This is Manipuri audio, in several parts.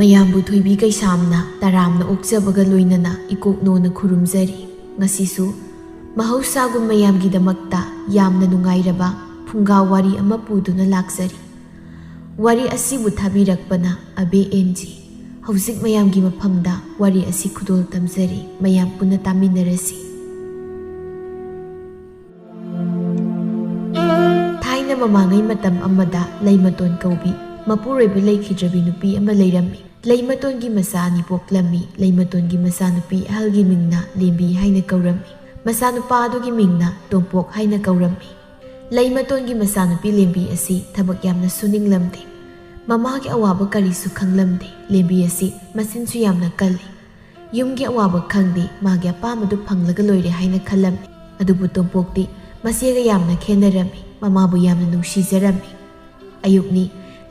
ꯃꯌꯥꯝꯕꯨ ꯊꯣꯏꯕꯤ ꯀꯩꯁꯥꯝꯅ ꯇꯔꯥꯝꯅ ꯑꯣꯛꯆꯕꯒ ꯂꯣꯏꯅꯅ ꯏꯀꯣꯛꯅꯣꯅ ꯈꯨꯔꯨꯝꯖꯔꯤ꯫ ꯉꯁꯤꯁꯨ ꯃꯍꯧꯁꯥꯒꯨꯝ ꯃꯌꯥꯝꯒꯤꯗꯃꯛꯇ ꯌꯥꯝꯅ ꯅꯨꯡꯉꯥꯏꯔꯕ ꯐꯨꯡꯒꯥ ꯋꯥꯔꯤ ꯑꯃ ꯄꯨꯗꯨꯅ ꯂꯥꯛꯆꯔꯤ꯫ ꯋꯥꯔꯤ ꯑꯁꯤꯕꯨ ꯊꯥꯕꯤꯔꯛꯄꯅ ꯑꯕꯦ ꯑꯦꯟꯖꯤ꯫ ꯍꯧꯖꯤꯛ ꯃꯌꯥꯝꯒꯤ ꯃꯐꯝꯗ ꯋꯥꯔꯤ ꯑꯁꯤ ꯈꯨꯗꯣꯜ ꯇꯝꯖꯔꯤ꯫ ꯃꯌꯥꯝ ꯄꯨꯟꯅ ꯇꯥꯃꯤꯟꯅꯔꯁꯤ꯫ ꯊꯥꯏꯅ ꯃꯃꯥꯡꯉꯩ ꯃꯇꯝ ꯑꯃꯗ ꯂꯩꯃꯇꯣꯟ ꯀꯧꯕꯤ ꯃꯄꯨꯔꯣꯏꯕ ꯂꯩꯈꯤꯗ꯭ꯔꯕꯤ ꯅꯨꯄꯤ ꯑꯃ ꯂꯩꯔꯝꯃꯤ꯫ ꯂꯩꯃꯇꯣꯟꯒꯤ ꯃꯆꯥ ꯑꯅꯤ ꯄꯣꯛꯂꯝꯃꯤ꯫ ꯂꯩꯃꯇꯣꯟꯒꯤ ꯃꯆꯥꯅꯨꯄꯤ ꯑꯍꯜꯒꯤ ꯃꯤꯡꯅ ꯂꯦꯝꯕꯤ ꯍꯥꯏꯅ ꯀꯧꯔꯝꯃꯤ꯫ ꯃꯆꯥꯅꯨꯄꯥ ꯑꯗꯨꯒꯤ ꯃꯤꯡꯅ ꯇꯣꯝꯄꯣꯛ ꯍꯥꯏꯅ ꯀꯧꯔꯝꯃꯤ꯫ ꯂꯩꯃꯇꯣꯟꯒꯤ ꯃꯆꯥꯅꯨꯄꯤ ꯂꯦꯝꯕꯤ ꯑꯁꯤ ꯊꯕꯛ ꯌꯥꯝꯅ ꯁꯨꯅꯤꯡꯂꯝꯗꯦ꯫ ꯃꯃꯥꯒꯤ ꯑꯋꯥꯕ ꯀꯔꯤꯁꯨ ꯈꯪꯂꯝꯗꯦ꯫ ꯂꯦꯝꯕꯤ ꯑꯁꯤ ꯃꯆꯤꯟꯁꯨ ꯌꯥꯝꯅ ꯀꯜꯂꯤ꯫ ꯌꯨꯝꯒꯤ ꯑꯋꯥꯕ ꯈꯪꯗꯦ, ꯃꯥꯒꯤ ꯑꯄꯥꯝꯕꯗꯨ ꯐꯪꯂꯒ ꯂꯣꯏꯔꯦ ꯍꯥꯏꯅ ꯈꯜꯂꯝꯃꯤ꯫ ꯑꯗꯨꯕꯨ ꯇꯣꯝꯄꯣꯛꯇꯤ ꯃꯆꯦꯒ ꯌꯥꯝꯅ ꯈꯦꯟꯅꯔꯝꯃꯤ꯫ ꯃꯃꯥꯕꯨ ꯌꯥꯝꯅ ꯅꯨꯡꯁꯤꯖꯔꯝꯃꯤ꯫ ꯑꯌꯨꯛꯅꯤ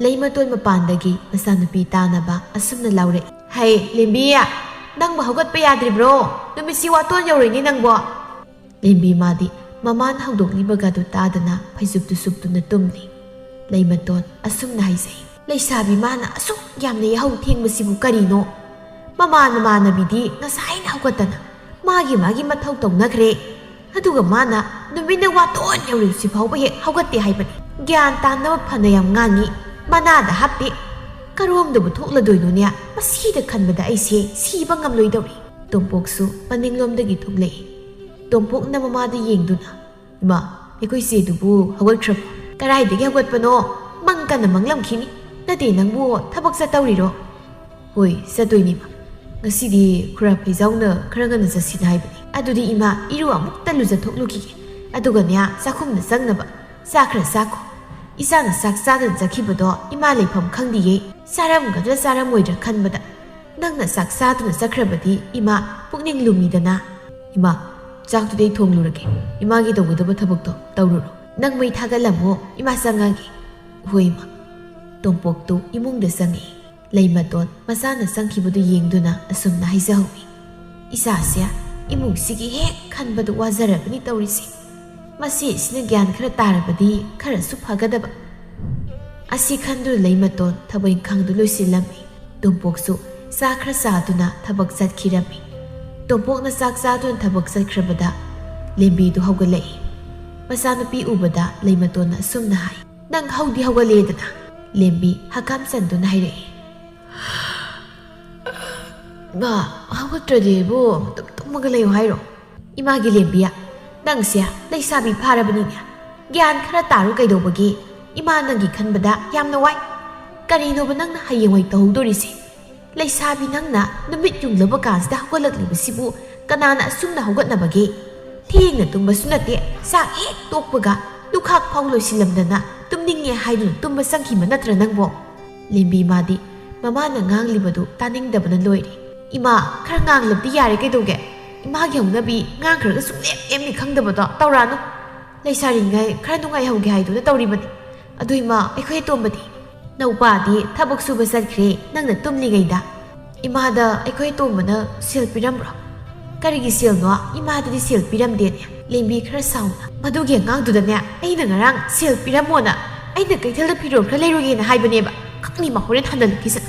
ꯂꯩꯃꯇꯣꯟ ꯃꯄꯥꯟꯗꯒꯤ ꯃꯆꯥꯅꯨꯄꯤ ꯇꯥꯅꯕ ꯑꯁꯨꯝꯅ ꯂꯥꯎꯔꯛꯏ꯫ "ꯍꯩ ꯂꯦꯝꯕꯤ, ꯅꯪꯕꯨ ꯍꯧꯒꯠꯄ ꯌꯥꯗ꯭ꯔꯤꯕ꯭ꯔꯣ? ꯅꯨꯃꯤꯠꯁꯤ ꯋꯥꯇꯣꯟ ꯌꯧꯔꯣꯏꯅꯦ ꯅꯪꯕꯣ." ꯂꯦꯝꯕꯤ ꯃꯥꯗꯤ ꯃꯃꯥꯅ ꯍꯧꯗꯣꯛꯂꯤꯕꯒꯗꯨ ꯇꯥꯗꯅ ꯐꯩꯖꯨꯞꯇꯨ ꯁꯨꯞꯇꯨꯅ ꯇꯨꯝꯂꯤ꯫ ꯂꯩꯃꯇꯣꯟ ꯑꯁꯨꯝꯅ ꯍꯥꯏꯖꯩ꯫ "ꯂꯩꯁꯥꯕꯤ ꯃꯥꯅ ꯑꯁꯨꯛ ꯌꯥꯝꯅ ꯌꯥꯍꯧ ꯊꯦꯡꯕꯁꯤꯕꯨ ꯀꯔꯤꯅꯣ? ꯃꯃꯥꯟꯅꯕꯤꯗꯤ ꯉꯁꯥꯏꯅ ꯍꯧꯒꯠꯇꯅ ꯃꯥꯒꯤ ꯃꯊꯧ ꯇꯧꯅꯈ꯭ꯔꯦ꯫ ꯑꯗꯨꯒ ꯃꯥꯅ ꯅꯨꯃꯤꯠꯅ ꯋꯥꯇꯣꯟ ꯌꯧꯔꯤꯕꯁꯤ ꯐꯥꯎꯕ ꯍꯦꯛ ꯍꯧꯒꯠꯇꯦ ꯍꯥꯏꯕꯅꯤ꯫ ꯒ꯭ꯌꯥꯟ ꯇꯥꯅꯕ ꯐꯅ ꯌꯥꯝ ꯉꯥꯡꯉꯤ, ꯃꯅꯥꯗ ꯍꯥꯞꯇꯦ꯫ ꯀꯔꯣꯝꯗꯕꯨ ꯊꯣꯛꯂꯗꯣꯏꯅꯣꯅꯦ? ꯃꯁꯤꯗ ꯈꯟꯕꯗ ꯑꯩꯁꯦ ꯁꯤꯕ ꯉꯝꯂꯣꯏꯗꯧꯔꯤ." ꯇꯣꯝꯄꯣꯛꯁꯨ ꯃꯅꯤꯡꯂꯣꯝꯗꯒꯤ ꯊꯣꯛꯂꯛꯏ꯫ ꯇꯣꯝꯄꯣꯛꯅ ꯃꯃꯥꯗ ꯌꯦꯡꯗꯨꯅ, "ꯏꯃꯥ, ꯑꯩꯈꯣꯏ ꯆꯦꯗꯨꯕꯨ ꯍꯧꯒꯠꯈ꯭ꯔꯕꯣ?" "ꯀꯗꯥꯏꯗꯒꯤ ꯍꯧꯒꯠꯄꯅꯣ? ꯃꯪ ꯀꯟꯅ ꯃꯪꯂꯝꯈꯤꯅꯤ꯫ ꯅꯠꯇꯦ ꯅꯪꯕꯨ ꯊꯕꯛ ꯆꯠꯇꯧꯔꯤꯔꯣ?" "ꯍꯣꯏ ꯆꯠꯇꯣꯏꯅꯤ ꯏꯃꯥ. ꯉꯁꯤꯗꯤ ꯈꯨꯔꯥ ꯐꯩꯖꯥꯎꯅ ꯈꯔ ꯉꯟꯅ ꯆꯠꯁꯤꯅ ꯍꯥꯏꯕꯅꯤ." "ꯑꯗꯨꯗꯤ ꯏꯃꯥ ꯏꯔꯨ ꯑꯃꯨꯛꯇ ꯂꯨꯖꯊꯣꯛꯂꯨꯈꯤꯒꯦ. ꯑꯗꯨꯒꯅꯦ ꯆꯥꯛꯈꯨꯝꯗ ꯆꯪꯅꯕ ꯆꯥꯛ ꯈꯔ ꯆꯥꯈꯣ. ꯏꯆꯥꯅ ꯆꯥꯛ ꯆꯥꯗꯅ ꯆꯠꯈꯤꯕꯗꯣ ꯏꯃꯥ ꯂꯩꯐꯝ ꯈꯪꯗꯤꯌꯦ. ꯆꯥꯔꯝꯒꯗ꯭ꯔꯥ ꯆꯥꯔꯝꯃꯣꯏꯗ꯭ꯔꯥ ꯈꯟꯕꯗ ꯅꯪꯅ ꯆꯥꯛ ꯆꯥꯗꯨꯅ ꯆꯠꯈ꯭ꯔꯕꯗꯤ ꯏꯃꯥ ꯄꯨꯛꯅꯤꯡ ꯂꯨꯝꯃꯤꯗꯅ." "ꯏꯃꯥ, ꯆꯥꯛꯇꯨꯗꯤ ꯑꯩ ꯊꯣꯡꯂꯨꯔꯒꯦ. ꯏꯃꯥꯒꯤ ꯇꯧꯒꯗꯕ ꯊꯕꯛꯇꯣ ꯇꯧꯔꯨꯔꯣ. ꯅꯪ ꯃꯩ ꯊꯥꯒꯠꯂꯝꯃꯣ, ꯏꯃꯥ ꯆꯪꯉꯒꯦ." "ꯍꯣꯏ ꯏꯃꯥ." ꯇꯣꯝꯄꯣꯛꯇꯨ ꯏꯃꯨꯡꯗ ꯆꯪꯉꯛꯏ꯫ ꯂꯩꯃꯇꯣꯟ ꯃꯆꯥꯅ ꯆꯪꯈꯤꯕꯗꯨ ꯌꯦꯡꯗꯨꯅ ꯑꯁꯨꯝꯅ ꯍꯥꯏꯖꯍꯧꯏ꯫ "ꯏꯆꯥꯁꯦ ꯏꯃꯨꯡꯁꯤꯒꯤ ꯍꯦꯛ ꯈꯟꯕꯗ ꯋꯥꯖꯔꯕꯅꯤ ꯇꯧꯔꯤꯁꯦ. ꯃꯆꯦꯁꯤꯅ ꯒ꯭ꯌꯥꯟ ꯈꯔ ꯇꯥꯔꯕꯗꯤ ꯈꯔꯁꯨ ꯐꯒꯗꯕ." ꯑꯁꯤ ꯈꯟꯗꯨꯅ ꯂꯩꯃꯇꯣꯟ ꯊꯕꯛ ꯏꯪꯈꯥꯡꯗꯨ ꯂꯣꯏꯁꯤꯜꯂꯝꯃꯤ꯫ ꯇꯣꯝꯄꯣꯛꯁꯨ ꯆꯥꯛ ꯈꯔ ꯆꯥꯗꯨꯅ ꯊꯕꯛ ꯆꯠꯈꯤꯔꯝꯃꯤ꯫ ꯇꯣꯝꯄꯣꯛꯅ ꯆꯥꯛ ꯆꯥꯗꯨꯅ ꯊꯕꯛ ꯆꯠꯈ꯭ꯔꯕꯗ ꯂꯦꯝꯕꯤꯗꯨ ꯍꯧꯒꯠꯂꯛꯏ꯫ ꯃꯆꯥꯅꯨꯄꯤ ꯎꯕꯗ ꯂꯩꯃꯇꯣꯟꯅ ꯑꯁꯨꯝꯅ ꯍꯥꯏ꯫ "ꯅꯪ ꯍꯧꯗꯤ ꯍꯧꯒꯠꯂꯦꯗꯅ." ꯂꯦꯝꯕꯤ ꯍꯀꯥꯝ ꯆꯟꯗꯨꯅ ꯍꯥꯏꯔꯛꯏ꯫ "ꯃꯥ, ꯍꯧꯒꯠꯇ꯭ꯔꯗꯤꯕꯨ ꯇꯨꯝꯃꯒ ꯂꯩꯌꯣ ꯍꯥꯏꯔꯣ?" "ꯏꯃꯥꯒꯤ ꯂꯦꯝꯕꯤ, ꯅꯪꯁꯦ ꯂꯩꯁꯥꯕꯤ ꯐꯥꯔꯕꯅꯤꯅꯦ. ꯒ꯭ꯌꯥꯟ ꯈꯔ ꯇꯥꯔꯨ ꯀꯩꯗꯧꯕꯒꯤ? ꯏꯃꯥ ꯅꯪꯒꯤ ꯈꯟꯕꯗ ꯌꯥꯝꯅ ꯋꯥꯏ. ꯀꯔꯤꯅꯣꯕ ꯅꯪꯅ ꯍꯌꯦꯡꯋꯥꯏ ꯇꯧꯍꯧꯗꯣꯔꯤꯁꯦ? ꯂꯩꯁꯥꯕꯤ ꯅꯪꯅ ꯅꯨꯃꯤꯠ ꯌꯨꯡꯂꯕ ꯀꯥꯟꯁꯤꯗ ꯍꯧꯒꯠꯂꯛꯂꯤꯕꯁꯤꯕꯨ ꯀꯅꯥꯅ ꯑꯁꯨꯝꯅ ꯍꯧꯒꯠꯅꯕꯒꯦ?ꯊꯦꯡꯅ tumbasu nate, sak hek tokpaga, lukhak phau loisillamdana, tumninge haiduna tumba sangkhima natra nangbo. Lembi madi, mama na nganglibadu taningdabana loiri. Ima, khara nganglabdi yare kaidoge. Ima gyongnabi ngang kharaga sunglep emmi khangdabado tauranu. Leisaringai khara nungai hauge haiduna tauribani. Adu ima aikhoi tombadi. Naupadi thabak suba satkre nangna tumligaida. Imada aikhoi tombana sil pirambra. Karigi sil no imadadi sil piramdene. Lembi khara sauna. Maduge ngangdudane aina ngarang sil piramona. Aina kaithalda piro khara leirugena haibaneba. Kakni mahoren handal kisa.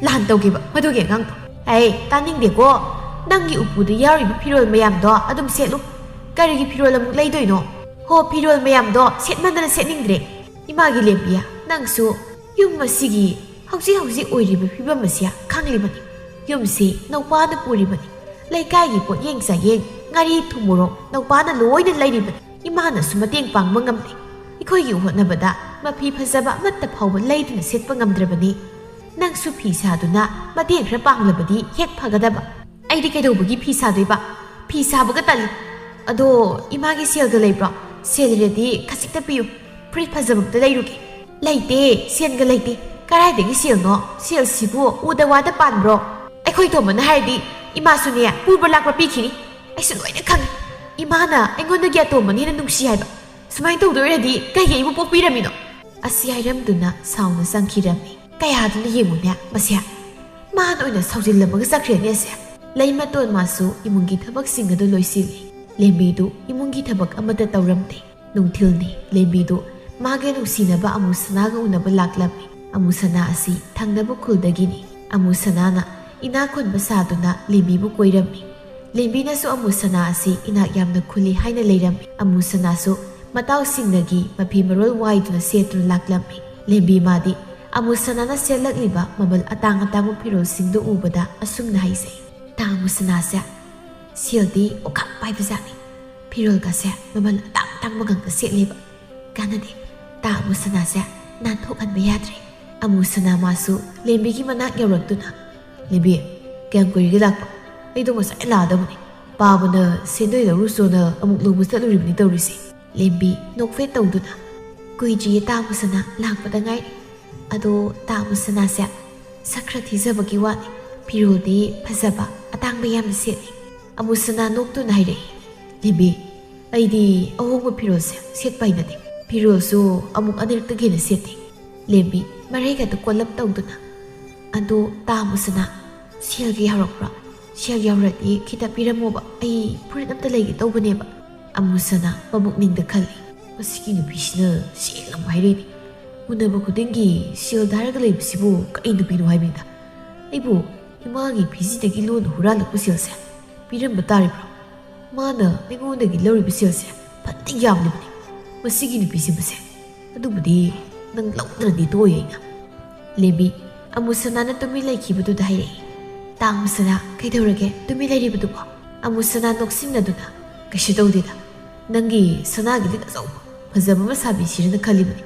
Lan tawgeba maduge ngangdo. Hey, taningdeko. Nangi upuda yariba pirol mayamdo adum setlu. Karigi pirol amuk leidoino. Ho pirol mayamdo setmandana setningdre. Imagi lembiya nangsu yum masigi hauji oiriba fibamasia khanglibani. Yumsi naupada puribani. Laikai pot yeng sa yeng ngari thumuro naupada loina lairibani. Imana sumateng pangma ngamde. Ikoi yu hotnabada mapi phajaba amatta phawba leiduna setpa ngamdrabani. Nangsu phi saduna mateng khara panglabadi hek phagadaba. Aidi kaidobagi phi sadoiba. Phi sabaga tali. Ado imagi selga leibro. Selredi khasikta piyu. Prit phajabamta leiruge. Leite senga leite. Karaidagi selno sel sibu udawada panbro. Aikoi tomana haidi Ima sunia purba lakpa pikini. Aisu loina khang. Imana aingonda gya tomani na nungsi haiba. Sumai tawdoradi kaya imu pokpiramino. Asi hairamduna sauna sangkhirami. Kaya aduna yenguna masya. Maan oina saujillamaga sakhrene ase. Leimaton masu imungi thabak singadu loisili. Lembidu imungi thabak amata tawramde. Nungthilni lembidu mage nungsinaba amusanaga unaba laklami. Amusana asi thangnaba khuldagini. ꯑꯃꯨꯁꯅꯥꯅ ꯏꯅꯥꯛ ꯈꯨꯟꯕ ꯁꯥꯗꯨꯅ ꯂꯦꯝꯕꯤꯕꯨ ꯀꯣꯏꯔꯝꯃꯤ꯫ ꯂꯦꯝꯕꯤꯅꯁꯨ ꯑꯃꯨꯁꯅꯥ ꯑꯁꯤ ꯏꯅꯥꯛ ꯌꯥꯝꯅ ꯈꯨꯜꯂꯤ ꯍꯥꯏꯅ ꯂꯩꯔꯝꯃꯤ꯫ ꯑꯃꯨꯁꯅꯥꯁꯨ ꯃꯇꯥꯎꯁꯤꯡꯅꯒꯤ ꯃꯐꯤ ꯃꯔꯣꯜ ꯋꯥꯏꯗꯨꯅ ꯁꯦꯠꯇꯨꯅ ꯂꯥꯛꯂꯝꯃꯤ꯫ ꯂꯦꯝꯕꯤ ꯃꯥꯗꯤ ꯑꯃꯨꯁꯅꯥꯅ ꯁꯦꯠꯂꯛꯂꯤꯕ ꯃꯃꯜ ꯑꯇꯥꯡ ꯑꯇꯥꯡꯕ ꯐꯤꯔꯣꯜꯁꯤꯡꯗꯨ ꯎꯕꯗ ꯑꯁꯨꯝꯅ ꯍꯥꯏꯖꯩ, ꯇꯥ ꯑꯃꯨꯁꯅꯥꯁꯦ ꯁꯦꯜꯗꯤ ꯑꯣꯈꯥꯛ ꯄꯥꯏꯕꯖꯥꯠꯅꯤ, ꯐꯤꯔꯣꯜꯒꯁꯦ ꯃꯃꯜ ꯑꯇꯥꯡ ꯑꯇꯥꯡꯕ ꯉꯥꯛꯇ ꯁꯦꯠꯂꯦꯕ, ꯀꯥꯟꯅꯗꯦ, ꯇꯥ ꯑꯃꯨꯁꯅꯥꯁꯦ ꯅꯥꯟꯊꯣꯛꯍꯟꯕ ꯌꯥꯗ꯭ꯔꯦ꯫ ꯑꯃꯨꯁꯅꯥ ꯃꯥꯁꯨ ꯂꯦꯝꯕꯤꯒꯤ ꯃꯅꯥꯛ ꯌꯧꯔꯛꯇꯨꯅ, ꯂꯦꯝꯕꯤ ꯀꯌꯥꯝ ꯀꯨꯏꯔꯒꯦ ꯂꯥꯛꯄ? ꯑꯩꯗꯣ ꯉꯁꯥꯏ ꯂꯥꯛꯑꯗꯕꯅꯤ, ꯄꯥꯕꯅ ꯁꯦꯟꯗꯣꯏ ꯂꯧꯔꯨꯆꯣꯅ ꯑꯃꯨꯛ ꯂꯧꯕ ꯆꯠꯂꯨꯔꯤꯕꯅꯤ ꯇꯧꯔꯤꯁꯦ꯫ ꯂꯦꯝꯕꯤ ꯅꯣꯛꯐꯦꯠ ꯇꯧꯗꯨꯅ, ꯀꯨꯏꯗ꯭ꯔꯤꯌꯦ ꯇꯥ ꯑꯃꯨꯁꯅꯥ, ꯂꯥꯛꯄꯗ ꯉꯥꯏꯔꯤ꯫ ꯑꯗꯣ ꯇꯥ ꯑꯃꯨꯁꯅꯥꯁꯦ ꯁꯛ ꯈꯔ ꯊꯤꯖꯕꯒꯤ ꯋꯥꯅꯤ, ꯐꯤꯔꯣꯜꯗꯤ ꯐꯖꯕ ꯑꯇꯥꯡꯕ ꯌꯥꯝꯅ ꯁꯦꯠꯂꯤ꯫ ꯑꯃꯨꯁꯅꯥ ꯅꯣꯛꯇꯨꯅ ꯍꯥꯏꯔꯛꯏ, ꯂꯦꯝꯕꯤ ꯑꯩꯗꯤ ꯑꯍꯣꯡꯕ ꯐꯤꯔꯣꯜꯁꯦ ꯁꯦꯠꯄ ꯍꯩꯅꯗꯦ, ꯐꯤꯔꯣꯜꯁꯨ ꯑꯃꯨꯛ ꯑꯅꯤꯔꯛꯇꯒꯤ ꯍꯦꯟꯅ ꯁꯦꯠꯇꯦ꯫ ꯂꯦꯝꯕꯤ ꯃꯔꯩꯒꯗꯨ ꯀꯣꯜꯂꯞ ꯇꯧꯗꯨꯅ, ꯑꯗꯣ ꯇꯥ ꯑꯃꯨꯁꯅꯥ ꯁꯦꯜꯒ ꯌꯥꯎꯔꯛꯄ꯭ꯔꯣ? ꯁꯦꯜ ꯌꯥꯎꯔꯗꯤ ꯈꯤꯇ ꯄꯤꯔꯝꯃꯣꯕ, ꯑꯩ ꯐꯨꯔꯤꯠ ꯑꯝꯇ ꯂꯩꯒꯦ ꯇꯧꯕꯅꯦꯕ꯫ ꯑꯃꯨꯁꯅꯥ ꯃꯕꯨꯛꯅꯤꯡꯗ ꯈꯜꯂꯤ, ꯃꯁꯤꯒꯤ ꯅꯨꯄꯤꯁꯤꯅ ꯁꯦꯜ ꯑꯃ ꯍꯥꯏꯔꯛꯏꯅꯤ, ꯎꯅꯕ ꯈꯨꯗꯤꯡꯒꯤ ꯁꯦꯜ ꯍꯥꯏꯔꯒ ꯂꯩꯕꯁꯤꯕꯨ ꯀꯔꯤ ꯅꯨꯄꯤꯅꯣ ꯍꯥꯏꯕꯅꯤꯗ꯫ ꯑꯩꯕꯨ ꯏꯃꯥꯒꯤ ꯐꯤꯖꯤꯗꯒꯤ ꯂꯣꯟꯅ ꯍꯨꯔꯥꯜꯂꯛꯄ ꯁꯦꯜꯁꯦ ꯄꯤꯔꯝꯕ ꯇꯥꯔꯤꯕ꯭ꯔꯣ? ꯃꯥꯅ ꯑꯩꯉꯣꯟꯗꯒꯤ ꯂꯧꯔꯤꯕ ꯁꯦꯜꯁꯦ ꯐꯅ ꯌꯥꯝꯂꯤꯕꯅꯤ, ꯃꯁꯤꯒꯤ ꯅꯨꯄꯤꯁꯤ ꯃꯁꯦ, ꯑꯗꯨꯕꯨꯗꯤ ꯅꯪ ꯂꯧꯗ꯭ꯔꯗꯤ ꯇꯣꯛꯑꯣꯏ ꯑꯩꯅ꯫ ꯂꯦꯝꯕꯤ ꯑꯃꯨꯁꯅꯥꯅ ꯇꯨꯃꯤꯟ ꯂꯩꯈꯤꯕꯗꯨꯗ ꯍꯥꯏꯔꯛꯏ, ꯇꯥ ꯑꯃꯨꯁꯅꯥ ꯀꯩꯗꯧꯔꯒꯦ ꯇꯨꯃꯤꯟ ꯂꯩꯔꯤꯕꯗꯨꯕꯣ? ꯑꯃꯨꯁꯅꯥ ꯅꯣꯛꯁꯤꯟꯅꯗꯨꯅ, ꯀꯩꯁꯨ ꯇꯧꯗꯦꯗ, ꯅꯪꯒꯤ ꯁꯅꯥꯒꯤ ꯂꯤꯛ ꯑꯆꯧꯕ ꯐꯖꯕ ꯑꯃ ꯁꯥꯕꯤꯁꯤꯔꯅ ꯈꯜꯂꯤꯕꯅꯤ,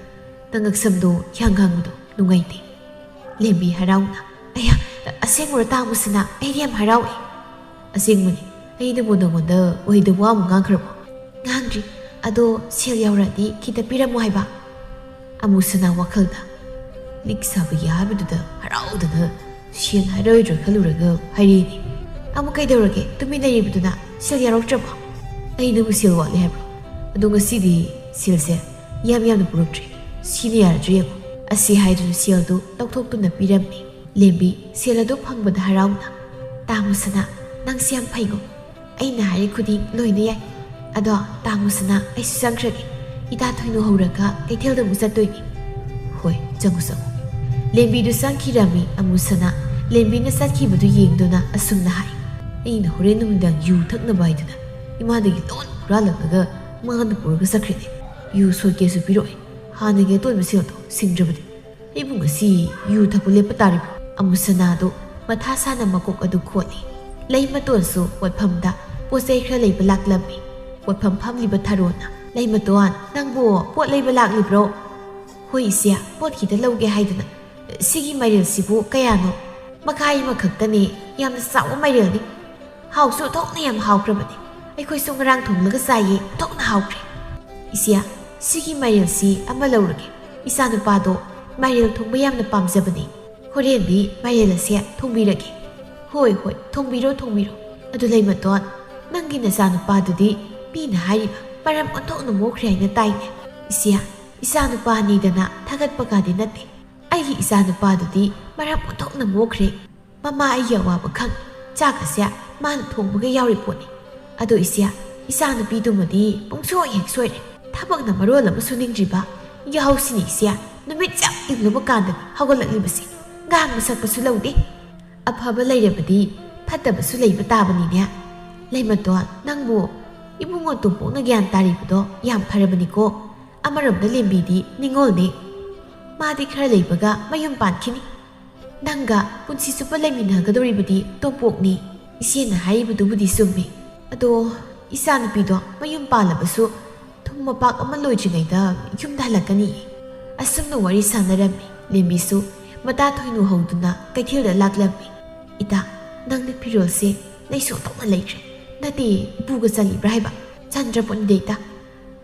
ꯅꯪ ꯉꯛꯁꯝꯗꯣ ꯍꯤꯌꯥꯡꯒꯥꯡꯕꯗꯣ ꯅꯨꯡꯉꯥꯏꯇꯦ꯫ ꯂꯦꯝꯕꯤ ꯍꯔꯥꯎꯅ, ꯑꯩꯌꯥ ꯑꯁꯦꯡꯕꯔꯣ ꯇꯥ ꯑꯃꯨꯁꯅꯥ? ꯑꯩꯗꯤ ꯌꯥꯝ ꯍꯔꯥꯎꯏ꯫ ꯑꯁꯦꯡꯕꯅꯤ, ꯑꯩꯅꯕꯨ ꯅꯉꯣꯟꯗ ꯑꯣꯏꯗꯕ ꯋꯥ ꯑꯃꯨꯛ ꯉꯥꯡꯈ꯭ꯔꯕꯣ? ꯉꯥꯡꯗ꯭ꯔꯤ, ꯑꯗꯣ ꯁꯦꯜ ꯌꯥꯎꯔꯛꯑꯗꯤ ꯈꯤꯇ ꯄꯤꯔꯝꯃꯣ ꯍꯥꯏꯕ꯫ ꯑꯃꯨꯁꯅꯥ ꯋꯥꯈꯜꯗ, ꯂꯤꯛ ꯁꯥꯕꯒꯤ ꯍꯥꯏꯕꯗꯨꯗ ꯍꯔꯥꯎꯗꯅ ꯁꯦꯜ ꯍꯥꯏꯔꯛꯑꯣꯏꯗ꯭ꯔꯥ ꯈꯜꯂꯨꯔꯒ ꯍꯥꯏꯔꯛꯏꯅꯤ꯫ ꯑꯃꯨꯛ ꯀꯩꯗꯧꯔꯒꯦ ꯇꯨꯃꯤꯟ ꯂꯩꯔꯤꯕꯗꯨꯅ? ꯁꯦꯜ ꯌꯥꯎꯔꯛꯇ꯭ꯔꯕꯣ? ꯑꯩꯅꯕꯨ ꯁꯦꯜ ꯋꯥꯠꯂꯦ ꯍꯥꯏꯕ꯭ꯔꯣ? ꯑꯗꯣ ꯉꯁꯤꯗꯤ ꯁꯦꯜꯁꯦ ꯌꯥꯝꯅ ꯄꯨꯔꯛꯇ꯭ꯔꯤ, ꯁꯤꯅ ꯌꯥꯔꯗ꯭ꯔꯥ ꯌꯦꯡꯉꯣ꯫ ꯑꯁꯤ ꯍꯥꯏꯗꯨꯅ ꯁꯦꯜꯗꯨ ꯂꯧꯊꯣꯛꯇꯨꯅ ꯄꯤꯔꯝꯃꯤ꯫ ꯂꯦꯝꯕꯤ ꯁꯦꯜ ꯑꯗꯨ ꯐꯪꯕꯗ ꯍꯔꯥꯎꯅ, ꯇꯥ ꯑꯃꯨꯁꯅꯥ ꯅꯪꯁꯤ ꯌꯥꯝ ꯐꯩꯉꯣ, ꯑꯩꯅ ꯍꯥꯏꯔꯤ ꯈꯨꯗꯤꯡ ꯂꯣꯏꯅ ꯌꯥꯏ꯫ ꯑꯗꯣ ꯇꯥ ꯑꯃꯨꯁꯅꯥ ꯑꯩꯁꯨ ꯆꯪꯈ꯭ꯔꯒꯦ, ꯏꯇꯥ ꯊꯣꯏꯅꯨ ꯍꯧꯔꯒ ꯀꯩꯊꯦꯜꯗ ꯑꯃꯨꯛ ꯆꯠꯇꯣꯏꯅꯤ꯫ ꯍꯣꯏ ꯆꯪꯉꯨ ꯆꯪꯉꯨ꯫ ꯂꯦꯝꯕꯤꯗꯨ ꯆꯪꯈꯤꯔꯝꯃꯤ꯫ ꯑꯃꯨꯁꯅꯥ ꯂꯦꯝꯕꯤꯅ ꯆꯠꯈꯤꯕꯗꯨ ꯌꯦꯡꯗꯨꯅ ꯑꯁꯨꯝꯅ ꯍꯥꯏ, ꯑꯩꯅ ꯍꯣꯔꯦꯟ ꯅꯨꯃꯤꯗꯥꯡ ꯌꯨ ꯊꯛꯅꯕ ꯍꯥꯏꯗꯨꯅ ꯏꯃꯥꯗꯒꯤ ꯂꯣꯟ ꯍꯨꯔꯥꯜꯂꯛꯂꯒ ꯃꯥꯅ ꯄꯨꯔꯒ ꯆꯠꯈ꯭ꯔꯤꯅꯦ꯫ ꯌꯨ ꯁꯣꯠꯀꯦꯁꯨ ꯄꯤꯔꯛꯑꯣꯏ, ꯍꯥꯟꯅꯒꯤ ꯑꯇꯣꯟꯕ ꯁꯦꯜꯗꯣ ꯁꯤꯡꯗ꯭ꯔꯕꯗꯤ ꯑꯩꯕꯨ ꯉꯁꯤ ꯌꯨ ꯊꯛꯄ ꯂꯦꯞꯄ ꯇꯥꯔꯤꯕ꯭ꯔꯣ? ꯑꯃꯨꯁꯅꯥꯗꯨ ꯃꯊꯥ ꯁꯥꯅ ꯃꯀꯣꯛ ꯑꯗꯨ ꯈꯣꯠꯂꯤ꯫ ꯂꯩ ꯃꯇꯣꯟꯁꯨ ꯄꯣꯠꯐꯝꯗ ꯄꯣꯠꯆꯩ ꯈꯔ ꯂꯩꯕ ꯂꯥꯛꯂꯝꯃꯤ꯫ ꯄꯣꯠꯐꯝ ꯐꯝꯂꯤꯕ ꯊꯔꯣꯅ, ꯂꯩ ꯃꯇꯣꯟ ꯅꯪꯕꯨ ꯄꯣꯠ ꯂꯩꯕ ꯂꯥꯛꯂꯤꯕ꯭ꯔꯣ? ꯍꯣꯏ ꯏꯆꯦ, ꯄꯣꯠ ꯈꯤꯇ ꯂꯧꯒꯦ ꯍꯥꯏꯗꯨꯅ꯫ ꯁꯤꯒꯤ ꯃꯥꯏꯔꯦꯜꯁꯤꯕꯨ ꯀꯌꯥꯅꯣ? ꯃꯈꯥꯏ ꯑꯃꯈꯛꯇꯅꯤ, ꯌꯥꯝꯅ ꯆꯥꯎꯕ ꯃꯥꯏꯔꯦꯜꯅꯤ, ꯍꯥꯎꯁꯨ ꯑꯣꯟꯊꯣꯛꯅ ꯌꯥꯝ ꯍꯥꯎꯈ꯭ꯔꯕꯅꯤ, ꯑꯩꯈꯣꯏꯁꯨ ꯉꯔꯥꯡ ꯊꯣꯡꯂꯒ ꯆꯥꯏꯌꯦ, ꯑꯣꯟꯊꯣꯛꯅ ꯍꯥꯎꯈ꯭ꯔꯦ꯫ ꯏꯆꯦ ꯁꯤꯒꯤ ꯃꯥꯏꯔꯦꯜꯁꯤ ꯑꯃ ꯂꯧꯔꯒꯦ, ꯏꯆꯥ ꯅꯨꯄꯥꯗꯣ ꯃꯥꯏꯔꯦꯜ ꯊꯣꯡꯕ ꯌꯥꯝꯅ ꯄꯥꯝꯖꯕꯅꯤ, ꯍꯣꯔꯦꯟꯗꯤ ꯃꯥꯏꯔꯦꯜ ꯑꯁꯦ ꯊꯣꯡꯕꯤꯔꯒꯦ꯫ ꯍꯣꯏ ꯍꯣꯏ ꯊꯣꯡꯕꯤꯔꯣ ꯊꯣꯡꯕꯤꯔꯣ꯫ ꯑꯗꯨ ꯂꯩ ꯃꯇꯣꯟ, ꯅꯪꯒꯤ ꯅꯆꯥ ꯅꯨꯄꯥꯗꯨꯗꯤ ꯃꯤꯅ ꯍꯥꯏꯔꯤꯕ ꯃꯔꯝ ꯑꯣꯟꯊꯣꯛꯅ ꯃꯣꯛꯈ꯭ꯔꯦ ꯍꯥꯏꯅ ꯇꯥꯏꯅꯦ꯫ ꯏꯆꯦ ꯏꯆꯥ ꯅꯨꯄꯥꯅꯤꯗꯅ ꯊꯥꯒꯠꯄꯒꯗꯤ ꯅꯠꯇꯦ, ꯑꯩꯒꯤ ꯏꯆꯥ ꯅꯨꯄꯥꯗꯨꯗꯤ ꯃꯔꯝ ꯑꯣꯟꯊꯣꯛꯅ ꯃꯣꯛꯈ꯭ꯔꯦ, ꯃꯃꯥ ꯑꯩꯒꯤ ꯑꯋꯥꯕ ꯈꯪ, ꯆꯥꯛꯀꯁꯦ ꯃꯥꯅ ꯊꯣꯡꯕꯒ ꯌꯥꯎꯔꯤ ꯄꯣꯠꯅꯤ꯫ ꯑꯗꯣ ꯏꯆꯦ ꯏꯆꯥ ꯅꯨꯄꯤꯗꯨꯃꯗꯤ ꯄꯨꯡꯁꯣꯏ ꯍꯦꯛ ꯁꯣꯏꯔꯦ, ꯊꯕꯛꯅ ꯃꯔꯣꯜ ꯑꯃ ꯁꯨꯅꯤꯡꯗ꯭ꯔꯤꯕ, ꯌꯥꯍꯧꯁꯤꯅꯤ ꯏꯆꯦ ꯅꯨꯃꯤꯠ ꯆꯞ ꯌꯨꯡꯂꯕ ꯀꯥꯟꯗꯅꯤ ꯍꯧꯒꯠꯂꯛꯂꯤꯕꯁꯤ, ꯉꯥꯡꯕ ꯁꯛꯄꯁꯨ ꯂꯧꯗꯦ꯫ ꯑꯐꯕ ꯂꯩꯔꯕꯗꯤ ꯐꯠꯇꯕꯁꯨ ꯂꯩꯕ ꯇꯥꯕꯅꯤꯅꯦ꯫ ꯂꯩ ꯃꯇꯣꯟ ꯅꯪꯕꯨ ꯏꯕꯨꯡꯉꯣ ꯇꯣꯝꯄꯣꯛꯅ ꯒ꯭ꯌꯥꯟ ꯇꯥꯔꯤꯕꯗꯣ ꯌꯥꯝ ꯐꯔꯕꯅꯤꯀꯣ꯫ ꯑꯃꯔꯣꯝꯗ ꯂꯦꯝꯕꯤꯗꯤ ꯅꯤꯡꯉꯣꯜꯅꯤ, ꯃꯥꯗꯤ ꯈꯔ ꯂꯩꯕꯒ ꯃꯌꯨꯝ ꯄꯥꯟꯈꯤꯅꯤ, ꯅꯪꯒ ꯄꯨꯟꯁꯤ ꯆꯨꯞꯄ ꯂꯩꯃꯤꯟꯅꯒꯗꯧꯔꯤꯕꯗꯤ ꯇꯣꯝꯄꯣꯛꯅꯤ꯫ ꯏꯆꯦꯅ ꯍꯥꯏꯔꯤꯕꯗꯨꯕꯨꯗꯤ ꯆꯨꯝꯃꯤ, ꯑꯗꯣ ꯏꯆꯥ ꯅꯨꯄꯤꯗꯣ ꯃꯌꯨꯝ ꯄꯥꯜꯂꯕꯁꯨ ꯊꯨꯝ ꯃꯄꯥꯛ ꯑꯃ ꯂꯣꯏꯗ꯭ꯔꯤꯉꯩꯗ ꯌꯨꯝꯗ ꯍꯜꯂꯛꯀꯅꯤ꯫ ꯑꯁꯨꯝꯅ ꯋꯥꯔꯤ ꯁꯥꯟꯅꯔꯝꯃꯤ꯫ ꯂꯦꯝꯕꯤꯁꯨ ꯃꯇꯥ ꯊꯣꯏꯅꯨ ꯍꯧꯗꯨꯅ ꯀꯩꯊꯦꯜꯗ ꯂꯥꯛꯂꯝꯃꯤ꯫ ꯏꯇꯥ ꯅꯪꯅ ꯐꯤꯔꯣꯜꯁꯦ ꯂꯩꯁꯨ ꯑꯣꯟꯊꯣꯛꯅ ꯂꯩꯈ꯭ꯔꯦ, ꯅꯠꯇꯦ ꯎꯄꯨꯒ ꯆꯜꯂꯤꯕ꯭ꯔꯥ ꯍꯥꯏꯕ? ꯆꯟꯗ꯭ꯔꯄꯣꯠꯅꯤꯗ ꯏꯇꯥ,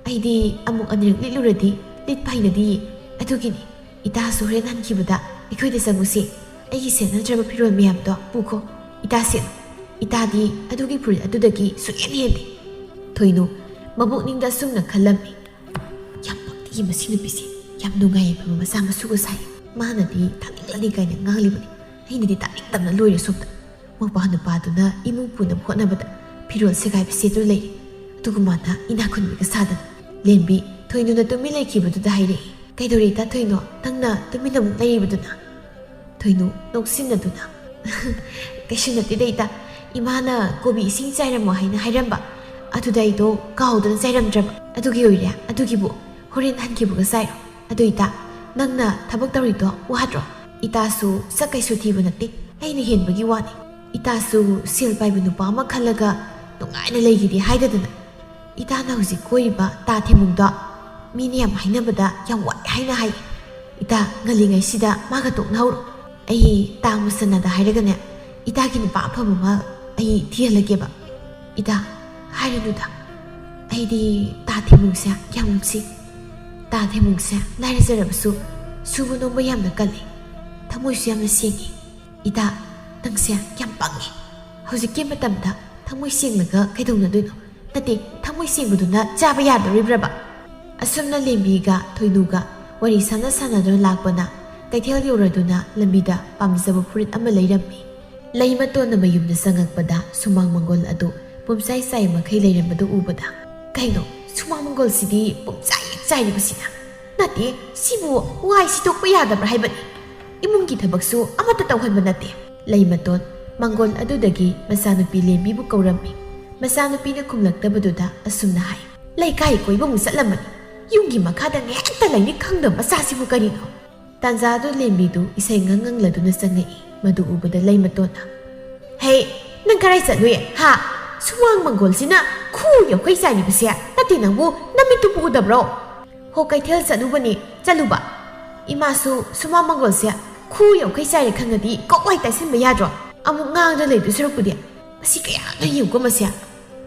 ꯑꯩꯗꯤ ꯑꯃꯨꯛ ꯑꯅꯤꯔꯛ ꯂꯤꯠꯂꯨꯔꯗꯤ ꯂꯤꯠꯄ ꯍꯩꯅꯗꯤꯌꯦ, ꯑꯗꯨꯒꯤꯅꯤ꯫ ꯏꯇꯥꯁꯨ ꯍꯣꯔꯦꯟ ꯍꯟꯈꯤꯕꯗ ꯑꯩꯈꯣꯏꯗ ꯆꯪꯉꯨꯁꯤ, ꯑꯩꯒꯤ ꯁꯦꯠꯅꯗ꯭ꯔꯕ ꯐꯤꯔꯣꯜ ꯃꯌꯥꯝꯗꯣ ꯄꯨꯈꯣ, ꯏꯇꯥ ꯁꯦꯠꯂꯨ, ꯏꯇꯥꯗꯤ ꯑꯗꯨꯒꯤ ꯐꯨꯔꯤꯠ ꯑꯗꯨꯗꯒꯤ ꯁꯨꯛꯍꯦꯟ ꯍꯦꯟꯗꯦ꯫ ꯊꯣꯏꯅꯨ ꯃꯕꯨꯛꯅꯤꯡꯗ ꯑꯁꯨꯝꯅ ꯈꯜꯂꯝꯃꯤ, ꯌꯥꯝ ꯄꯛꯇꯤ ꯃꯁꯤ ꯅꯨꯄꯤꯁꯦ, ꯌꯥꯝ ꯅꯨꯡꯉꯥꯏ ꯐꯕ ꯃꯆꯥ ꯃꯁꯨꯒ ꯁꯥꯏ, ꯃꯥꯅꯗꯤ ꯊꯥꯅꯤꯡꯂꯅꯤ ꯀꯥꯏꯅ ꯉꯥꯡꯂꯤꯕꯅꯤ, ꯑꯩꯅꯗꯤ ꯇꯥꯅꯤꯡꯇꯝꯅ ꯂꯣꯏꯔꯦ ꯁꯣꯝꯗ꯫ ꯃꯧꯄꯥ ꯅꯨꯄꯥꯗꯨꯅ ꯏꯃꯨꯡ ꯄꯨꯅꯕ ꯍꯣꯠꯅꯕꯗ ꯐꯤꯔꯣꯜ ꯁꯦꯒꯥꯏꯕ ꯁꯦꯠꯇꯨꯅ ꯂꯩꯔꯤ, ꯑꯗꯨꯒ ꯃꯥꯅ ꯏꯅꯥꯛ ꯈꯨꯟꯕꯤꯒ ꯁꯥꯗꯅ꯫ ꯂꯦꯝꯕꯤ ꯊꯣꯏꯅꯨꯅ ꯇꯨꯃꯤꯟ ꯂꯩꯈꯤꯕꯗꯨꯗ ꯍꯥꯏꯔꯛꯏ, ꯀꯩꯗꯧꯔꯤ ꯏꯇꯥ ꯊꯣꯏꯅꯨ ꯅꯪꯅ ꯇꯨꯃꯤꯟꯅ ꯑꯃꯨꯛ ꯂꯩꯔꯤꯕꯗꯨꯅ? ꯊꯣꯏꯅꯨ ꯅꯣꯛꯁꯤꯟꯅꯗꯨꯅ, ꯀꯩꯁꯨ ꯅꯠꯇꯦꯗ ꯏꯇꯥ ꯏꯃꯥꯅ ꯀꯣꯕꯤ ꯏꯁꯤꯡ ꯆꯥꯏꯔꯝꯃꯣ ꯍꯥꯏꯅ ꯍꯥꯏꯔꯝꯕ ꯑꯗꯨꯗ ꯑꯩꯗꯣ ꯀꯥꯎꯗꯅ ꯆꯥꯏꯔꯝꯗ꯭ꯔꯕ ꯑꯗꯨꯒꯤ ꯑꯣꯏꯔꯦ ꯑꯗꯨꯒꯤꯕꯨ ꯍꯣꯔꯦꯟ ꯍꯟꯈꯤꯕꯒ ꯆꯥꯏꯔꯣ ꯑꯗꯨ ꯏꯇꯥ ꯅꯪꯅ ꯊꯕꯛ ꯇꯧꯔꯤꯗꯣ ꯋꯥꯗ꯭ꯔꯣ ꯏꯇꯥꯁꯨ ꯁꯛ ꯀꯩꯁꯨ ꯊꯤꯕ ꯅꯠꯇꯦ ꯑꯩꯅ ꯍꯦꯟꯕꯒꯤ ꯋꯥꯅꯤ ꯏꯇꯥꯁꯨ ꯁꯦꯜ ꯄꯥꯏꯕ ꯅꯨꯄꯥ ꯑꯃ ꯈꯜꯂꯒ ꯅꯨꯡꯉꯥꯏꯅ ꯂꯩꯈꯤꯗꯦ ꯍꯥꯏꯗꯗꯅ ꯏꯇꯥꯅ ꯍꯧꯖꯤꯛ ꯀꯣꯏꯔꯤꯕ ꯇꯥ ꯊꯦꯝꯃꯨꯡꯗꯣ ꯃꯤꯅ ꯌꯥꯝ ꯍꯥꯏꯅꯕꯗ ꯌꯥꯝ ꯋꯥꯏ ꯍꯥꯏꯅ ꯍꯥꯏ ꯏꯇꯥ ꯉꯜꯂꯤꯉꯩꯁꯤꯗ ꯃꯥꯒ ꯇꯣꯛꯅꯍꯧꯔꯣ ꯑꯩ ꯇꯥ ꯃꯨꯁꯅꯥꯗ ꯍꯥꯏꯔꯒꯅꯦ ꯏꯇꯥꯒꯤ ꯅꯨꯄꯥ ꯑꯐꯕ ꯑꯃ ꯑꯩ ꯊꯤꯍꯜꯂꯒꯦꯕ ꯏꯇꯥ ꯍꯥꯏꯔꯅꯨꯗ ꯑꯩꯗꯤ ꯇꯥ ꯊꯦꯝꯃꯨꯡꯁꯦ ꯌꯥꯝ ꯅꯨꯡꯁꯤ ꯇꯥ ꯊꯦꯝꯃꯨꯡꯁꯦ ꯂꯥꯏꯔꯖꯔꯕꯁꯨ ꯁꯨꯕ ꯅꯣꯝꯕ ꯌꯥꯝꯅ ꯀꯜꯂꯤ ꯊꯃꯣꯏꯁꯨ ꯌꯥꯝꯅ ꯁꯦꯡꯉꯤ ꯏꯇꯥ ꯅꯪꯁꯦ ꯌꯥꯝ ꯄꯪꯉꯤ ꯍꯧꯖꯤꯛꯀꯤ ꯃꯇꯝꯗ ꯊꯃꯣꯏ ꯁꯦꯡꯂꯒ ꯀꯩꯗꯧꯅꯗꯣꯏꯅꯣ ꯅꯠꯇꯦ ꯊꯃꯣꯏ ꯁꯦꯡꯕꯗꯨꯅ ꯆꯥꯕ ꯌꯥꯗꯣꯔꯤꯕ꯭ꯔꯕ ꯑꯁꯨꯝꯅ ꯂꯦꯝꯕꯤꯒ ꯊꯣꯏꯅꯨꯒ ꯋꯥꯔꯤ ꯁꯥꯟꯅꯗꯨꯅ ꯂꯥꯛꯄꯅ ꯀꯩꯊꯦꯜ ꯌꯧꯔꯗꯨꯅ ꯂꯝꯕꯤꯗ ꯄꯥꯝꯖꯕ ꯐꯨꯔꯤꯠ ꯑꯃ ꯂꯩꯔꯝꯃꯤ ꯂꯩ ꯃꯇꯣꯟꯅ ꯃꯌꯨꯝꯗ ꯆꯪꯉꯛꯄꯗ ꯁꯨꯃꯥꯡ ꯃꯪꯒꯣꯜ ꯑꯗꯨ ꯄꯨꯝꯆꯥꯏ ꯆꯥꯏ ꯃꯈꯩ ꯂꯩꯔꯝꯕꯗꯨ ꯎꯕꯗ ꯀꯩꯅꯣ ꯁꯨꯃꯥꯡ ꯃꯪꯒꯣꯜꯁꯤꯗꯤ ꯄꯨꯝꯆꯥꯏ ꯆꯥꯏꯔꯤꯕꯁꯤꯅ ꯅꯠꯇꯦ ꯁꯤꯕꯨ ꯋꯥꯏ ꯁꯤꯗꯣꯛꯄ ꯌꯥꯗꯕ꯭ꯔꯥ ꯍꯥꯏꯕꯅꯤ ꯏꯃꯨꯡꯒꯤ ꯊꯕꯛꯁꯨ ꯑꯃꯠꯇ ꯇꯧꯍꯟꯕ ꯅꯠꯇꯦ ꯂꯩ ꯃꯇꯣꯟ ꯃꯪꯒꯣꯜ ꯑꯗꯨꯗꯒꯤ ꯃꯆꯥꯅꯨꯄꯤ ꯂꯦꯝꯕꯤꯕꯨ ꯀꯧꯔꯝꯃꯤ ꯃꯆꯥꯅꯨꯄꯤꯅ ꯈꯨꯝꯂꯛꯇꯕꯗꯨꯗ ꯑꯁꯨꯝꯅ ꯍꯥꯏ ꯂꯩꯀꯥꯏ ꯀꯣꯏꯕꯃꯨꯛ ꯆꯠꯂꯝꯃꯅꯤ ꯌꯨꯝꯒꯤ ꯃꯈꯥꯗ ꯉꯦꯛꯇ ꯂꯩꯅꯤ ꯈꯪꯗꯕ ꯃꯆꯥꯁꯤꯕꯨ ꯀꯔꯤꯅꯣ ꯇꯥꯟꯖꯥꯗꯨ ꯂꯦꯝꯕꯤꯗꯨ ꯏꯁꯩ ꯉꯪꯂꯗꯨꯅ ꯆꯪꯉꯛꯏ ꯃꯗꯨ ꯎꯕꯗ ꯂꯩ ꯃꯇꯣꯟꯅ ꯍꯦ ꯅꯪ ꯀꯔꯥꯏ ꯆꯠꯂꯨꯏ ꯍꯥ ꯁꯨꯃꯥꯡ ꯃꯪꯒꯣꯜꯁꯤꯅ ꯈꯨ ꯌꯧꯈꯩ ꯆꯥꯏꯔꯤꯕꯁꯦ ꯅꯠꯇꯦ ꯅꯪꯕꯨ ꯅꯃꯤꯠꯇꯨ ꯎꯗꯕ꯭ꯔꯣ ꯍꯣ ꯀꯩꯊꯦꯜ ꯆꯠꯂꯨꯕꯅꯤ ꯆꯠꯂꯨꯕ ꯏꯃꯥꯁꯨ ꯁꯨꯃꯥꯡ ꯃꯪꯒꯣꯜꯁꯦ ꯈꯨ ꯌꯧꯈꯩ ꯆꯥꯏꯔꯦ ꯈꯪꯉꯗꯤ ꯀꯣꯛꯋꯥꯏ ꯇꯥꯏꯁꯤꯟꯕ ꯌꯥꯗ꯭ꯔꯣ ꯑꯃꯨꯛ ꯉꯥꯡꯗ ꯂꯩꯗꯣꯏ ꯁꯔꯨꯛꯄꯨꯗꯤ ꯃꯁꯤ ꯀꯌꯥꯗ ꯌꯦꯡꯀꯣ ꯃꯁꯦ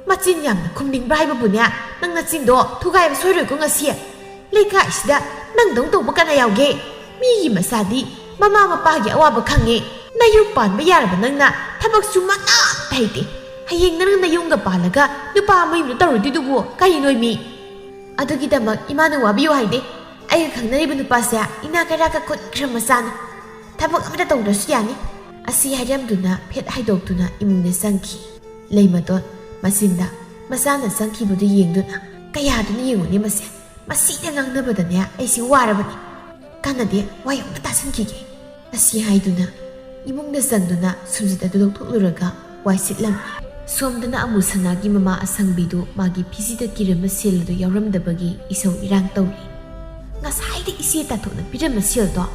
ꯃꯆꯤꯟ ꯌꯥꯝꯅ ꯈꯨꯝꯅꯤꯡꯕ꯭ꯔꯥ ꯍꯥꯏꯕꯕꯨꯅꯦ ꯅꯪ ꯅꯆꯤꯟꯗꯣ ꯊꯨꯒꯥꯏꯕ ꯁꯣꯏꯔꯣꯏꯀꯣ ꯉꯁꯤ ꯂꯩꯀꯥꯏꯁꯤꯗ ꯅꯪꯗꯧ ꯇꯧꯕ ꯀꯅꯥ ꯌꯥꯎꯒꯦ ꯃꯤꯒꯤ ꯃꯆꯥꯗꯤ ꯃꯃꯥ ꯃꯄꯥꯒꯤ ꯑꯋꯥꯕ ꯈꯪꯉꯦ ꯅꯌꯨꯝ ꯄꯥꯟꯕ ꯌꯥꯔꯕ ꯅꯪꯅ ꯊꯕꯛꯁꯨ ꯃꯅꯥꯠꯇ ꯍꯩꯇꯦ ꯍꯌꯦꯡ ꯅꯪ ꯅꯌꯨꯝꯒ ꯄꯥꯜꯂꯒ ꯅꯨꯄꯥ ꯃꯌꯨꯝꯗ ꯇꯧꯔꯨꯗꯣꯏꯗꯨꯕꯨ ꯀꯔꯤꯅꯣ ꯃꯤ ꯑꯗꯨꯒꯤꯗꯃꯛ ꯏꯃꯥꯅ ꯋꯥꯕꯤꯌꯨ ꯍꯥꯏꯗꯦ ꯑꯩꯒ ꯈꯪꯅꯔꯤꯕ ꯅꯨꯄꯥꯁꯦ ꯏꯅꯥ ꯀꯩꯔꯥꯛꯀ ꯈꯨꯟꯈ꯭ꯔ ꯃꯆꯥꯅꯤ ꯊꯕꯛ ꯑꯃꯇ ꯇꯧꯗ꯭ꯔꯁꯨ ꯌꯥꯅꯤ ꯑꯁꯤ ꯍꯥꯏꯔꯝꯗꯨꯅ ꯐꯦꯠ ꯍꯥꯏꯗꯣꯛꯇꯨꯅ ꯏꯃꯨꯡꯗ ꯆꯪꯈꯤ ꯂꯩ ꯃꯇꯣꯟ ꯃꯆꯤꯟꯗ ꯃꯆꯥꯅ ꯆꯪꯈꯤꯕꯗꯨ ꯌꯦꯡꯗꯨꯅ ꯀꯌꯥꯗꯨꯅ ꯌꯦꯡꯉꯨꯅꯤ ꯃꯁꯦ ꯃꯁꯤꯗ ꯉꯥꯡꯅꯕꯗꯅꯦ ꯑꯩꯁꯤ ꯋꯥꯔꯕꯅꯤ ꯀꯥꯟꯅꯗꯦ ꯋꯥ ꯑꯃꯨꯛꯇ ꯇꯥꯁꯤꯟꯈꯤꯒꯦ ꯑꯁꯤ ꯍꯥꯏꯗꯨꯅ ꯏꯃꯨꯡꯗ ꯆꯪꯗꯨꯅ ꯁꯨꯝꯖꯤꯠ ꯑꯗꯨ ꯂꯧꯊꯣꯛꯂꯨꯔꯒ ꯋꯥꯏ ꯁꯤꯠꯂꯝꯃꯤ ꯁꯣꯝꯗꯅ ꯑꯃꯨ ꯁꯅꯥꯒꯤ ꯃꯃꯥ ꯑꯁꯪꯕꯤꯗꯨ ꯃꯥꯒꯤ ꯐꯤꯖꯤꯗ ꯀꯤꯔꯝꯕ ꯁꯦꯜ ꯑꯗꯨ ꯌꯥꯎꯔꯝꯗꯕꯒꯤ ꯏꯁꯧ ꯏꯔꯥꯡ ꯇꯧꯔꯤ ꯉꯁꯥꯏꯗ ꯏꯆꯦ ꯇꯥꯊꯣꯛꯅ ꯄꯤꯔꯝꯕ ꯁꯦꯜꯗꯣ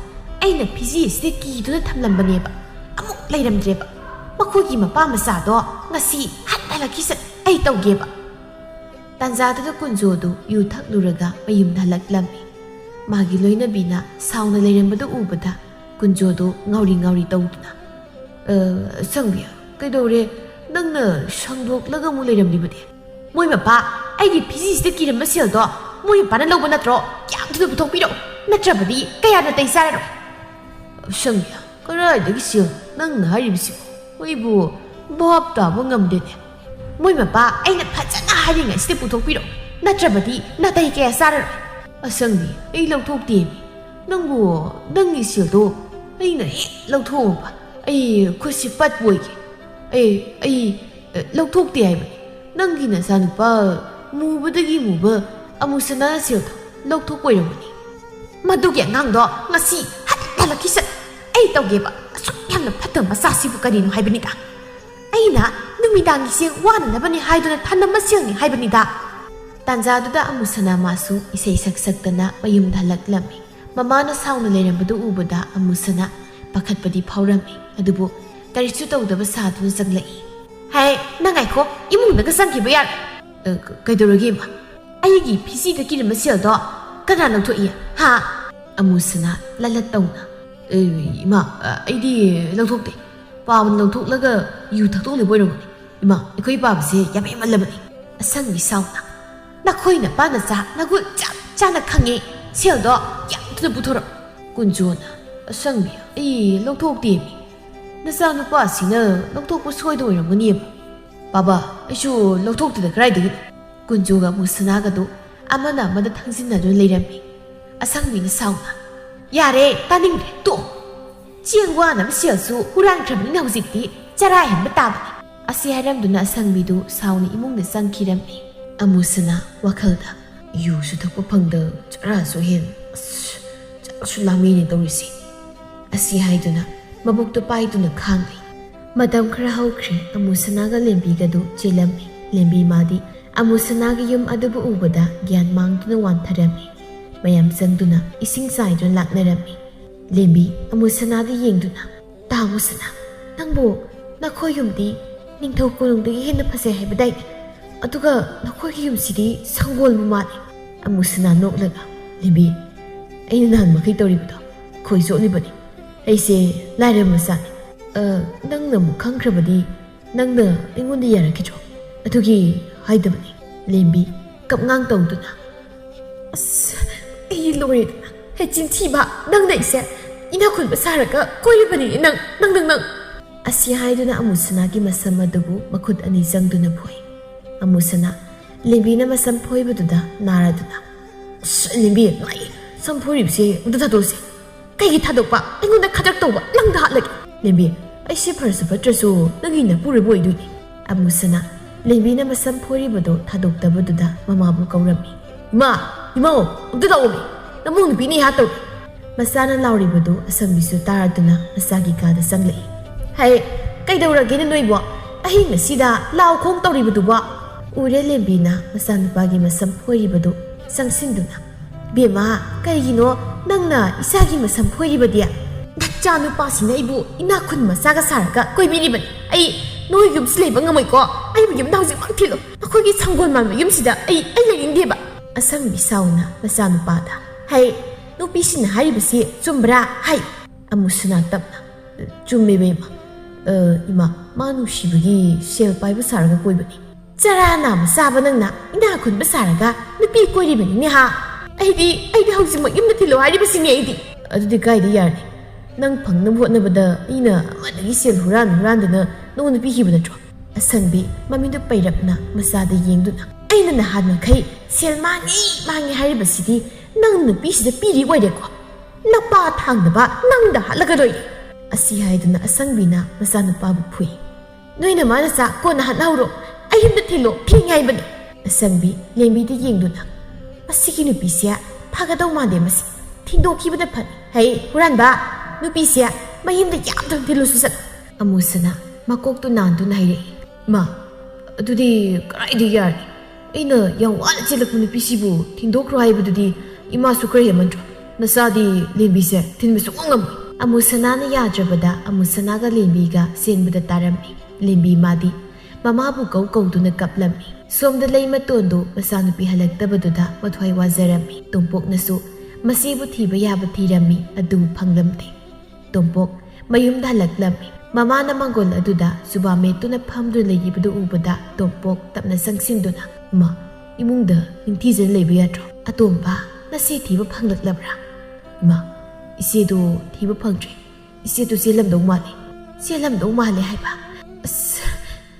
ꯑꯩꯅ ꯐꯤꯖꯤ ꯑꯁꯤꯗ ꯀꯤꯗꯨꯅ ꯊꯝꯂꯝꯕꯅꯦꯕ ꯑꯃꯨꯛ ꯂꯩꯔꯝꯗ꯭ꯔꯦꯕ ꯃꯈꯣꯏꯒꯤ ꯃꯄꯥ ꯃꯆꯥꯗꯣ ꯉꯁꯤ ꯍꯜꯂꯛꯈꯤꯁꯠ ꯑꯩ ꯇꯧꯒꯦꯕ ꯇꯥꯟꯖꯥꯗꯨꯗ ꯀꯨꯟꯖꯣꯗꯨ ꯌꯨ ꯊꯛꯂꯨꯔꯒ ꯃꯌꯨꯝꯗ ꯍꯜꯂꯛꯂꯝꯃꯤ ꯃꯥꯒꯤ ꯂꯣꯏꯅꯕꯤꯅ ꯁꯥꯎꯅ ꯂꯩꯔꯝꯕꯗꯨ ꯎꯕꯗ ꯀꯨꯟꯖꯣꯗꯨ ꯉꯥꯎꯔꯤ ꯇꯧꯗꯨꯅ ꯁꯪꯕꯤ ꯀꯩꯗꯧꯔꯦ ꯅꯪꯅ ꯁꯪꯗꯣꯛꯂꯒ ꯑꯃꯨꯛ ꯂꯩꯔꯝꯂꯤꯕꯗꯤ ꯃꯣꯏ ꯃꯄꯥ ꯑꯩꯒꯤ ꯐꯤꯖꯤꯁꯤꯗ ꯀꯤꯔꯝꯕ ꯁꯦꯜꯗꯣ ꯃꯣꯏ ꯃꯄꯥꯅ ꯂꯧꯕ ꯅꯠꯇ꯭ꯔꯣ ꯌꯥꯝ ꯊꯨꯅ ꯄꯨꯊꯣꯛꯄꯤꯔꯛꯎ ꯅꯠꯇ꯭ꯔꯕꯗꯤ ꯀꯌꯥ ꯅꯥꯇꯩ ꯆꯥꯔꯔꯣꯏ ꯁꯪꯕꯤ ꯀꯗꯥꯏꯗꯒꯤ ꯁꯦꯜ ꯅꯪꯅ ꯍꯥꯏꯔꯤꯕꯁꯤꯕꯨ ꯑꯩꯕꯨ ꯚꯥꯞ ꯇꯥꯕ ꯉꯝꯗꯦꯅꯦ ꯃꯣꯏ ꯃꯄꯥ ꯑꯩꯅ ꯐꯖꯅ ꯍꯥꯏꯔꯤꯉꯩꯁꯤꯗ ꯄꯨꯊꯣꯛꯄꯤꯔꯛꯎ ꯅꯠꯇ꯭ꯔꯕꯗꯤ ꯅꯥꯇꯩ ꯀꯌꯥ ꯆꯥꯔꯔꯣꯏ ꯑꯁꯪꯕꯤ ꯑꯩ ꯂꯧꯊꯣꯛꯇꯦꯃꯤ ꯅꯪꯕꯨ ꯅꯪꯒꯤ ꯁꯦꯜꯗꯣ ꯑꯩꯅ ꯍꯦꯛ ꯂꯧꯊꯣꯛꯑꯕ ꯑꯩ ꯈꯨꯠꯁꯤ ꯄꯠꯄ ꯑꯣꯏꯒꯦ ꯑꯩ ꯂꯧꯊꯣꯛꯇꯦ ꯍꯥꯏꯕꯅꯤ ꯅꯪꯒꯤ ꯅꯆꯥꯅꯨꯄꯥ ꯃꯨꯕꯗꯒꯤ ꯃꯨꯕ ꯑꯃꯨꯁꯅꯥ ꯁꯦꯜꯗꯣ ꯂꯧꯊꯣꯛꯄ ꯑꯣꯏꯔꯝꯒꯅꯤ ꯃꯗꯨꯒꯤ ꯑꯉꯥꯡꯗꯣ ꯉꯁꯤ ꯍꯜꯂꯛꯈꯤꯁꯠ ꯑꯩ ꯇꯧꯒꯦꯕ ꯑꯁꯨꯛ ꯌꯥꯝꯅ ꯐꯠꯇꯕ ꯃꯆꯥꯁꯤꯕꯨ ꯀꯔꯤꯅꯣ ꯍꯥꯏꯕꯅꯤꯗ ꯑꯩꯅ ꯅꯨꯃꯤꯗꯥꯡꯒꯤꯁꯦ ꯋꯥꯅꯅꯕꯅꯤ ꯍꯥꯏꯗꯨꯅ ꯊꯅꯝꯕ ꯁꯦꯜꯅꯤ ꯍꯥꯏꯕꯅꯤꯗ ꯇꯥꯟꯖꯥꯗꯨꯗ ꯑꯃꯨꯁꯅꯥ ꯃꯥꯁꯨ ꯏꯁꯩ ꯁꯛꯇꯅ ꯃꯌꯨꯝꯗ ꯍꯜꯂꯛꯂꯝꯃꯤ ꯃꯃꯥꯅ ꯁꯥꯎꯅ ꯂꯩꯔꯝꯕꯗꯨ ꯎꯕꯗ ꯑꯃꯨꯁꯅꯥ ꯄꯥꯈꯠꯄꯗꯤ ꯐꯥꯎꯔꯝꯃꯤ ꯑꯗꯨꯕꯨ ꯀꯔꯤꯁꯨ ꯇꯧꯗꯕ ꯁꯥꯗꯨꯅ ꯆꯪꯂꯛꯏ ꯍꯥꯏ ꯅꯪ ꯉꯥꯏꯈꯣ ꯏꯃꯨꯡꯗꯒ ꯆꯪꯈꯤꯕ ꯌꯥꯔꯦ ꯀꯩꯗꯧꯔꯒꯦ ꯏꯃꯥ ꯑꯩꯒꯤ ꯐꯤꯖꯤꯗ ꯀꯤꯔꯝꯕ ꯁꯦꯜꯗꯣ ꯀꯅꯥ ꯂꯧꯊꯣꯛꯏ ꯍꯥ ꯑꯃꯨꯁꯅꯥ ꯂꯂꯠ ꯇꯧꯅ ꯏꯃꯥ ꯑꯩꯗꯤ ꯂꯧꯊꯣꯛꯇꯦ ꯄꯥꯕꯅ ꯂꯧꯊꯣꯛꯂꯒ ꯌꯨ ꯊꯛꯇꯣꯛꯂꯤꯕ ꯑꯣꯏꯔꯝꯒꯅꯤ ꯏꯃꯥ ꯑꯩꯈꯣꯏ ꯄꯥꯕꯁꯦ ꯌꯥꯝ ꯍꯦꯟꯃꯜꯂꯕꯅꯤ ꯑꯁꯪꯕꯤ ꯁꯥꯎꯅ ꯅꯈꯣꯏꯅ ꯄꯥꯅꯆꯥ ꯅꯒꯨꯟ ꯆꯞ ꯆꯥꯅ ꯈꯪꯉꯤ ꯁꯦꯜꯗꯣ ꯌꯥꯝ ꯊꯨꯅ ꯄꯨꯊꯣꯔꯛ ꯀꯨꯟꯖꯣꯅ ꯑꯁꯪꯕꯤ ꯑꯩ ꯂꯧꯊꯣꯛꯇꯦꯃꯤ ꯅꯆꯥꯅꯨꯄꯥꯁꯤꯅ ꯂꯧꯊꯣꯛꯄ ꯁꯣꯏꯗ ꯑꯣꯏꯔꯝꯒꯅꯤꯕ ꯕꯥꯕꯥ ꯑꯩꯁꯨ ꯂꯧꯊꯣꯛꯇꯦꯗ ꯀꯗꯥꯏꯗꯒꯤ ꯀꯨꯟꯖꯣꯒ ꯑꯃꯨꯁꯅꯥꯒꯗꯨ ꯑꯃꯅ ꯑꯃꯗ ꯊꯪꯖꯤꯟꯅꯗꯨꯅ ꯂꯩꯔꯝꯃꯤ ꯑꯁꯪꯕꯤꯅ ꯁꯥꯎꯅ ꯌꯥꯔꯦ ꯇꯥꯅꯤꯡꯗ꯭ꯔꯦ ꯇꯣꯛ ꯆꯦꯡ ꯋꯥꯅꯕ ꯁꯦꯜꯁꯨ ꯍꯨꯔꯥꯟꯈ꯭ꯔꯕꯅꯤꯅ ꯍꯧꯖꯤꯛꯇꯤ ꯆꯔꯥ ꯍꯦꯟꯕ ꯇꯥꯕꯅꯤ ꯑꯁꯤ ꯍꯥꯏꯔꯝꯗꯨꯅ ꯑꯁꯪꯕꯤꯗꯨ ꯁꯥꯎꯅ ꯏꯃꯨꯡꯗ ꯆꯪꯈꯤꯔꯝꯃꯤ ꯑꯃꯨꯁꯅꯥ ꯋꯥꯈꯜꯗ ꯌꯨꯁꯨ ꯊꯛꯄ ꯐꯪꯗ ꯆꯔꯥꯁꯨ ꯍꯦꯟ ꯆꯥꯛꯁꯨ ꯂꯥꯝꯃꯤꯅꯦ ꯇꯧꯔꯤꯁꯤ ꯑꯁꯤ ꯍꯥꯏꯗꯨꯅ ꯃꯕꯨꯛꯇꯨ ꯄꯥꯏꯗꯨꯅ ꯈꯥꯡꯂꯤ ꯃꯇꯝ ꯈꯔ ꯍꯧꯈ꯭ꯔꯦ ꯑꯃꯨꯁꯅꯥꯒ ꯂꯦꯝꯕꯤꯒꯗꯨ ꯆꯦꯜꯂꯝꯃꯤ ꯂꯦꯝꯕꯤ ꯃꯥꯗꯤ ꯑꯃꯨꯁꯅꯥꯒꯤ ꯌꯨꯝ ꯑꯗꯨꯕꯨ ꯎꯕꯗ ꯒ꯭ꯌꯥꯟ ꯃꯥꯡꯗꯨꯅ ꯋꯥꯟꯊꯔꯝꯃꯤ ꯃꯌꯥꯝ ꯆꯪꯗꯨꯅ ꯏꯁꯤꯡ ꯆꯥꯏꯗꯨꯅ ꯂꯥꯛꯅꯔꯝꯃꯤ ꯂꯦꯝꯕꯤ ꯑꯃꯨꯁꯅꯥꯗ ꯌꯦꯡꯗꯨꯅ ꯇꯥꯃꯨꯁꯅꯥ ꯅꯪꯕꯨ ꯅꯈꯣꯏ ꯌꯨꯝꯗꯤ ꯅꯤꯡꯊꯧ ꯀꯣꯅꯨꯡꯗꯒꯤ ꯍꯦꯟꯅ ꯐꯖꯩ ꯍꯥꯏꯕꯗꯥꯏꯅꯦ ꯑꯗꯨꯒ ꯅꯈꯣꯏꯒꯤ ꯌꯨꯝꯁꯤꯗꯤ ꯁꯪꯒꯣꯜꯕꯨ ꯃꯥꯜꯂꯤ ꯑꯃꯨꯁꯅꯥ ꯅꯣꯛꯂꯒ ꯂꯦꯝꯕꯤ ꯑꯩꯅ ꯅꯍꯥꯟ ꯃꯈꯩ ꯇꯧꯔꯤꯕꯗꯣ ꯈꯣꯏ ꯆꯣꯠꯂꯤꯕꯅꯤ ꯑꯩꯁꯦ ꯂꯥꯏꯔꯕ ꯃꯆꯥꯅꯤ ꯅꯪꯅ ꯑꯃꯨꯛ ꯈꯪꯈ꯭ꯔꯕꯗꯤ ꯅꯪꯅ ꯑꯩꯉꯣꯟꯗ ꯌꯥꯔꯛꯈꯤꯗ꯭ꯔꯣ ꯑꯗꯨꯒꯤ ꯍꯥꯏꯗꯕꯅꯤ ꯂꯦꯝꯕꯤ ꯀꯞꯉꯥꯡ ꯇꯧꯗꯨꯅ ꯑꯁ ꯑꯩ ꯂꯣꯏꯔꯦꯗꯅ ꯍꯩꯆꯤꯟ ꯊꯤꯕ ꯅꯪꯅ ꯑꯩꯁꯦ ꯏꯅꯥꯛ ꯈꯨꯟꯕ ꯁꯥꯔꯒ ꯀꯣꯏꯔꯤꯕꯅꯤ ꯅꯪ ꯑꯁꯤ ꯍꯥꯏꯗꯨꯅ ꯑꯃꯨꯁꯅꯥꯒꯤ ꯃꯁꯝ ꯑꯗꯨꯕు ꯃꯈꯨꯠ ꯑꯅꯤ ꯆꯪꯗꯨꯅ ꯐꯣꯏ ꯑꯃꯨꯁꯅꯥ ꯂꯦꯝꯕꯤꯅ ꯃꯁꯝ ꯐꯣꯏꯕꯗꯨꯗ ꯅꯥꯔꯗꯨꯅ ꯑꯁ ꯂꯦꯝꯕꯤ ꯉꯥꯏ ꯁꯝ ꯐꯣꯏꯔꯤꯕꯁꯦ ꯑꯝꯇ ꯊꯥꯗꯣꯛꯑꯁꯤ ꯀꯩꯒꯤ ꯊꯥꯗꯣꯛꯄ ꯑꯩꯉꯣꯟꯗ ꯈꯗ꯭ꯔꯛ ꯇꯧꯕ ꯅꯪꯗ ꯍꯥꯠꯂꯒꯦ ꯂꯦꯝꯕꯤ ꯑꯩꯁꯦ ꯐꯔꯁꯨ ꯐꯠꯇ꯭ꯔꯁꯨ ꯅꯪꯒꯤ ꯅꯄꯨꯔꯣꯏꯕ ꯑꯣꯏꯗꯣꯏꯅꯤ ꯑꯃꯨꯁꯅꯥ ꯂꯦꯝꯕꯤꯅ ꯃꯁꯝ ꯐꯣꯏꯔꯤꯕꯗꯣ ꯊꯥꯗꯣꯛꯇꯕꯗꯨꯗ ꯃꯃꯥꯕꯨ ꯀꯧꯔꯝꯃꯤ ꯏꯃꯥ ꯑꯝꯇ ꯂꯥꯛꯑꯣꯃꯤ ꯅꯃꯧ ꯅꯨꯄꯤꯅ ꯏꯍꯥꯠ ꯇꯧꯔꯤ ꯃꯆꯥꯅ ꯂꯥꯎꯔꯤꯕꯗꯨ ꯑꯁꯪꯕꯤꯁꯨ ꯇꯥꯔꯗꯨꯅ ꯃꯆꯥꯒꯤ ꯀꯥꯗ ꯆꯪꯂꯛꯏ ꯍꯩ ꯀꯩꯗꯧꯔꯒꯦꯅ ꯅꯣꯏꯕꯣ ꯑꯍꯤꯡ ꯑꯁꯤꯗ ꯂꯥꯎ ꯈꯣꯡ ꯇꯧꯔꯤꯕꯗꯨꯕꯣ ꯎꯔꯦ ꯂꯦꯝꯕꯤꯅ ꯃꯆꯥꯅꯨꯄꯥꯒꯤ ꯃꯁꯝ ꯐꯣꯏꯔꯤꯕꯗꯨ ꯆꯪꯁꯤꯟꯗꯨꯅ ꯕꯦꯝꯃ ꯀꯩꯒꯤꯅꯣ ꯅꯪꯅ ꯏꯆꯥꯒꯤ ꯃꯁꯝ ꯐꯣꯏꯔꯤꯕꯗꯤ ꯅꯆꯥꯅꯨꯄꯥꯁꯤꯅ ꯑꯩꯕు ꯏꯅꯥꯛ ꯈꯨꯟ ꯃꯆꯥꯒ ꯁꯥꯔꯒ ꯀꯣꯏꯕꯤꯔꯤꯕꯅꯤ ꯑꯩ ꯅꯣꯏ ꯌꯨꯝꯁꯤ ꯂꯩꯕ ꯉꯝꯃꯣꯏꯀꯣ ꯑꯩꯕꯨ ꯌꯨꯝꯗ ꯍꯧꯖꯤꯛꯃꯛ ꯊꯤꯜꯂꯨ ꯑꯩꯈꯣꯏꯒꯤ ꯁꯪꯒꯣꯜ ꯃꯥꯟꯕ ꯌꯨꯝꯁꯤꯗ ꯑꯩ ꯂꯩꯅꯤꯡꯗꯦꯕ ꯑꯁꯪꯕꯤ ꯁꯥꯎꯅ ꯃꯆꯥꯅꯨꯄꯥꯗ ꯍꯩ ꯅꯨꯄꯤꯁꯤꯅ ꯍꯥꯏꯔꯤꯕꯁꯤ ꯆꯨꯝꯕ꯭ꯔꯥ ꯍꯥꯏ ꯑꯃꯨꯁꯅꯥ ꯇꯞꯅ ꯆꯨꯝꯃꯦ ꯕꯦꯝꯃ ꯏꯃꯥ ꯃꯥ ꯅꯨꯡꯁꯤꯕꯒꯤ ꯁꯦꯜ ꯄꯥꯏꯕ ꯁꯥꯔꯒ ꯀꯣꯏꯕꯅꯤ ꯆꯔꯥ ꯅꯥꯝꯃ ꯆꯥꯕ ꯅꯪꯅ ꯏꯅꯥꯛ ꯈꯨꯟꯕ ꯁꯥꯔꯒ ꯅꯨꯄꯤ ꯀꯣꯏꯔꯤꯕꯅꯤꯅꯦ ꯍꯥ ꯑꯩꯗꯤ ꯍꯧꯖꯤꯛꯃꯛ ꯌꯨꯝꯗ ꯊꯤꯜꯂꯨ ꯍꯥꯏꯔꯤꯕꯁꯤꯅꯤ ꯑꯩꯗꯤ ꯑꯗꯨꯗꯤ ꯀꯥꯏꯗ ꯌꯥꯔꯅꯤ ꯅꯪ ꯐꯪꯅꯕ ꯍꯣꯠꯅꯕꯗ ꯑꯩꯅ ꯑꯃꯗꯒꯤ ꯁꯦꯜ ꯍꯨꯔꯥꯟꯗꯨꯅ ꯅꯉꯣꯟꯗ ꯄꯤꯈꯤꯕ ꯅꯠꯇ꯭ꯔꯣ ꯑꯁꯪꯕꯤ ꯃꯃꯤꯠꯇꯨ ꯄꯩꯔꯞꯅ ꯃꯆꯥꯗ ꯌꯦꯡꯗꯨꯅ ꯑꯩꯅ ꯅꯍꯥꯟ ꯃꯈꯩ ꯁꯦꯜ ꯃꯥꯡꯉꯤ ꯍꯥꯏꯔꯤꯕꯁꯤꯗꯤ ꯅꯪ ꯅꯨꯄꯤꯁꯤꯗ ꯄꯤꯔꯤ ꯑꯣꯏꯔꯦꯀꯣ ꯅꯄꯥ ꯊꯥꯡꯗꯕ ꯅꯪꯗ ꯍꯥꯠꯂꯒ ꯂꯣꯏꯔꯦ ꯑꯁꯤ ꯍꯥꯏꯗꯨꯅ ꯑꯁꯪꯕꯤꯅ ꯃꯆꯥꯅꯨꯄꯥꯕꯨ ꯐꯨꯏ ꯅꯣꯏꯅ ꯃꯥꯅ ꯆꯥꯛ ꯀꯣꯟꯅ ꯍꯥꯠꯅꯍꯧꯔꯣ ꯑꯩ ꯌꯨꯝꯗ ꯊꯤꯜꯂꯣ ꯊꯦꯡꯉꯥꯏꯕꯅꯤ ꯑꯁꯪꯕꯤ ꯂꯦꯝꯕꯤꯗ ꯌꯦꯡꯗꯨꯅ ꯃꯁꯤꯒꯤ ꯅꯨꯄꯤꯁꯦ ꯐꯒꯗꯧ ꯃꯥꯟꯗꯦ ꯃꯁꯤ ꯊꯤꯡꯗꯣꯛꯈꯤꯕꯗ ꯐꯅꯤ ꯍꯩ ꯍꯨꯔꯥꯟꯕ ꯅꯨꯄꯤꯁꯦ ꯃꯌꯨꯝꯗ ꯌꯥꯝꯗꯨꯅ ꯊꯤꯜꯂꯨꯁꯨ ꯆꯠ ꯑꯃꯨꯁꯅꯥ ꯃꯀꯣꯛꯇꯨ ꯅꯥꯟꯗꯨꯅ ꯍꯥꯏꯔꯛꯏ ꯃꯥ ꯑꯗꯨꯗꯤ ꯀꯗꯥꯏꯗ ꯌꯥꯔꯅꯤ ꯑꯩꯅ ꯌꯥꯝ ꯋꯥꯅ ꯆꯦꯜꯂꯛꯄ ꯅꯨꯄꯤꯁꯤꯕꯨ ꯊꯤꯡꯗꯣꯛꯈ꯭ꯔꯣ ꯍꯥꯏꯕꯗꯨꯗꯤ ꯏꯃꯥꯁꯨ ꯈꯔ ꯍꯦꯟꯃꯟꯗ꯭ꯔꯣ ꯅꯆꯥꯗꯤ ꯂꯦꯝꯕꯤꯁꯦ ꯊꯤꯟꯕ ꯁꯨꯡꯉꯝ ꯉꯝꯃꯣꯏ ꯑꯃꯨꯁꯅꯥꯅ ꯌꯥꯗ꯭ꯔꯕꯗ ꯑꯃꯨꯁꯅꯥꯒ ꯂꯦꯝꯕꯤꯒ ꯆꯦꯟꯕꯗ ꯇꯥꯔꯝꯃꯤ ꯂꯦꯝꯕꯤ ꯃꯥꯗꯤ ꯃꯃꯥꯕꯨ ꯀꯧꯗꯨꯅ ꯀꯞꯂꯝꯃꯤ ꯁꯣꯝꯗ ꯂꯩ ꯃꯇꯣꯟꯗꯨ ꯃꯆꯥꯅꯨꯄꯤ ꯍꯜꯂꯛꯇꯕꯗꯨꯗ ꯃꯊ꯭ꯋꯥꯏ ꯋꯥꯖꯔꯝꯃꯤ ꯇꯣꯝꯄꯣꯛꯅꯁꯨ ꯃꯁꯤꯕꯨ ꯊꯤꯕ ꯌꯥꯕ ꯊꯤꯔꯝꯃꯤ ꯑꯗꯨ ꯐꯪꯂꯝꯗꯦ ꯇꯣꯝꯄꯣꯛ ꯃꯌꯨꯝꯗ ꯍꯜꯂꯛꯂꯝꯃꯤ ꯃꯃꯥꯅ ꯃꯥꯡꯒꯣꯜ ꯑꯗꯨꯗ ꯖꯨꯕꯥꯃꯦꯠꯇꯨꯅ ꯐꯝꯗꯨꯅ ꯂꯩꯔꯤꯕꯗꯨ ꯎꯕꯗ ꯇꯣꯝꯄꯣꯛ ꯇꯞꯅ ꯆꯪꯁꯤꯟꯗꯨꯅ ꯃꯥ ꯏꯃꯨꯡꯗ ꯅꯤꯡꯊꯤꯖꯅ ꯂꯩꯕ ꯌꯥꯗ꯭ꯔꯣ ꯑꯇꯣꯝꯕ ꯅꯆꯦ ꯊꯤꯕ ꯐꯪꯂꯛꯂꯕ꯭ꯔꯥ ꯏꯃꯥ ꯏꯆꯦꯗꯨ ꯊꯤꯕ ꯐꯪꯗ꯭ꯔꯤ ꯏꯆꯦꯗꯨ ꯆꯦꯜꯂꯝꯗꯧ ꯃꯥꯜꯂꯦ ꯍꯥꯏꯕ ꯑꯁ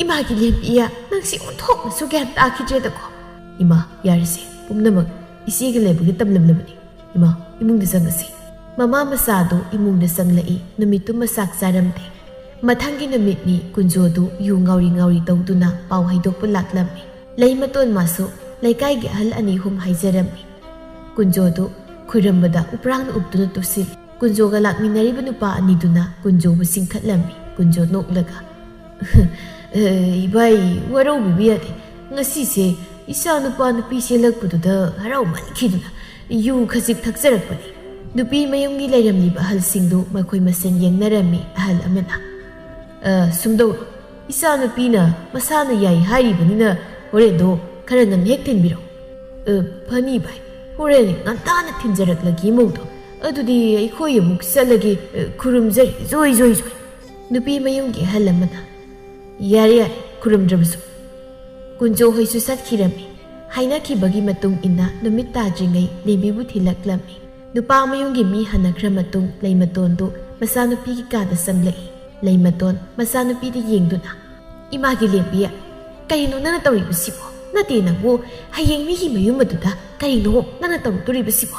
이마기 렘비야 낭시 온통 소개한 따키제다고 이마 야르세 뿜나막 이시기 레브기 땀lemlem니 이마 이뭉데 상가시 mama masado imungda sanglai numitu masak saramde mathanggi numitni kunjodu yu ngauri tawduna paw haidokpa laklammi leimaton masu laikai gi hal ani hum haijarami kunjodu khurambada uprang uptuna tusil kunjoga lakminari banupa ani duna kunjobu singkhatlammi kunjo noklaga ibai waro bibiyade ngasi se isa nupa nupi selakpududa harau mankiduna yu khajik thakjarakpani nupi mayumgi lairamliba ahalsingdu makhoi masen yengnarami ahal amana sumdo isa nupina masana yai haribanina horendo khara ngam hek thinbiro phani bai horeni ngantana thinjaraklagi mawdo adudi aikhoi amuk salagi khurumjari zoi nupi mayumgi ahal amana yari khurumdrabasu kunjo hoisu satkirami hainakibagi matung inna numit tajringai lebibu thilaklami nupa mayunggi mi hanakra matung leimatondu masanupi ki kada sanglai leimaton masanupi di yengduna imagi lembiya kaino nana tawribasibo nate nangwo hayeng mi hi mayum maduda kaino nana tawturibasibo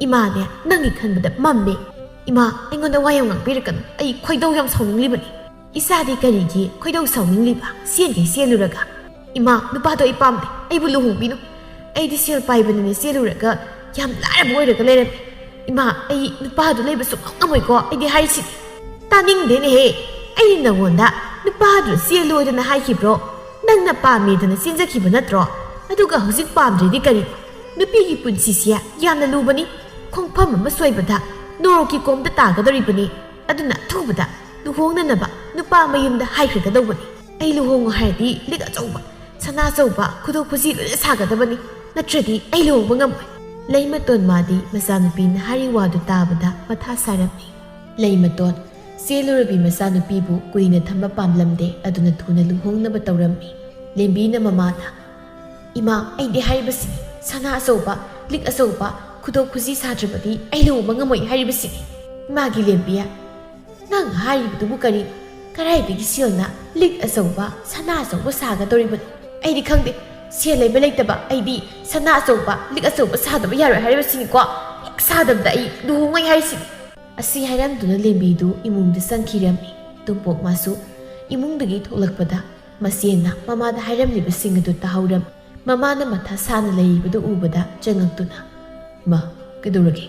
ima ne nangi khanbada mamme ima aingonda wayam ngangpirakanu ai khoidau yam sauninglibani isadi karigi khoidau sauningliba siengai seluraga ima nupado ai pamde ai bu luhungbinu ai di sel paibanine seluraga yam larab oiraga lerami ima ai nupado leiba sukang amoy ko ai di haisi taning dene he ai nangonda ꯅꯨꯄꯥꯗꯨ ꯆꯦꯜꯂꯣꯏꯗꯅ ꯍꯥꯏꯈꯤꯕ꯭ꯔꯣ ꯅꯪꯅ ꯄꯥꯝꯃꯦꯗꯅ ꯆꯦꯟꯖꯈꯤꯕ ꯅꯠꯇ꯭ꯔꯣ ꯑꯗꯨꯒ ꯍꯧꯖꯤꯛ ꯄꯥꯝꯗ꯭ꯔꯗꯤ ꯀꯔꯤ ꯅꯨꯄꯤꯒꯤ ꯄꯨꯟꯁꯤꯁꯦ ꯌꯥꯝꯅ ꯂꯨꯕꯅꯤ ꯈꯣꯡꯐꯝ ꯑꯃ ꯁꯣꯏꯕꯗ ꯅꯣꯔꯣꯛꯀꯤ ꯀꯣꯝꯗ ꯇꯥꯒꯗꯧꯔꯤꯕꯅꯤ ꯑꯗꯨꯅ ꯑꯊꯨꯕꯗ ꯂꯨꯍꯣꯡꯅꯅꯕ ꯅꯨꯄꯥ ꯃꯌꯨꯝꯗ ꯍꯥꯏꯈ꯭ꯔꯒꯗꯧꯕꯅꯤ ꯑꯩ ꯂꯨꯍꯣꯡꯉꯣ ꯍꯥꯏꯔꯗꯤ ꯂꯤꯛ ꯑꯆꯧꯕ ꯁꯅꯥ ꯑꯆꯧꯕ ꯈꯨꯗꯣꯞ ꯈꯨꯖꯤ ꯂꯣꯏꯅ ꯁꯥꯒꯗꯕꯅꯤ ꯅꯠꯇ꯭ꯔꯗꯤ ꯑꯩ ꯂꯨꯍꯣꯡꯕ ꯉꯝꯃꯣꯏ ꯂꯩꯃꯇꯣꯟ ꯃꯥꯗꯤ ꯃꯆꯥꯅꯨꯄꯤꯅ ꯍꯥꯏꯔꯤ ꯋꯥꯗꯨ ꯇꯥꯕꯗ ꯃꯊꯥ ꯁꯥꯔꯝꯃꯤ ꯂꯩꯃꯇꯣꯟ ꯆꯦꯜꯂꯨꯔꯕꯤ ꯃꯆꯥꯅꯨꯄꯤꯕꯨ ꯀꯨꯏꯅ ꯊꯝꯕ ꯄꯥꯝꯂꯝꯗꯦ ꯑꯗꯨꯅ ꯊꯨꯅ ꯂꯨꯍꯣꯡꯅꯕ ꯇꯧꯔꯝꯃꯤ ꯂꯦꯝꯕꯤꯅ ꯃꯃꯥꯗ ꯏꯃꯥ ꯑꯩꯗꯤ ꯍꯥꯏꯔꯤꯕꯁꯤꯅꯤ ꯁꯅꯥ ꯑꯆꯧꯕ ꯂꯤꯛ ꯑꯆꯧꯕ ꯈꯨꯗꯣꯞ ꯈꯨꯖꯤ ꯁꯥꯗ꯭ꯔꯕꯗꯤ ꯑꯩ ꯂꯨꯍꯣꯡꯕ ꯉꯝꯃꯣꯏ ꯍꯥꯏꯔꯤꯕꯁꯤꯅꯤ ꯏꯃꯥꯒꯤ ꯂꯦꯝꯕꯤꯌꯥ ꯅꯪ ꯍꯥꯏꯔꯤꯕꯗꯨꯕꯨ ꯀꯔꯤ ꯀꯔꯥꯏꯗꯒꯤ ꯁꯦꯜꯅ ꯂꯤꯛ ꯑꯆꯧꯕ ꯁꯅꯥ ꯑꯆꯧꯕ ꯁꯥꯒꯗꯧꯔꯤꯕꯅꯣ ꯑꯩꯗꯤ ꯈꯪꯗꯦ ꯁꯦꯜ ꯂꯩꯕ ꯂꯩꯇꯕ ꯑꯩꯗꯤ ꯁꯅꯥ ꯑꯆꯧꯕ ꯂꯤꯛ ꯑꯆꯧꯕ ꯁꯥꯗꯕ ꯌꯥꯔꯣꯏ ꯍꯥꯏꯔꯤꯕꯁꯤꯅꯤꯀꯣ ꯍꯦꯛ ꯁꯥꯗꯕꯗ ꯑꯩ ꯂꯨꯍꯣꯡꯉꯣꯏ ꯍꯥꯏꯔꯤꯁꯤꯅꯤ ꯑꯁꯤ ꯍꯥꯏꯔꯝꯗꯨꯅ ꯂꯦꯝꯕꯤꯗꯨ ꯏꯃꯨꯡꯗ ꯆꯪꯈꯤꯔꯝꯃꯤ ꯇꯨꯝꯄꯣꯛ ꯃꯥꯁꯨ ꯏꯃꯨꯡꯗꯒꯤ ꯊꯣꯛꯂꯛꯄꯗ ꯃꯆꯦꯅ ꯃꯃꯥꯗ ꯍꯥꯏꯔꯝꯂꯤꯕꯁꯤꯡ ꯑꯗꯨ ꯇꯥꯍꯧꯔꯝꯃꯤ ꯃꯃꯥꯅ ꯃꯊꯥ ꯁꯥꯅ ꯂꯩꯔꯤꯕꯗꯨ ꯎꯕꯗ ꯆꯪꯉꯛꯇꯨꯅ ꯏꯃꯥ ꯀꯩꯗꯧꯔꯒꯦ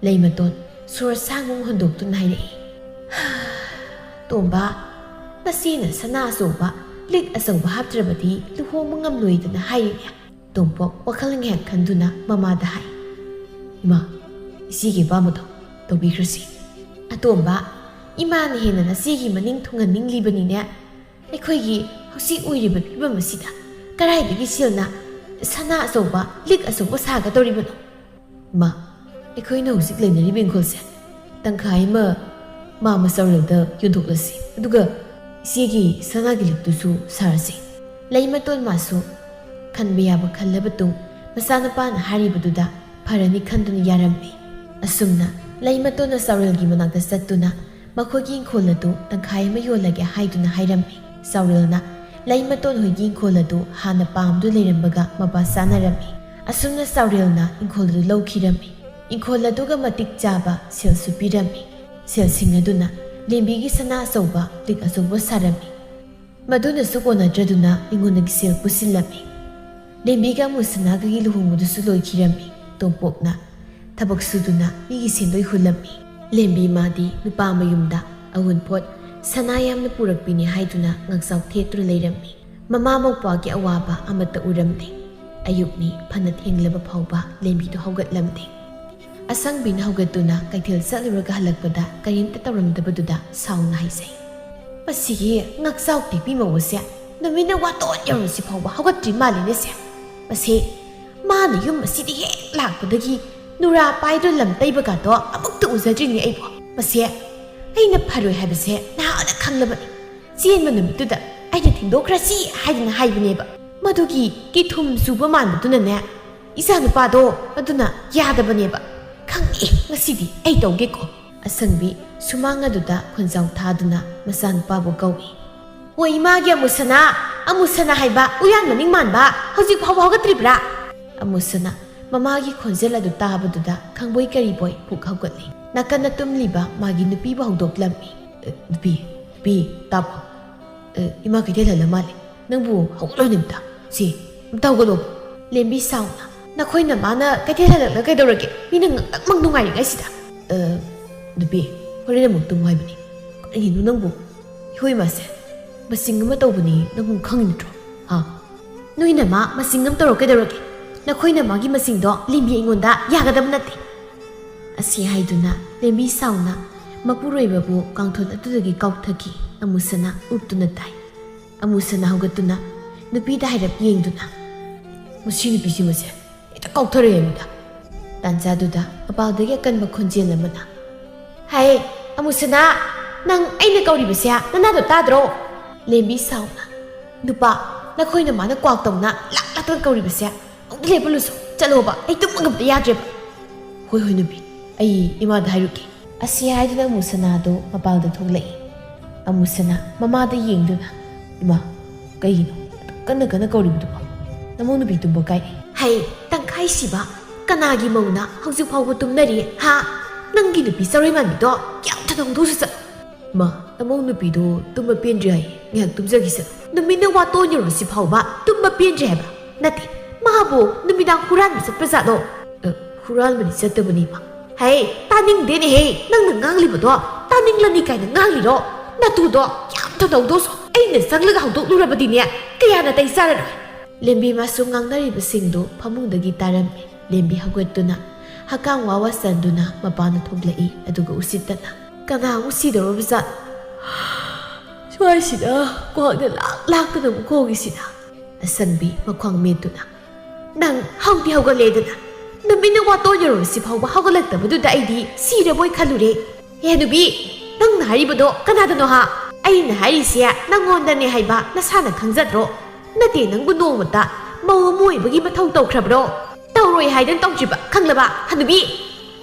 ꯂꯩꯃꯇꯣꯟ ꯁꯣꯔ ꯁꯥꯡꯅ ꯍꯣꯟꯗꯣꯛꯇꯨꯅ ꯍꯥꯏꯔꯛꯏ ꯇꯣꯝꯕ ꯅꯆꯦꯅ ꯁꯅꯥ ꯑꯆꯧꯕ ꯂꯤꯛ ꯑꯆꯧꯕ ꯍꯥꯞꯇ꯭ꯔꯕꯗꯤ ꯂꯨꯍꯣꯡꯕ ꯉꯝꯂꯣꯏꯗꯅ ꯍꯥꯏꯔꯤꯅꯦ ꯇꯣꯝꯄꯣꯛ ꯋꯥꯈꯜ ꯉꯥꯏꯍꯥꯛ ꯈꯟꯗꯨꯅ ꯃꯃꯥꯗ ꯍꯥꯏ ꯏꯃꯥ ꯏꯆꯦꯒꯤ ꯑꯄꯥꯝꯕꯗꯣ ꯇꯧꯕꯤꯈ꯭ꯔꯁꯤ ꯑꯇꯣꯝꯕ ꯏꯃꯥꯅ ꯍꯦꯟꯅ ꯅꯆꯦꯒꯤ ꯃꯅꯤꯡ ꯊꯨꯡꯍꯟꯅꯤꯡꯂꯤꯕꯅꯤꯅꯦ ꯑꯩꯈꯣꯏꯒꯤ ꯍꯧꯖꯤꯛ ꯑꯣꯏꯔꯤꯕ ꯐꯤꯕꯝ ꯑꯁꯤꯗ ꯀꯔꯥꯏꯗꯒꯤ ꯁꯦꯜꯅ ꯁꯅꯥ ꯑꯆꯧꯕ ꯂꯤꯛ ꯑꯆꯧꯕ ꯁꯥꯒꯗꯧꯔꯤꯕꯅꯣ ꯏꯃꯥ ꯑꯩꯈꯣꯏꯅ ꯍꯧꯖꯤꯛ ꯂꯩꯅꯔꯤꯕ ꯏꯪꯈꯣꯜꯁꯦ ꯇꯪꯈꯥꯏ ꯑꯃ ꯃꯥꯃ ꯆꯥꯎꯔꯦꯜꯗ ꯌꯣꯟꯊꯣꯛꯂꯁꯤ ꯑꯗꯨꯒ ꯏꯆꯦꯒꯤ ꯁꯅꯥꯒꯤ ꯂꯤꯛꯇꯨꯁꯨ ꯁꯥꯔꯁꯤ ꯂꯩꯃꯇꯣꯟ ꯃꯥꯁꯨ ꯈꯟꯕ ꯌꯥꯕ ꯈꯜꯂꯕ ꯇꯨꯡ ꯃꯆꯥꯅꯨꯄꯥꯅ ꯍꯥꯏꯔꯤꯕꯗꯨꯗ ꯐꯔꯅꯤ ꯈꯟꯗꯨꯅ ꯌꯥꯔꯝꯃꯤ ꯑꯁꯨꯝꯅ ꯂꯩꯃꯇꯣꯟꯅ ꯆꯥꯎꯔꯦꯜꯒꯤ ꯃꯅꯥꯛꯇ ꯆꯠꯇꯨꯅ ꯃꯈꯣꯏꯒꯤ ꯏꯪꯈꯣꯜ ꯑꯗꯨ ꯇꯪꯈꯥꯏ ꯑꯃ ꯌꯣꯜꯂꯒꯦ ꯍꯥꯏꯗꯨꯅ ꯍꯥꯏꯔꯝꯃꯤ ꯆꯥꯎꯔꯦꯜꯅ ꯂꯩꯃꯇꯣꯟ ꯍꯣꯏꯒꯤ ꯏꯪꯈꯣꯜ ꯑꯗꯨ ꯍꯥꯟꯅ ꯄꯥꯝꯗꯨ ꯂꯩꯔꯝꯕꯒ ꯃꯄꯥ ꯆꯥꯅꯔꯝꯃꯤ ꯑꯁꯨꯝꯅ ꯆꯥꯎꯔꯦꯜꯅ ꯏꯪꯈꯣꯜ ꯑꯗꯨ ꯂꯧꯈꯤꯔꯝꯃꯤ ꯏꯪꯈꯣꯜ ꯑꯗꯨꯒ ꯃꯇꯤꯛ ꯆꯥꯕ ꯁꯦꯜꯁꯨ ꯄꯤꯔꯝꯃꯤ ꯁꯦꯜꯁꯤꯡ ꯑꯗꯨꯅ ꯂꯦꯝꯕꯤꯒꯤ ꯁꯅꯥ ꯑꯆꯧꯕ ꯂꯤꯛ ꯑꯆꯧꯕ ꯁꯥꯔꯝꯃꯤ ꯃꯗꯨꯅꯁꯨ ꯀꯣꯟꯅꯗ꯭ꯔꯗꯨꯅ ꯃꯤꯉꯣꯟꯗꯒꯤ ꯁꯦꯜ ꯄꯨꯁꯤꯜꯂꯝꯃꯤ ꯂꯦꯝꯕꯤꯒ ꯃꯨꯁꯅꯥꯒꯒꯤ ꯂꯨꯍꯣꯡꯕꯗꯨꯁꯨ ꯂꯣꯏꯈꯤꯔꯝꯃꯤ ꯇꯣꯝꯄꯣꯛꯅ ꯊꯕꯛ ꯁꯨꯗꯨꯅ ꯃꯤꯒꯤ ꯁꯦꯟꯗꯣꯏ ꯍꯨꯜꯂꯝꯃꯤ ꯂꯦꯝꯕꯤ ꯃꯥꯗꯤ ꯅꯨꯄꯥ ꯃꯌꯨꯝꯗ ꯑꯎꯟꯄꯣꯠ ꯁꯅꯥ ꯌꯥꯝꯅ ꯄꯨꯔꯛꯄꯤꯅꯤ ꯍꯥꯏꯗꯨꯅ ꯉꯛꯆꯥꯎ ꯊꯦꯠꯇꯨꯅ ꯂꯩꯔꯝꯃꯤ ꯃꯃꯥ ꯃꯧꯄ꯭ꯋꯥꯒꯤ ꯑꯋꯥꯕ ꯑꯃꯠꯇ ꯎꯔꯝꯗꯦ ꯑꯌꯨꯛꯅꯤ ꯐꯅ ꯊꯦꯡꯂꯕ ꯐꯥꯎꯕ ꯂꯦꯝꯕꯤꯗꯨ ꯍꯧꯒꯠꯂꯝꯗꯦ ꯑꯁꯪꯕꯤꯅ ꯍꯧꯒꯠꯇꯨꯅ ꯀꯩꯊꯦꯜ ꯆꯠꯂꯨꯔꯒ ꯍꯜꯂꯛꯄꯗ ꯀꯔꯤꯝꯇ ꯇꯧꯔꯝꯗꯕꯗꯨꯗ ꯁꯥꯎꯅ ꯍꯥꯏꯖꯩ ꯃꯁꯤꯒꯤ ꯉꯛꯆꯥꯎ ꯇꯦꯛꯄꯤ ꯃꯧꯁꯦ ꯅꯨꯃꯤꯠꯅ ꯋꯥꯇꯣꯟ ꯌꯧꯔꯁꯤ ꯐꯥꯎꯕ ꯍꯧꯒꯠꯇ꯭ꯔꯤ ꯃꯥꯜꯂꯤꯅꯦꯁꯦ ꯃꯁꯤ ꯃꯥꯅ ꯌꯨꯝ ꯑꯁꯤꯗ ꯍꯦꯛ ꯂꯥꯛꯄꯗꯒꯤ ꯅꯨꯔꯥ ꯄꯥꯏꯗꯨꯅ ꯂꯝ ꯇꯩꯕꯒꯗꯣ ꯑꯃꯨꯛꯇ ꯎꯖꯗ꯭ꯔꯤꯅꯤ ꯑꯩꯕꯨ ꯃꯁꯤ ꯑꯩꯅ ꯐꯔꯣꯏ ꯍꯥꯏꯕꯁꯦ ꯅꯍꯥꯟꯅ ꯈꯪꯂꯕꯅꯤ ꯆꯦꯟꯕ ꯅꯨꯃꯤꯠꯇꯨꯗ ꯑꯩꯅ ꯊꯤꯡꯗꯣꯛꯈ꯭ꯔꯁꯤ ꯍꯥꯏꯗꯨꯅ ꯍꯥꯏꯕꯅꯦꯕ ꯃꯗꯨꯒꯤ ꯀꯤꯊꯨꯝ ꯆꯨꯕ ꯃꯥꯟꯕꯗꯨꯅꯅꯦ ꯏꯆꯥ ꯅꯨꯄꯥꯗꯣ ꯑꯗꯨꯅ ꯌꯥꯗꯕꯅꯦꯕ ꯈꯪꯉꯦ ꯉꯁꯤꯗꯤ ꯑꯩ ꯇꯧꯒꯦꯀꯣ ꯑꯁꯪꯕꯤ ꯁꯨꯃꯥꯡ ꯑꯗꯨꯗ ꯈꯣꯟꯖꯥꯎ ꯊꯥꯗꯨꯅ ꯃꯆꯥꯅꯨꯄꯥꯕꯨ ꯀꯧꯏ ꯍꯣꯏ ꯏꯃꯥꯒꯤ ꯑꯃꯨꯁꯅꯥ ꯍꯥꯏꯕ ꯎꯌꯥꯟ ꯃꯅꯤꯡ ꯃꯥꯟꯕ ꯍꯧꯖꯤꯛ ꯐꯥꯎꯕ ꯍꯧꯒꯠꯇ꯭ꯔꯤꯕ꯭ꯔꯥ ꯑꯃꯨꯁꯅꯥ ꯃꯃꯥꯒꯤ ꯈꯣꯟꯖꯦꯜ ꯑꯗꯨ ꯇꯥꯕꯗꯨꯗ ꯈꯪꯕꯣꯏ ꯀꯔꯤꯕꯣꯏ ꯄꯨꯛ ꯍꯧꯒꯠꯂꯤ ꯅꯥꯀꯟꯗ ꯇꯨꯝꯂꯤꯕ ꯃꯥꯒꯤ ꯅꯨꯄꯤꯕꯨ ꯍꯧꯗꯣꯛꯂꯝꯃꯤ ꯅꯨꯄꯤ ꯇꯥꯕ꯭ꯔꯣ ꯏꯃꯥ ꯀꯩꯊꯦꯜ ꯍꯜꯂ ꯃꯥꯜꯂꯦ ꯅꯪꯕꯨ ꯍꯧꯒꯠꯂꯣꯏ ꯅꯨꯃꯤꯠꯇ ꯁꯤ ꯑꯝꯇ ꯍꯧꯒꯠꯂꯣ ꯂꯦꯝꯕꯤ ꯁꯥꯎꯅ ꯅꯈꯣꯏꯅ ꯃꯥꯅ ꯀꯩꯊꯦꯜ ꯍꯜꯂꯛꯂ ꯀꯩꯗꯧꯔꯒꯦ ꯃꯤꯅ ꯉꯛꯃꯛ ꯅꯨꯡꯉꯥꯏꯔꯤꯉꯩꯁꯤꯗ ꯅꯨꯄꯤ ꯍꯣꯔꯦꯟ ꯑꯃꯨꯛ ꯇꯨꯝꯃꯨ ꯍꯥꯏꯕꯅꯤ ꯀꯔꯤꯒꯤꯅꯣ ꯅꯪꯕꯨ ꯏꯍꯣꯏ ꯃꯥꯁꯦ ꯃꯁꯤꯡ ꯑꯃ ꯇꯧꯕꯅꯤ ꯅꯪꯕꯨ ꯈꯪꯉꯤ ꯅꯠꯇ꯭ꯔꯣ ꯅꯣꯏꯅ ꯃꯥ ꯃꯁꯤꯡ ꯑꯃ ꯇꯧꯔ ꯀꯩꯗꯧꯔꯒꯦ ꯅꯈꯣꯏꯅ ꯃꯥꯒꯤ ꯃꯁꯤꯡꯗꯣ ꯂꯦꯝꯕꯤ ꯑꯩꯉꯣꯟꯗ ꯌꯥꯒꯗꯕ ꯅꯠꯇꯦ ꯑꯁꯤ ꯍꯥꯏꯗꯨꯅ ꯂꯦꯝꯕꯤ ꯁꯥꯎꯅ ꯃꯄꯨꯔꯣꯏꯕꯕꯨ ꯀꯥꯡꯊꯣꯟ ꯑꯗꯨꯗꯒꯤ ꯀꯥꯎꯊꯈꯤ ꯑꯃꯨꯁꯅꯥ ꯎꯞꯇꯨꯅ ꯇꯥꯏ ꯑꯃꯨꯁꯅꯥ ꯍꯧꯒꯠꯇꯨꯅ ꯅꯨꯄꯤꯗ ꯍꯥꯏꯔꯞ ꯌꯦꯡꯗꯨꯅ ꯃꯁꯤ ꯅꯨꯄꯤꯁꯤꯃꯁꯦ ꯍꯦꯛꯇ ꯀꯥꯎꯊꯔꯛꯑꯦ ꯃꯤꯗ ꯇꯥꯟꯖꯥꯗꯨꯗ ꯃꯄꯥꯜꯗꯒꯤ ꯑꯀꯟꯕ ꯈꯣꯟꯖꯦꯜ ꯑꯃꯅ ꯍꯥꯏ ꯑꯃꯨꯁꯅꯥ ꯅꯪ ꯑꯩꯅ ꯀꯧꯔꯤꯕꯁꯦ ꯅꯅꯥꯗꯣ ꯇꯥꯗ꯭ꯔꯣ ꯂꯦꯝꯕꯤ ꯁꯥꯎꯅ ꯅꯨꯄꯥ ꯅꯈꯣꯏꯅ ꯃꯥꯅ ꯀ꯭ꯋꯥꯛ ꯇꯧꯅ ꯂꯥꯛꯇꯅ ꯀꯧꯔꯤꯕꯁꯦ ꯑꯃꯨꯛꯇ ꯂꯦꯞꯄꯨꯂꯨꯁꯨ ꯆꯠꯂꯣꯕ ꯑꯩ ꯇꯨꯝꯕ ꯉꯝꯇ ꯌꯥꯗ꯭ꯔꯦꯕ ꯍꯣꯏ ꯅꯨꯄꯤ ꯑꯩ ꯏꯃꯥꯗ ꯍꯥꯏꯔꯨꯀꯦ ꯑꯁꯤ ꯍꯥꯏꯗꯨꯅ ꯑꯃꯨꯁꯅꯥꯗꯣ ꯃꯄꯥꯜꯗ ꯊꯣꯛꯂꯛꯏ ꯑꯃꯨꯁꯅꯥ ꯃꯃꯥꯗ ꯌꯦꯡꯗꯨꯅ ꯏꯃꯥ ꯀꯩꯒꯤꯅꯣ ꯀꯟꯅ ꯀꯟꯅ ꯀꯧꯔꯤꯕꯗꯨꯕꯣ ꯅꯃꯧ ꯅꯨꯄꯤ ꯇꯨꯝꯕ ꯀꯥꯏꯔꯦ ꯍꯩ ꯇꯪꯈꯥꯏꯁꯤꯕ ꯀꯅꯥꯒꯤ ꯃꯧꯅ ꯍꯧꯖꯤꯛ ꯐꯥꯎꯕ ꯇꯨꯝꯅꯔꯤ ꯅꯪꯒꯤ ꯅꯨꯄꯤ ꯆꯔꯣꯏ ꯃꯥꯟꯕꯤꯗꯣ ꯌꯥꯝ ꯊꯧꯗꯣꯛꯁꯨ ꯆꯠ ꯃꯥ ꯅꯃꯧ ꯅꯨꯄꯤꯗꯣ ꯇꯨꯝꯕ ꯄꯦꯟꯗ꯭ꯔꯤ ꯍꯥꯏꯌꯦ ꯉꯥꯏꯍꯥꯛ ꯇꯨꯝꯖꯈꯤꯁꯅꯨ ꯅꯨꯃꯤꯠꯅ ꯋꯥꯇꯣꯟ ꯌꯧꯔꯁꯤ ꯐꯥꯎꯕ ꯇꯨꯝꯕ ꯄꯦꯟꯗ꯭ꯔꯤ ꯍꯥꯏꯕ ꯅꯠꯇꯦ ꯃꯥꯕꯨ ꯅꯨꯃꯤꯗꯥꯡ ꯍꯨꯔꯥꯟꯕ ꯆꯠꯄꯖꯥꯠꯂꯣ ꯍꯨꯔꯥꯟꯕꯗꯤ ꯆꯠꯇꯕꯅꯤ ꯃꯥ ꯍꯩ ꯇꯥꯅꯤꯡꯗꯦꯅꯦꯍꯦ ꯅꯪꯅ ꯉꯥꯡꯂꯤꯕꯗꯣ ꯇꯥꯅꯤꯡꯂꯅꯤ ꯀꯥꯏꯅ ꯉꯥꯡꯂꯤꯔꯣ ꯅꯇꯨꯗꯣ ꯌꯥꯝ ꯊꯧꯗꯧꯗꯣꯁꯨ ꯑꯩꯅ ꯆꯪꯂꯒ ꯍꯧꯗꯣꯛꯂꯨꯔꯕꯗꯤꯅꯦ ꯀꯌꯥꯅ ꯇꯩ ꯆꯥꯔꯔꯣꯏ ꯂꯦꯝꯕꯤ ꯃꯥꯁꯨ ꯉꯥꯡꯅꯔꯤꯕꯁꯤꯡꯗꯨ ꯐꯃꯨꯡꯗꯒꯤ ꯇꯥꯔꯝꯃꯤ ꯂꯦꯝꯕꯤ ꯍꯧꯒꯠꯇꯨꯅ ꯍꯀꯥꯝ ꯋꯥꯋꯥ ꯆꯟꯗꯨꯅ ꯃꯄꯥꯟꯗ ꯊꯣꯛꯂꯛꯏ ꯑꯗꯨꯒ ꯎꯁꯤꯠꯇꯅ ꯀꯅꯥꯕꯨ ꯁꯤꯗꯧꯔꯕꯖꯥꯠ ꯁ꯭ꯋꯥꯏꯁꯤꯗ ꯀ꯭ꯋꯥꯛꯅ ꯂꯥꯛꯇꯅ ꯑꯃꯨꯛ ꯈꯣꯡꯉꯤꯁꯤꯅ ꯑꯁꯪꯕꯤ ꯃꯈ꯭ꯋꯥꯡ ꯃꯦꯠꯇꯨꯅ ꯅꯪ ꯍꯧꯗꯤ ꯍꯧꯒꯠꯂꯦꯗꯅ ꯅꯨꯃꯤꯠꯅ ꯋꯥꯇꯣꯟ ꯌꯧꯔꯕꯁꯤ ꯐꯥꯎꯕ ꯍꯧꯒꯠꯂꯛꯇꯕꯗꯨꯗ ꯑꯩꯗꯤ ꯁꯤꯔꯕꯣꯏ ꯈꯜꯂꯨꯔꯦ ꯍꯦ ꯅꯨꯄꯤ ꯅꯪꯅ ꯍꯥꯏꯔꯤꯕꯗꯣ ꯀꯅꯥꯗꯅꯣ ꯍꯥ ꯑꯩꯅ ꯍꯥꯏꯔꯤꯁꯦ ꯅꯪꯉꯣꯟꯗꯅꯦ ꯍꯥꯏꯕ ꯅꯁꯥꯅ ꯈꯪꯖꯗ꯭ꯔꯣ ꯅꯠꯇꯦ ꯅꯪꯕꯨ ꯅꯣꯡꯃꯇ ꯃꯧ ꯑꯃ ꯑꯣꯏꯕꯒꯤ ꯃꯊꯧ ꯇꯧꯈ꯭ꯔꯕ꯭ꯔꯣ ꯇꯧꯔꯣꯏ ꯍꯥꯏꯗꯅ ꯇꯧꯗ꯭ꯔꯤꯕ ꯈꯪꯂꯕ ꯍꯅꯨꯕꯤ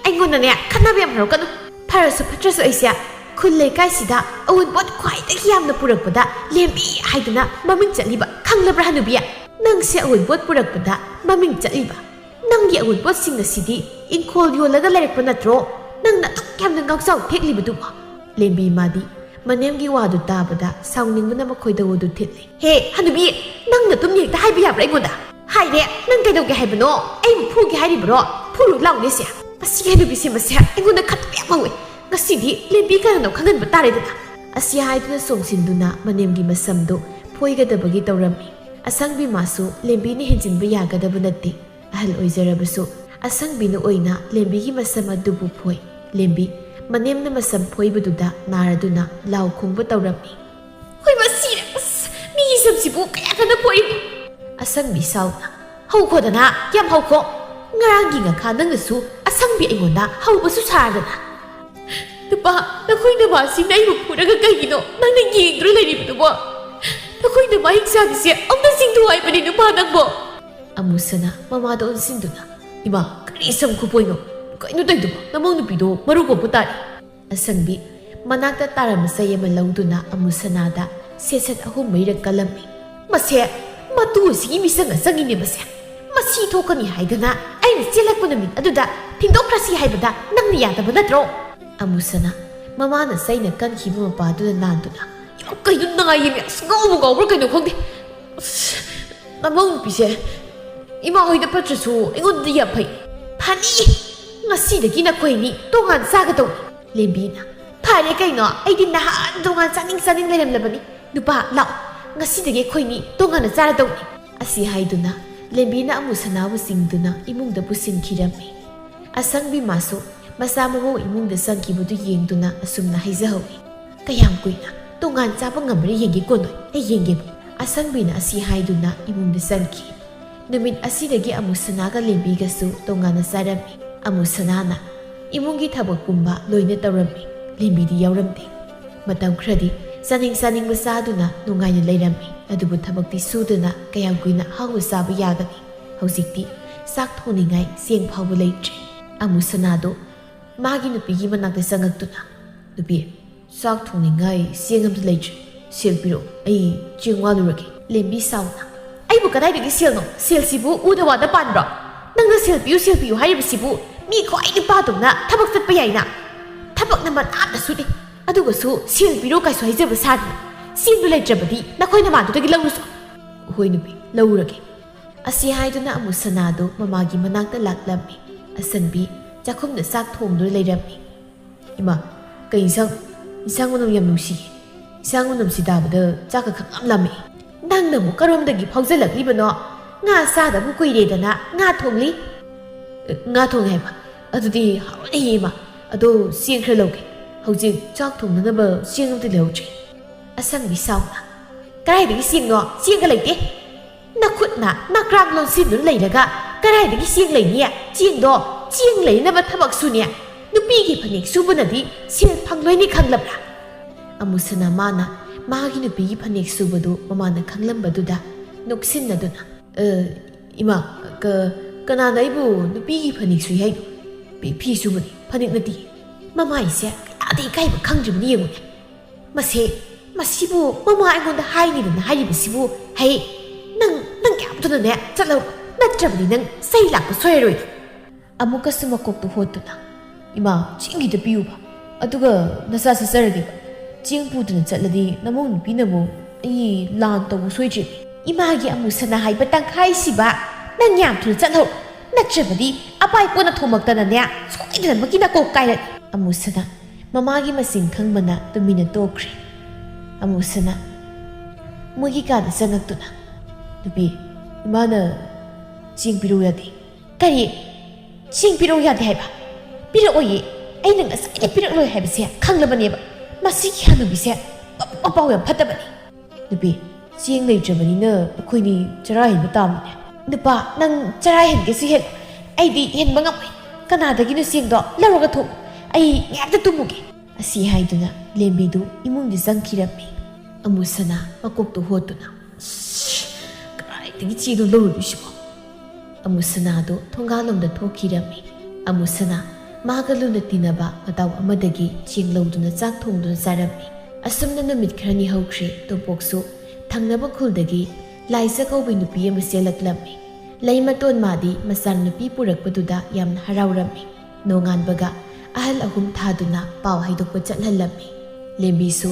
ꯑꯩꯉꯣꯟꯗꯅꯦ ꯈꯠꯅꯕ ꯌꯥꯝ ꯍꯧꯔꯛꯀꯅꯨ ꯐꯔꯁꯨ ꯐꯠꯇ꯭ꯔꯁꯨ ꯑꯩꯁꯦ ꯈꯨꯜ ꯂꯩꯀꯥꯏꯁꯤꯗ ꯑꯎꯟꯄꯣꯠ ꯈ꯭ꯋꯥꯏꯗꯒꯤ ꯌꯥꯝꯅ ꯄꯨꯔꯛꯄꯗ ꯂꯦꯝꯕꯤ ꯍꯥꯏꯗꯅ ꯃꯃꯤꯡ ꯆꯠꯂꯤꯕ ꯈꯪꯂꯕ꯭ꯔꯥ ꯍꯅꯨꯕꯤ ꯅꯪꯁꯦ ꯑꯎꯟꯄꯣꯠ ꯄꯨꯔꯛꯄꯗ ꯃꯃꯤꯡ ꯆꯠꯂꯤꯕ ꯅꯪꯒꯤ ꯑꯎꯟꯄꯣꯠꯁꯤꯡ ꯑꯁꯤꯗꯤ ꯏꯪꯈꯣꯜ ꯌꯣꯜꯂꯒ ꯂꯩꯔꯛꯄ ꯅꯠꯇ꯭ꯔꯣ ꯅꯪꯅ ꯑꯗꯨꯛ ꯌꯥꯝꯅ ꯉꯥꯎꯆꯥꯎ ꯊꯦꯛꯂꯤꯕꯗꯨꯕꯣ ꯂꯦꯝꯕꯤ ꯃꯥꯗꯤ ꯃꯅꯦꯝꯒꯤ ꯋꯥꯗꯨ ꯇꯥꯕꯗ ꯁꯥꯎꯅꯤꯡꯕꯅ ꯃꯈꯣꯏꯗꯋꯣꯗꯨ ꯊꯤꯠꯂꯤ ꯍꯦ ꯍꯅꯨꯕꯤ ꯅꯪꯅ ꯇꯨꯝ ꯍꯦꯛꯇ ꯍꯥꯏꯕ ꯌꯥꯕ꯭ꯔꯥ ꯑꯩꯉꯣꯟꯗ ꯍꯥꯏꯔꯦ ꯅꯪ ꯀꯩꯗꯧꯒꯦ ꯍꯥꯏꯕꯅꯣ ꯑꯩꯕꯨ ꯐꯨꯒꯦ ꯍꯥꯏꯔꯤꯕ꯭ꯔꯣ ꯐꯨꯔꯨ ꯂꯥꯎꯅꯦꯁꯦ ꯃꯁꯤꯒꯤ ꯍꯅꯨꯕꯤꯁꯦ ꯃꯁꯦ ꯑꯩꯉꯣꯟꯗ ꯈꯠꯄ ꯌꯥꯝ ꯍꯧꯋꯦ ꯉꯁꯤꯗꯤ ꯂꯦꯝꯕꯤ ꯀꯅꯥꯅꯣ ꯈꯪꯍꯟꯕ ꯇꯥꯔꯦꯗꯅ ꯑꯁꯤ ꯍꯥꯏꯗꯨꯅ ꯆꯣꯡꯁꯤꯟꯗꯨꯅ ꯃꯅꯦꯝꯒꯤ ꯃꯁꯝꯗꯨ ꯐꯣꯏꯒꯗꯕꯒꯤ ꯇꯧꯔꯝꯃꯤ ꯑꯁꯪꯕꯤ ꯃꯥꯁꯨ ꯂꯦꯝꯕꯤꯅ ꯍꯦꯟꯖꯤꯟꯕ ꯌꯥꯒꯗꯕ ꯅꯠꯇꯦ ꯑꯍꯜ ꯑꯣꯏꯖꯔꯕꯁꯨ ꯑꯁꯪꯕꯤꯅ ꯑꯣꯏꯅ ꯂꯦꯝꯕꯤꯒꯤ ꯃꯁꯝ ꯑꯗꯨꯕꯨ ꯐꯣꯏ ꯂꯦꯝꯕꯤ ꯃꯅꯦꯝꯅ ꯃꯁꯝ ꯐꯣꯏꯕꯗꯨꯗ ꯅꯥꯔꯗꯨꯅ ꯂꯥꯎ ꯈꯣꯡꯕ ꯇꯧꯔꯝꯃꯤ ꯍꯣꯏ ꯃꯁꯤꯔꯦ ꯑꯁ ꯃꯤꯒꯤ ꯁꯝꯁꯤꯕꯨ ꯀꯌꯥ ꯀꯟꯅ ꯐꯣꯏꯔꯤꯕ ꯑꯁꯪꯕꯤ ꯁꯥꯎꯅ ꯍꯧꯈꯣꯗꯅ ꯌꯥꯝ ꯍꯧꯈꯣ ꯉꯔꯥꯡꯒꯤ ꯉꯈꯥ ꯅꯪꯅꯁꯨ ꯑꯁꯪꯕꯤ ꯑꯩꯉꯣꯟꯗ ꯍꯧꯕꯁꯨ ꯁꯥꯔꯗꯅ ꯅꯨꯄꯥ ꯅꯈꯣꯏ ꯅꯃꯥꯁꯤꯡꯅ ꯑꯩꯕꯨ ꯐꯨꯔꯒ ꯀꯩꯒꯤꯅꯣ ꯅꯪꯅ ꯌꯦꯡꯗꯨꯅ ꯂꯩꯔꯤꯕꯗꯨꯕꯣ ꯅꯈꯣꯏ ꯅꯃꯥ ꯍꯤꯡꯁꯥꯒꯤꯁꯦ ꯑꯝꯇ ꯆꯤꯡꯊꯨ ꯍꯥꯏꯕꯅꯤ ꯅꯨꯄꯥ ꯅꯪꯕꯣ ꯑꯃꯨꯁꯅ ꯃꯃꯥꯗ ꯑꯣꯟꯁꯤꯟꯗꯨꯅ ꯏꯃꯥ ꯀꯔꯤ ꯁꯝ ꯈꯨꯄꯣꯏꯅꯣ ꯀꯩꯅꯣ ꯇꯧꯏꯗꯨꯕꯣ ꯅꯃꯧ ꯅꯨꯄꯤꯗꯣ ꯃꯔꯨ ꯀꯣꯛꯄ ꯇꯥꯔꯦ ꯑꯁꯪꯕꯤ ꯃꯅꯥꯛꯇ ꯇꯥꯔꯝꯕ ꯆꯩ ꯑꯃ ꯂꯧꯗꯨꯅ ꯑꯃꯨꯁꯅꯥꯗ ꯁꯦꯠ 3 ꯀꯜꯂꯝꯃꯤ ꯃꯁꯦ ꯃꯇꯨ ꯑꯁꯤꯒꯤ ꯃꯤꯆꯪꯅ ꯆꯪꯉꯤꯅꯦ ꯃꯁꯦ ꯃꯁꯤ ꯊꯣꯛꯀꯅꯤ ꯍꯥꯏꯗꯅ ꯑꯩꯅ ꯆꯦꯜꯂꯛꯄ ꯅꯨꯃꯤꯠ ꯑꯗꯨꯗ ꯊꯤꯡꯗꯣꯛꯈ꯭ꯔꯁꯤ ꯍꯥꯏꯕꯗ ꯅꯪꯅ ꯌꯥꯗꯕ ꯅꯠꯇ꯭ꯔꯣ ꯑꯃꯨꯁꯅ ꯃꯃꯥꯅ ꯆꯩꯅ ꯀꯟꯈꯤꯕ ꯃꯄꯥꯗꯨꯗ ꯅꯥꯟꯗꯨꯅ ꯀꯩꯅꯣ ꯅꯥꯏꯌꯦꯃꯦ ꯑꯁ ꯉꯥꯎꯕ꯭ꯔꯥ ꯀꯩꯅꯣ ꯈꯪꯗꯦ ꯑꯁ ꯅꯃꯧ ꯅꯨꯄꯤꯁꯦ ꯏꯃꯥ ꯍꯣꯏꯗ ꯐꯠꯇ꯭ꯔꯁꯨ ꯑꯩꯉꯣꯟꯗꯗꯤ ꯌꯥꯝ ꯐꯩ ꯐꯅꯤ ꯉꯁꯤꯗꯒꯤ ꯅꯈꯣꯏꯅꯤ ꯇꯣꯉꯥꯟ ꯆꯥꯒꯗꯧꯅꯤ ꯂꯦꯝꯕꯤꯅ ꯐꯔꯦ ꯀꯩꯅꯣ ꯑꯩꯗꯤ ꯅꯍꯥꯟ ꯇꯣꯉꯥꯟ ꯆꯥꯅꯤꯡ ꯂꯩꯔꯝꯂꯕꯅꯤ ꯅꯨꯄꯥ ꯂꯥꯛꯑꯣ ꯉꯁꯤꯗꯒꯤ ꯑꯩꯈꯣꯏꯅꯤ ꯇꯣꯉꯥꯟꯅ ꯆꯥꯔꯗꯧꯅꯤ ꯑꯁꯤ ꯍꯥꯏꯗꯨꯅ ꯂꯦꯝꯕꯤꯅ ꯑꯃꯨꯁꯅꯥꯕꯨ ꯆꯤꯡꯗꯨꯅ ꯏꯃꯨꯡꯗ ꯄꯨꯁꯤꯟꯈꯤꯔꯝꯃꯤ ꯑꯁꯪꯕꯤ ꯃꯥꯁꯨ ꯃꯆꯥ ꯃꯃꯧ ꯏꯃꯨꯡꯗ ꯆꯪꯈꯤꯕꯗꯨ ꯌꯦꯡꯗꯨꯅ ꯑꯁꯨꯝꯅ ꯍꯥꯏꯖꯍꯧꯏ ꯀꯌꯥꯝ ꯀꯨꯏꯅ ꯇꯣꯉꯥꯟ ꯆꯥꯕ ꯉꯝꯕ꯭ꯔꯥ ꯌꯦꯡꯒꯦ ꯀꯣꯟꯅꯣꯏ ꯑꯩ ꯌꯦꯡꯒꯦꯕ ꯑꯁꯪꯕꯤꯅ ꯑꯁꯤ ꯍꯥꯏꯗꯨꯅ ꯏꯃꯨꯡꯗ ꯆꯪꯈꯤ ꯅꯨꯃꯤꯠ ꯑꯁꯤꯗꯒꯤ ꯑꯃꯨꯁꯅꯥꯒ ꯂꯦꯝꯕꯤꯒꯁꯨ ꯇꯣꯉꯥꯟꯅ ꯆꯥꯔꯝꯃꯤ ꯑꯃꯨꯁꯅꯥꯅ ꯏꯃꯨꯡꯒꯤ ꯊꯕꯛ ꯄꯨꯝꯕ ꯂꯣꯏꯅ ꯇꯧꯔꯝꯃꯤ ꯂꯦꯝꯕꯤꯗꯤ ꯌꯥꯎꯔꯝꯗꯦ ꯃꯇꯝ ꯈꯔꯗꯤ ꯆꯥꯅꯤꯡꯕ ꯆꯥꯗꯨꯅ ꯅꯨꯡꯉꯥꯏꯅ ꯂꯩꯔꯝꯃꯤ ꯑꯗꯨꯕꯨ ꯊꯕꯛꯇꯤ ꯁꯨꯗꯨꯅ ꯀꯌꯥꯝ ꯀꯨꯏꯅ ꯍꯥꯎꯅ ꯆꯥꯕ ꯌꯥꯒꯅꯤ ꯍꯧꯖꯤꯛꯇꯤ ꯆꯥꯛ ꯊꯣꯡꯅꯤꯡꯉꯥꯏ ꯆꯦꯡ ꯐꯥꯎꯕ ꯂꯩꯇ꯭ꯔꯦ ꯑꯃꯨꯁꯅꯥꯗꯣ ꯃꯥꯒꯤ ꯅꯨꯄꯤꯒꯤ ꯃꯅꯥꯛꯇ ꯆꯪꯉꯛꯇꯨꯅ ꯅꯨꯄꯤ ꯆꯥꯛ ꯊꯣꯡꯅꯤꯡꯉꯥꯏ ꯆꯦꯡ ꯑꯝꯇ ꯂꯩꯇ꯭ꯔꯦ ꯁꯦꯜ ꯄꯤꯔꯛꯑꯣ ꯑꯩ ꯆꯦꯡ ꯋꯥꯜꯂꯨꯔꯒꯦ ꯂꯦꯝꯕꯤ ꯁꯥꯎꯅ ꯑꯩꯕꯨ ꯀꯗꯥꯏꯗꯒꯤ ꯁꯦꯜꯅꯣ ꯁꯦꯜꯁꯤꯕꯨ ꯎꯗ ꯋꯥꯗ ꯄꯥꯟꯕ꯭ꯔꯣ ꯅꯪꯅ ꯁꯦꯜ ꯄꯤꯌꯨ ꯍꯥꯏꯔꯤꯕꯁꯤꯕꯨ ꯃꯤ ꯈ꯭ꯋꯥꯏ ꯅꯨꯄꯥꯗꯧꯅ ꯊꯕꯛ ꯆꯠꯄ ꯌꯥꯏꯅ ꯊꯕꯛꯅ ꯃꯅꯥꯠꯅ ꯁꯨꯗꯦ ꯑꯗꯨꯒꯁꯨ ꯁꯦꯜ ꯄꯤꯔꯣ ꯀꯥꯏꯁꯨ ꯍꯥꯏꯖꯕ ꯁꯥꯗꯅ ꯆꯦꯡꯗꯨ ꯂꯩꯇ꯭ꯔꯕꯗꯤ ꯅꯈꯣꯏ ꯅꯃꯥꯗꯨꯗꯒꯤ ꯂꯧꯔꯨꯁꯨ ꯍꯣꯏ ꯅꯨꯄꯤ ꯂꯧꯔꯒꯦ ꯑꯁꯤ ꯍꯥꯏꯗꯨꯅ ꯑꯃꯨꯁꯅꯥꯗꯣ ꯃꯃꯥꯒꯤ ꯃꯅꯥꯛꯇ ꯂꯥꯛꯂꯝꯃꯤ ꯑꯁꯪꯕꯤ ꯆꯥꯛꯈꯨꯝꯗ ꯆꯥꯛ ꯊꯣꯡꯗꯨꯅ ꯂꯩꯔꯝꯃꯤ ꯏꯃꯥ ꯀꯩ ꯏꯟꯁꯥꯡ ꯃꯅꯝ ꯌꯥꯝ ꯅꯨꯡꯁꯤꯌꯦ ꯏꯟꯁꯥꯡ ꯃꯅꯝꯁꯤ ꯇꯥꯕꯗ ꯆꯥꯛꯀ ꯈꯪ ꯂꯥꯝꯃꯛꯏ ꯅꯪꯅ ꯑꯃꯨꯛ ꯀꯔꯣꯝꯗꯒꯤ ꯐꯥꯎꯖꯜꯂꯛꯂꯤꯕꯅꯣ ꯉꯥ ꯆꯥꯗꯕ ꯀꯨꯏꯔꯦꯗꯅ ꯉꯥ ꯊꯣꯡꯂꯤ ꯉꯥ ꯊꯣꯡꯉꯦ ꯍꯥꯏꯕ ꯑꯗꯨꯗꯤ ꯍꯥꯎꯔꯅꯤꯌꯦ ꯏꯃꯥ ꯑꯗꯣ ꯆꯦꯡ ꯈꯔ ꯂꯧꯒꯦ ꯍꯧꯖꯤꯛ ꯆꯥꯛ ꯊꯣꯡꯅꯅꯕ ꯆꯦꯡ ꯑꯝꯇ ꯂꯩꯍꯧꯗ꯭ꯔꯦ ꯑꯁꯪꯕꯤ ꯁꯥꯎꯅ ꯀꯗꯥꯏꯗꯒꯤ ꯆꯦꯡꯅꯣ ꯆꯦꯡꯒ ꯂꯩꯇꯦ ꯅꯈꯨꯠꯅ ꯅꯀ꯭ꯔꯥꯡ ꯂꯣꯟꯁꯤꯟꯗꯨꯅ ꯂꯩꯔꯒ ꯀꯗꯥꯏꯗꯒꯤ ꯆꯦꯡ ꯂꯩꯅꯤ ꯆꯦꯡꯗꯣ ꯆꯦꯡ ꯂꯩꯅꯕ ꯊꯕꯛ ꯁꯨꯅꯦ ꯅꯨꯄꯤꯒꯤ ꯐꯅꯦꯛ ꯁꯨꯕꯅꯗꯤ ꯁꯦꯜ ꯐꯪꯂꯣꯏꯅꯤ ꯈꯪꯂꯕ꯭ꯔꯥ ꯑꯃꯨꯁꯅ ꯃꯥꯅ ꯃꯥꯒꯤ ꯅꯨꯄꯤꯒꯤ ꯐꯅꯦꯛ ꯁꯨꯕꯗꯨ ꯃꯃꯥꯅ ꯈꯪꯂꯝꯕꯗꯨꯗ ꯅꯣꯛꯁꯤꯟꯅꯗꯨꯅ ꯏꯃꯥ ꯀꯅꯥꯅ ꯑꯩꯕꯨ ꯅꯨꯄꯤꯒꯤ ꯐꯅꯦꯛ ꯁꯨꯏ ꯍꯥꯏꯅꯣ ꯐꯤ ꯁꯨꯕꯅꯤ ꯐꯅꯦꯛ ꯅꯠꯇꯦ ꯃꯃꯥꯏꯁꯦ ꯀꯌꯥꯗ ꯏꯀꯥꯏꯕ ꯈꯪꯗ꯭ꯔꯤꯕꯅꯤ ꯌꯦꯡꯉꯨꯅꯦ ꯃꯁꯤꯕꯨ ꯃꯃꯥ ꯑꯩꯉꯣꯟꯗ ꯍꯥꯏꯅꯤꯗꯅ ꯍꯥꯏꯔꯤꯕꯁꯤꯕꯨ ꯍꯩ ꯅꯪ ꯀꯌꯥꯝꯇꯨꯅꯅꯦ ꯆꯠꯂꯣ ꯅꯠꯇ꯭ꯔꯕꯗꯤ ꯅꯪ ꯆꯩ ꯂꯥꯛꯄ ꯁꯣꯏꯔꯣꯏ ꯑꯃꯨꯛꯀꯁꯨ ꯃꯀꯣꯛꯇꯨ ꯍꯣꯠꯇꯨꯅ ꯏꯃꯥ ꯆꯦꯡꯒꯤꯗ ꯄꯤꯌꯨꯕ ꯑꯗꯨꯒ ꯅꯆꯥ ꯆꯠꯆꯔꯒꯦꯕ ꯆꯦꯡ ꯄꯨꯗꯨꯅ ꯆꯠꯂꯗꯤ ꯅꯃꯧ ꯅꯨꯄꯤꯅꯕꯨ ꯑꯩ ꯂꯥꯟ ꯇꯧꯕ ꯁꯣꯏꯗ꯭ꯔꯦ ꯏꯃꯥꯒꯤ ꯑꯃꯨꯁꯅꯥ ꯍꯥꯏꯕ ꯇꯪꯈꯥꯏꯁꯤꯕ ꯅꯪ ꯌꯥꯝ ꯊꯨꯅ ꯆꯠꯍꯧ ꯅꯠꯇ꯭ꯔꯕꯗꯤ ꯑꯄꯥꯏ ꯄꯣꯠꯅ ꯊꯣꯝꯃꯛꯇꯅꯅꯦ ꯁꯣꯏꯗꯅꯃꯛꯀꯤ ꯅꯀꯣꯛ ꯀꯥꯏꯔꯅꯤ ꯑꯃꯨꯁꯅ ꯃꯃꯥꯒꯤ ꯃꯁꯤꯡ ꯈꯪꯕꯅ ꯇꯨꯃꯤꯟꯅ ꯇꯣꯛꯈ꯭ꯔꯦ ꯑꯃꯨꯁꯅ ꯃꯣꯏꯒꯤ ꯀꯥꯗ ꯆꯪꯉꯛꯇꯨꯅ ꯅꯨꯄꯤ ꯏꯃꯥꯅ ꯆꯦꯡ ꯄꯤꯔꯛꯎ ꯌꯥꯗꯦ ꯀꯔꯤ ꯆꯦꯡ ꯄꯤꯔꯛꯎ ꯌꯥꯗꯦ ꯍꯥꯏꯕ ꯄꯤꯔꯛꯑꯣꯌꯦ ꯑꯩꯅ ꯉꯁꯥꯏ ꯄꯤꯔꯛꯂꯣꯏ ꯍꯥꯏꯕꯁꯦ ꯈꯪꯂꯕꯅꯦꯕ ꯃꯁꯤꯒꯤ ꯍꯅꯨꯕꯤꯁꯦ ꯃꯄꯥꯎ ꯌꯥꯝ ꯐꯠꯇꯕꯅꯤ ꯅꯨꯄꯤ ꯆꯦꯡ ꯂꯩꯇ꯭ꯔꯕꯅꯤꯅ ꯑꯩꯈꯣꯏꯅꯤ ꯆꯔꯥ ꯍꯦꯟꯕ ꯇꯥꯕꯅꯦ ꯅꯨꯄꯥ ꯅꯪ ꯆꯔꯥ ꯍꯦꯟꯒꯦꯁꯨ ꯍꯦꯜ ꯑꯩꯗꯤ ꯍꯦꯟꯕ ꯉꯝꯃꯣꯏ ꯀꯅꯥꯗꯒꯤꯅꯣ ꯆꯦꯡꯗꯣ ꯂꯧꯔꯒ ꯊꯣꯛ ꯑꯩ ꯉꯥꯛꯇ ꯇꯨꯝꯃꯨꯒꯦ ꯑꯁꯤ ꯍꯥꯏꯗꯨꯅ ꯂꯦꯝꯕꯤꯗꯨ ꯏꯃꯨꯡꯗ ꯆꯪꯈꯤꯔꯝꯃꯤ ꯑꯃꯨꯁꯅ ꯃꯀꯣꯛꯇꯨ ꯍꯣꯠꯇꯨꯅ ꯀꯗꯥꯏꯗꯒꯤ ꯆꯦꯡꯗꯣ ꯂꯧꯔꯨꯗꯣꯏꯁꯤꯕꯣ ꯑꯃꯨꯁꯅꯥꯗꯣ ꯊꯣꯡꯒꯥꯜꯂꯣꯝꯗ ꯊꯣꯛꯈꯤꯔꯝꯃꯤ ꯑꯃꯨꯁꯅ ꯃꯥꯒ ꯂꯨꯅ ꯇꯤꯟꯅꯕ ꯃꯇꯥꯎ ꯑꯃꯗꯒꯤ ꯆꯦꯡ ꯂꯧꯗꯨꯅ ꯆꯥꯛ ꯊꯣꯡꯗꯨꯅ ꯆꯥꯔꯝꯃꯤ ꯑꯁꯨꯝꯅ ꯅꯨꯃꯤꯠ ꯈꯔꯅꯤ ꯍꯧꯈ꯭ꯔꯦ ꯇꯣꯝꯄꯣꯛꯁꯨ ꯊꯪꯅꯕ ꯈꯨꯜꯗꯒꯤ ꯂꯥꯏꯖ ꯀꯧꯕ ꯅꯨꯄꯤ ꯑꯃ ꯆꯦꯜꯂꯛꯂꯝꯃꯤ ꯂꯩ ꯃꯇꯣꯟ ꯃꯥꯗꯤ ꯃꯆꯥꯅꯨꯄꯤ ꯄꯨꯔꯛꯄꯗꯨꯗ ꯌꯥꯝꯅ ꯍꯔꯥꯎꯔꯝꯃꯤ ꯅꯣꯡꯉꯥꯟꯕꯒ ꯑꯍꯜ ꯑꯍꯨꯝ ꯊꯥꯗꯨꯅ ꯄꯥꯎ ꯍꯩꯗꯣꯛꯄ ꯆꯠꯍꯜꯂꯝꯃꯤ ꯂꯦꯝꯕꯤꯁꯨ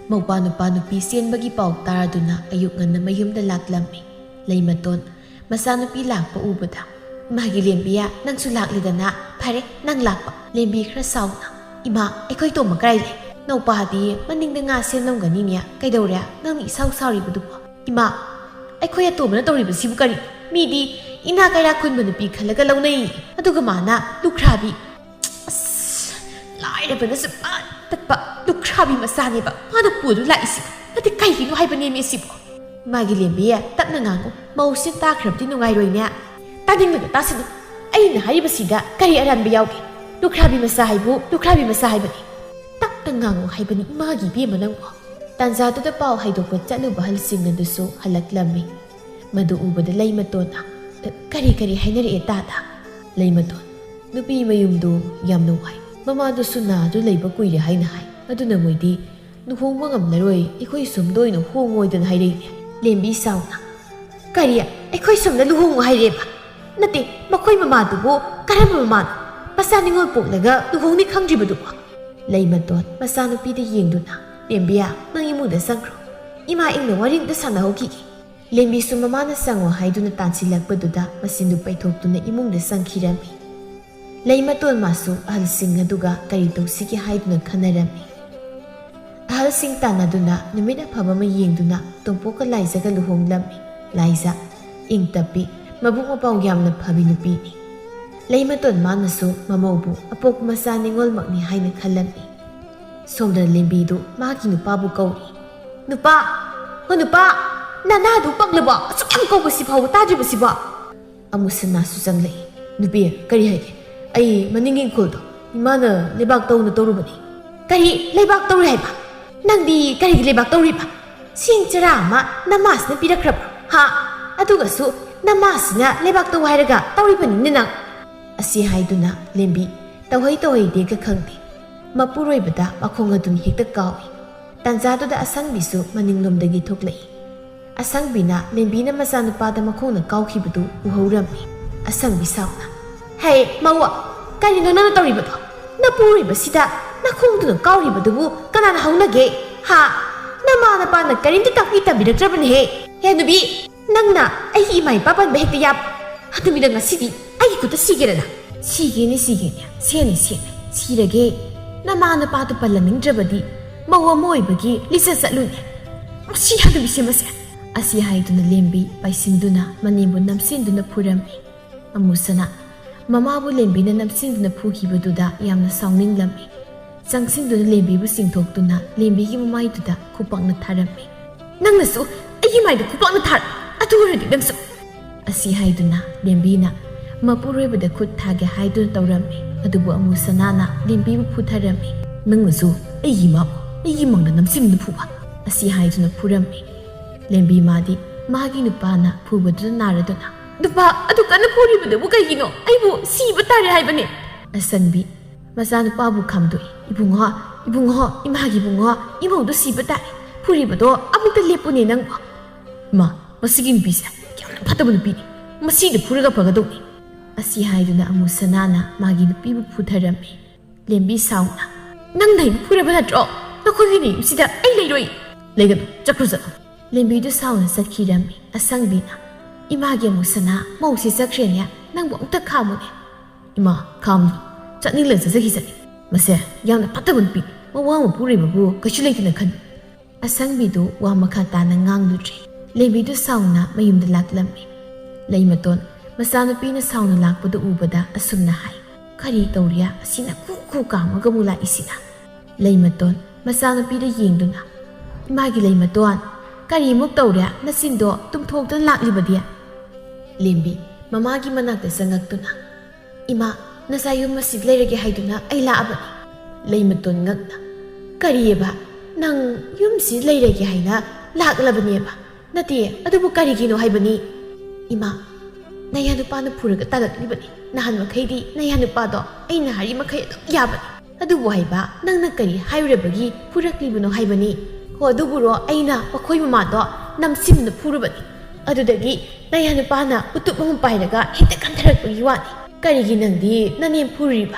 ꯃꯧꯄꯥ ꯅꯨꯄꯥ ꯅꯨꯄꯤ ꯆꯦꯟꯕꯒꯤ ꯄꯥꯎ ꯇꯥꯔꯗꯨꯅ ꯑꯌꯨꯛ ꯉꯟꯅ ꯃꯌꯨꯝꯗ ꯂꯥꯛꯂꯝꯃꯤ ꯂꯩ ꯃꯇꯣꯟ ꯃꯆꯥꯅꯨꯄꯤ ꯂꯥꯛꯄ ꯎꯕꯗ ꯏꯃꯥꯒꯤ ꯂꯦꯝꯕꯤꯌꯥ ꯅꯪꯁꯨ ꯂꯥꯛꯂꯤꯗꯅ ꯐꯔꯦ ꯅꯪ ꯂꯥꯛꯄ ꯂꯦꯝꯕꯤ ꯈꯔ ꯁꯥꯎꯅ ꯏꯃꯥ ꯑꯩꯈꯣꯏ ꯇꯣꯝꯕ ꯀꯔꯥꯏ ꯂꯩ ꯅꯧꯄꯥꯗꯤ ꯃꯅꯤꯡꯗ ꯉꯥ ꯁꯦꯝꯂꯝꯒꯅꯤꯅꯦ ꯀꯩꯗꯧꯔꯦ ꯅꯪꯅ ꯏꯁꯥꯎ ꯁꯥꯎꯔꯤꯕꯗꯨꯕꯣ ꯏꯃꯥ ꯑꯩꯈꯣꯏ ꯑꯇꯣꯝꯕꯅ ꯇꯧꯔꯤꯕꯁꯤꯕꯨ ꯀꯔꯤ ꯃꯤꯗꯤ ꯏꯅꯥ ꯀꯩꯔꯥꯛ ꯈꯨꯟꯕ ꯅꯨꯄꯤ ꯈꯜꯂꯒ ꯂꯧꯅꯩ ꯑꯗꯨꯒ ꯃꯥꯅ ꯂꯨꯈ꯭ꯔꯥꯕꯤ ꯑꯁ ꯂꯥꯏꯔꯕꯅꯁꯨ ꯇꯠꯄ ꯂꯨꯈ꯭ꯔꯥꯕꯤ ꯃꯆꯥꯅꯦꯕ ꯃꯥꯅ ꯄꯨꯗꯨ ꯂꯥꯛꯏꯁꯤꯕ ꯅꯠꯇꯦ ꯀꯩꯒꯤꯅꯣ ꯍꯥꯏꯕꯅꯦꯃꯤ ꯁꯤꯕꯣ ꯏꯃꯥꯒꯤ ꯂꯦꯝꯕꯤꯌꯦ ꯇꯞꯅ ꯉꯥꯡꯉꯨ ꯃꯧꯁꯤ ꯇꯥꯈ꯭ꯔꯕꯗꯤ ꯅꯨꯡꯉꯥꯏꯔꯣꯏꯅꯦ ꯇꯥꯅꯤꯡꯕꯒ ꯇꯥꯁꯤꯅꯨ ꯑꯩꯅ ꯍꯥꯏꯔꯤꯕꯁꯤꯗ ꯀꯔꯤ ꯑꯔꯥꯟꯕ ꯌꯥꯎꯒꯦ ꯂꯨꯈ꯭ꯔꯥꯕꯤ ꯃꯆꯥ ꯍꯥꯏꯕꯨ ꯂꯨꯈ꯭ꯔꯥꯕꯤ ꯃꯆꯥ ꯍꯥꯏꯕꯅꯤ ꯇꯞꯅ ꯉꯥꯡꯉꯨ ꯍꯥꯏꯕꯅꯤ ꯏꯃꯥꯒꯤ ꯏꯕꯦꯝꯃ ꯅꯪꯕꯨ ꯇꯥꯟꯖꯥꯗꯨꯗ ꯄꯥꯎ ꯍꯩꯗꯣꯛꯄ ꯆꯠꯂꯨꯕ ꯑꯍꯜꯁꯤꯡ ꯑꯗꯨꯁꯨ ꯍꯜꯂꯛꯂꯝꯃꯤ ꯃꯗꯨ ꯎꯕꯗ ꯂꯩ ꯃꯇꯣꯟꯅ ꯀꯔꯤ ꯍꯥꯏꯅꯔꯛꯑꯦ ꯇꯥꯗ ꯂꯩ ꯃꯇꯣꯟ ꯅꯨꯄꯤ ꯃꯌꯨꯝꯗꯨ ꯌꯥꯝꯅ ꯋꯥꯏ ꯃꯃꯥꯗꯨꯁꯨ ナꯗꯨ ꯂꯩꯕ ꯀꯨꯏꯔꯦ ꯍꯥꯏꯅ ꯍꯥꯏ ꯑꯗꯨꯅ ꯃꯣꯏꯗꯤ ꯂꯨꯍꯣꯡꯕ ꯉꯝꯂꯔꯣꯏ ꯑꯩꯈꯣꯏ ꯁꯣꯝꯗ ꯑꯣꯏꯅ ꯍꯣꯡꯉꯣꯏꯗꯅ ꯍꯥꯏꯔꯛꯏꯅꯦ ꯂꯦꯝꯕꯤ ꯁꯥꯎꯅ ꯀꯔꯤ ꯑꯩꯈꯣꯏ ꯁꯣꯝꯗ ꯂꯨꯍꯣꯡꯉꯣ ꯍꯥꯏꯔꯦꯕ ꯅꯠꯇꯦ ꯃꯈꯣꯏ ꯃꯃꯥꯗꯨꯕꯨ ꯀꯔꯝꯕ ꯃꯃꯥꯅꯣ ꯃꯆꯥ ꯅꯤꯉꯣꯜ ꯄꯣꯛꯂꯒ ꯂꯨꯍꯣꯡꯅꯤ ꯈꯪꯗ꯭ꯔꯤꯕꯗꯨꯕꯣ ꯂꯩ ꯃꯇꯣꯟ ꯃꯆꯥꯅꯨꯄꯤꯗ ꯌꯦꯡꯗꯨꯅ ꯂꯦꯝꯕꯤꯌꯥ ꯅꯪ ꯏꯃꯨꯡꯗ ꯆꯪꯈ꯭ꯔꯣ ꯏꯃꯥ ꯏꯪꯅ ꯋꯥꯔꯤ ꯑꯝꯇ ꯁꯥꯟꯅꯍꯧꯈꯤꯒꯦ ꯂꯦꯝꯕꯤꯁꯨ ꯃꯃꯥꯅ ꯆꯪꯉꯣ ꯍꯥꯏꯗꯨꯅ ꯇꯥꯟꯁꯤꯜꯂꯛꯄꯗꯨꯗ ꯃꯆꯤꯟꯗꯨ ꯄꯩꯊꯣꯛꯇꯨꯅ ꯏꯃꯨꯡꯗ ꯆꯪꯈꯤꯔꯝꯃꯤ ꯂꯩ ꯃꯇꯣꯟ ꯃꯥꯁꯨ ꯑꯍꯜꯁꯤꯡ ꯑꯗꯨꯒ ꯀꯔꯤ ꯇꯧꯁꯤꯒꯦ ꯍꯥꯏꯗꯨꯅ ꯈꯟꯅꯔꯝꯃꯤ ꯑꯍꯜꯁꯤꯡ ꯇꯥꯟꯅꯗꯨꯅ ꯅꯨꯃꯤꯠ ꯑꯐꯕ ꯑꯃ ꯌꯦꯡꯗꯨꯅ ꯇꯣꯝꯄꯣꯛꯀ ꯂꯥꯏꯖꯒ ꯂꯨꯍꯣꯡꯂꯝꯃꯤ ꯂꯥꯏꯖ ꯏꯪ ꯇꯞꯄꯤ ꯃꯕꯨꯛ ꯃꯄꯥꯎ ꯌꯥꯝꯅ ꯐꯕꯤ ꯅꯨꯄꯤꯅꯤ ꯂꯩ ꯃꯇꯣꯟ ꯃꯥꯅꯁꯨ ꯃꯃꯧꯕꯨ ꯑꯄꯣꯛꯄ ꯃꯆꯥ ꯅꯤꯉꯣꯜꯃꯛꯅꯤ ꯍꯥꯏꯅ ꯈꯜꯂꯝꯃꯤ ꯁꯣꯝꯗ ꯂꯦꯝꯕꯤꯗꯨ ꯃꯥꯒꯤ ꯅꯨꯄꯥꯕꯨ ꯀꯧꯔꯤ ꯅꯨꯄꯥ ꯍꯣ ꯅꯨꯄꯥ ꯅꯅꯥꯗꯨ ꯄꯛꯂꯕꯣ ꯑꯁꯨꯛ ꯌꯥꯝ ꯀꯧꯕꯁꯤ ꯐꯥꯎꯕ ꯇꯥꯗ꯭ꯔꯤꯕꯁꯤꯕꯣ ꯑꯃꯨꯁꯅꯥꯁꯨ ꯆꯪꯂꯛꯏ ꯅꯨꯄꯤ ꯀꯔꯤ ꯍꯥꯏꯒꯦ ꯑꯩ ꯃꯅꯤꯡꯒꯤ ꯏꯪꯈꯣꯜꯗꯣ ꯏꯃꯥꯅ ꯂꯩꯕꯥꯛ ꯇꯧꯅ ꯇꯧꯔꯨꯕꯅꯤ ꯀꯔꯤ ꯂꯩꯕꯥꯛ ꯇꯧꯔꯤ ꯍꯥꯏꯕ ꯅꯪꯗꯤ ꯀꯔꯤꯒꯤ ꯂꯩꯕꯥꯛ ꯇꯧꯔꯤꯕ ꯆꯦꯡ ꯆꯔꯥ ꯑꯃ ꯅꯃꯥꯁꯤꯅ ꯄꯤꯔꯛꯈ꯭ꯔꯕ꯭ꯔꯣ ꯍꯥ ꯑꯗꯨꯒꯁꯨ ꯅꯃꯥꯁꯤꯅ ꯂꯩꯕꯥꯛ ꯇꯧ ꯍꯥꯏꯔꯒ ꯇꯧꯔꯤꯕꯅꯤꯅ ꯅꯪ ꯑꯁꯤ ꯍꯥꯏꯗꯨꯅ ꯂꯦꯝꯕꯤ ꯇꯧꯍꯩ ꯇꯧꯍꯩꯗꯦꯒ ꯈꯪꯗꯦ ꯃꯄꯨꯔꯣꯏꯕꯗ ꯃꯈꯣꯡ ꯑꯗꯨꯅ ꯍꯦꯛꯇ ꯀꯥꯎꯏ ꯇꯥꯟꯖꯥꯗꯨꯗ ꯑꯁꯪꯕꯤꯁꯨ ꯃꯅꯤꯡꯂꯣꯝꯗꯒꯤ ꯊꯣꯛꯂꯛꯏ ꯑꯁꯪꯕꯤꯅ ꯂꯦꯝꯕꯤꯅ ꯃꯆꯥꯅꯨꯄꯥꯗ ꯃꯈꯣꯡꯅ ꯀꯥꯎꯈꯤꯕꯗꯨ ꯎꯍꯧꯔꯝꯃꯤ ꯑꯁꯪꯕꯤ ꯁꯥꯎꯅ ꯍꯦ ꯃꯧꯋꯥ ꯀꯔꯤꯅꯣ ꯅꯪꯅ ꯇꯧꯔꯤꯕꯗꯣ ꯅꯄꯨꯔꯣꯏꯕꯁꯤꯗ ꯅꯈꯣꯡꯗꯨꯅ ꯀꯥꯎꯔꯤꯕꯗꯨꯕꯨ ꯀꯅꯥꯅ ꯍꯧꯅꯒꯦ ꯍꯥ ꯅꯃꯥ ꯅꯄꯥꯅ ꯀꯔꯤꯝꯇ ꯇꯥꯛꯄꯤ ꯇꯝꯕꯤꯔꯛꯇ꯭ꯔꯕꯅꯦꯍꯦ ꯍꯦ ꯅꯨꯕꯤ ꯅꯪꯅ ꯑꯩꯒꯤ ꯏꯃꯥ ꯏꯄꯥ ꯄꯟꯕ ꯍꯦꯛꯇ ꯌꯥꯕ ꯑꯗꯨꯃꯤꯗ ꯉꯁꯤꯗꯤ ꯑꯩꯒꯤ ꯈꯨꯠꯇ ꯁꯤꯒꯦꯔꯅ ꯁꯤꯒꯦꯅꯦ ꯁꯦꯟꯅꯤ ꯁꯤꯔꯒꯦ ꯅꯃꯥ ꯅꯄꯥꯗꯨ ꯄꯜꯂꯅꯤꯡꯗ꯭ꯔꯕꯗꯤ ꯃꯧ ꯑꯃ ꯑꯣꯏꯕꯒꯤ ꯂꯤꯆꯠ ꯆꯠꯂꯨꯅꯦ ꯃꯁꯤ ꯍꯥꯏꯗꯕꯤꯁꯦ ꯃꯁꯦ ꯑꯁꯤ ꯍꯥꯏꯗꯨꯅ ꯂꯦꯝꯕꯤ ꯄꯥꯏꯁꯤꯟꯗꯨꯅ ꯃꯅꯦꯝꯕꯨ ꯅꯝꯁꯤꯟꯗꯨꯅ ꯐꯨꯔꯝꯃꯤ ꯑꯃꯨꯁꯅ ꯃꯃꯥꯕꯨ ꯂꯦꯝꯕꯤꯅ ꯅꯝꯁꯤꯟꯗꯨꯅ ꯐꯨꯈꯤꯕꯗꯨꯗ ꯌꯥꯝꯅ ꯁꯥꯎꯅꯤꯡꯂꯝꯃꯤ ꯆꯪꯁꯤꯟꯗꯨꯅ ꯂꯦꯝꯕꯤꯕꯨ ꯆꯤꯡꯊꯣꯛꯇꯨꯅ ꯂꯦꯝꯕꯤꯒꯤ ꯃꯃꯥꯏꯗꯨꯗ ꯈꯨꯄꯥꯛꯅ ꯊꯥꯔꯝꯃꯤ ꯅꯪꯅꯁꯨ ꯑꯩꯒꯤ ꯃꯥꯏꯗ ꯈꯨꯄꯥꯛꯅ ꯊꯥꯔ ꯑꯗꯨ ꯑꯣꯏꯔꯗꯤ ꯅꯪꯁꯨ ꯑꯁꯤ ꯍꯥꯏꯗꯨꯅ ꯂꯦꯝꯕꯤꯅ ꯃꯄꯨꯔꯣꯏꯕꯗ ꯈꯨꯠ ꯊꯥꯒꯦ ꯍꯥꯏꯗꯨꯅ ꯇꯧꯔꯝꯃꯤ ꯑꯗꯨꯕꯨ ꯑꯃꯨꯁꯅꯥꯅ ꯂꯦꯝꯕꯤꯕꯨ ꯐꯨꯊꯔꯝꯃꯤ ꯅꯪꯅꯁꯨ ꯑꯩꯒꯤ ꯏꯃꯥꯕꯨ ꯑꯩꯒꯤ ꯃꯪꯗ ꯅꯝꯁꯤꯟꯗꯨꯅ ꯐꯨꯕ ꯑꯁꯤ ꯍꯥꯏꯗꯨꯅ ꯐꯨꯔꯝꯃꯤ ꯂꯦꯝꯕꯤ ꯃꯥꯗꯤ ꯃꯥꯒꯤ ꯅꯨꯄꯥꯅ ꯐꯨꯕꯗꯨꯗ ꯅꯥꯔꯗꯨꯅ ꯅꯨꯄꯥ ꯑꯗꯨꯀꯟꯅ ꯐꯨꯔꯤꯕꯗꯨꯕꯨ ꯀꯩꯒꯤꯅꯣ ꯑꯩꯕꯨ ꯁꯤꯕ ꯇꯥꯔꯦ ꯍꯥꯏꯕꯅꯦ ꯑꯁꯪꯕꯤ ꯃꯆꯥꯅꯨꯄꯥꯕꯨ ꯈꯥꯝꯗꯣꯛꯏ ꯏꯕꯨꯡꯉꯣ ꯏꯃꯥꯒꯤ ꯏꯕꯨꯡꯉꯣ ꯏꯃꯧꯗꯨ ꯁꯤꯕ ꯇꯥꯔꯦ ꯐꯨꯔꯤꯕꯗꯣ ꯑꯃꯨꯛꯇ ꯂꯦꯞꯄꯨꯅꯦ ꯅꯪꯕꯨ ꯏꯃꯥ ꯃꯁꯤꯒꯤ ꯅꯨꯄꯤꯁꯦ ꯌꯥꯝꯅ ꯐꯠꯇꯕ ꯅꯨꯄꯤꯅꯤ ꯃꯁꯤꯗ ꯐꯨꯔꯒ ꯐꯒꯗꯧꯅꯤ ꯑꯁꯤ ꯍꯥꯏꯗꯨꯅ ꯑꯃꯨꯁꯅꯥꯅ ꯃꯥꯒꯤ ꯅꯨꯄꯤꯕꯨ ꯐꯨꯊꯔꯝꯃꯤ ꯂꯦꯝꯕꯤ ꯁꯥꯎꯅ ꯅꯪꯅ ꯑꯩꯕꯨ ꯐꯨꯔꯕ ꯅꯠꯇ꯭ꯔꯣ ꯅꯈꯣꯏꯒꯤ ꯅꯌꯨꯝꯁꯤꯗ ꯑꯩ ꯂꯩꯔꯣꯏ ꯂꯩꯒꯅꯨ ꯆꯠꯈ꯭ꯔꯣ ꯂꯦꯝꯕꯤꯗꯨ ꯁꯥꯎꯅ ꯆꯠꯈꯤꯔꯝꯃꯤ ꯑꯁꯪꯕꯤꯅ ꯏꯃꯥꯒꯤ ꯑꯃꯨꯁꯅꯥ ꯃꯧꯁꯤ ꯆꯠꯈ꯭ꯔꯦꯅꯦ ꯅꯪꯕꯨ ꯑꯃꯨꯛꯇ ꯈꯥꯝꯃꯨꯅꯦ ꯏꯃꯥ ꯈꯥꯝꯅꯨ ꯆꯠꯅꯤꯡꯂ ꯆꯠꯆꯈꯤꯁꯅꯤ ꯃꯁꯦ ꯌꯥꯝꯅ ꯐꯠꯇꯕ ꯅꯨꯄꯤ ꯃꯋꯥ ꯃꯄꯨꯔꯣꯏꯕꯕꯨ ꯀꯩꯁꯨ ꯂꯩꯇꯅ ꯈꯟ ꯑꯁꯪꯕꯤꯗꯨ ꯋꯥ ꯃꯈꯥ ꯇꯥꯅ ꯉꯥꯡꯂꯨꯗ꯭ꯔꯦ꯫ ꯂꯦꯝꯕꯤꯗꯨ ꯁꯥꯎꯅ ꯃꯌꯨꯝꯗ ꯂꯥꯛꯂꯝꯃꯤ꯫ ꯂꯩꯃꯇꯣꯟ ꯃꯆꯥꯅꯨꯄꯤꯅ ꯁꯥꯎꯅ ꯂꯥꯛꯄꯗꯨ ꯎꯕꯗ ꯑꯁꯨꯝꯅ ꯍꯥꯏ, "ꯀꯔꯤ ꯇꯧꯔꯤꯌꯥ ꯑꯁꯤꯅ ꯈꯨ ꯀꯥꯝꯃꯒ ꯑꯃꯨꯛ ꯂꯥꯛꯏꯁꯤꯅ?" ꯂꯩꯃꯇꯣꯟ ꯃꯆꯥꯅꯨꯄꯤꯗ ꯌꯦꯡꯗꯨꯅ, "ꯏꯃꯥꯒꯤ ꯂꯩꯃꯇꯣꯟ, ꯀꯔꯤꯃꯨꯛ ꯇꯧꯔꯦ? ꯅꯆꯤꯟꯗꯣ ꯇꯨꯝꯊꯣꯛꯇꯨꯅ ꯂꯥꯛꯂꯤꯕꯗꯤ?" ꯂꯦꯝꯕꯤ ꯃꯃꯥꯒꯤ ꯃꯅꯥꯛꯇ ꯆꯪꯉꯛꯇꯨꯅ, "ꯏꯃꯥ, ꯅꯆꯥ ꯌꯨꯝ ꯑꯁꯤꯗ ꯂꯩꯔꯒꯦ ꯍꯥꯏꯗꯨꯅ ꯑꯩ ꯂꯥꯛꯑꯕꯅꯤ." ꯂꯩꯃꯇꯣꯟ ꯉꯛꯅ, "ꯀꯔꯤꯑꯕ? ꯅꯪ ꯌꯨꯝꯁꯤꯗ ꯂꯩꯔꯒꯦ ꯍꯥꯏꯅ ꯂꯥꯛꯂꯕꯅꯦꯕ? ꯅꯠꯇꯦ, ꯑꯗꯨꯕꯨ ꯀꯔꯤꯒꯤꯅꯣ ꯍꯥꯏꯕꯅꯤ?" "ꯏꯃꯥ, ꯅꯌꯥ ꯅꯨꯄꯥꯅ ꯐꯨꯔꯒ ꯇꯥꯜꯂꯛꯂꯤꯕꯅꯤ꯫ ꯅꯍꯥꯟ ꯃꯈꯩꯗꯤ ꯅꯌꯥ ꯅꯨꯄꯥꯗꯣ ꯑꯩꯅ ꯍꯥꯏꯔꯤ ꯃꯈꯩ ꯑꯗꯨꯝ ꯌꯥꯕꯅꯤ. ꯑꯗꯨꯕꯨ ꯍꯥꯏꯕ ꯅꯪꯅ ꯀꯔꯤ ꯍꯥꯏꯔꯨꯔꯕꯒꯤ ꯐꯨꯔꯛꯂꯤꯕꯅꯣ ꯍꯥꯏꯕꯅꯤ." "ꯍꯣ, ꯑꯗꯨꯕꯨꯔꯣ ꯑꯩꯅ ꯃꯈꯣꯏ ꯃꯃꯥꯗꯣ ꯅꯝꯁꯤꯟꯅ ꯐꯨꯔꯨꯕꯅꯤ. ꯑꯗꯨꯗꯒꯤ ꯅꯌꯥ ꯅꯨꯄꯥꯅ ꯎꯇꯨꯞ ꯑꯃ ꯄꯥꯏꯔꯒ ꯍꯦꯛꯇ ꯀꯟꯊꯔꯛꯄꯒꯤ ꯋꯥꯅꯤ. ꯀꯔꯤꯒꯤ ꯅꯪꯗꯤ ꯅꯅꯦꯝ ꯐꯨꯔꯤꯕ?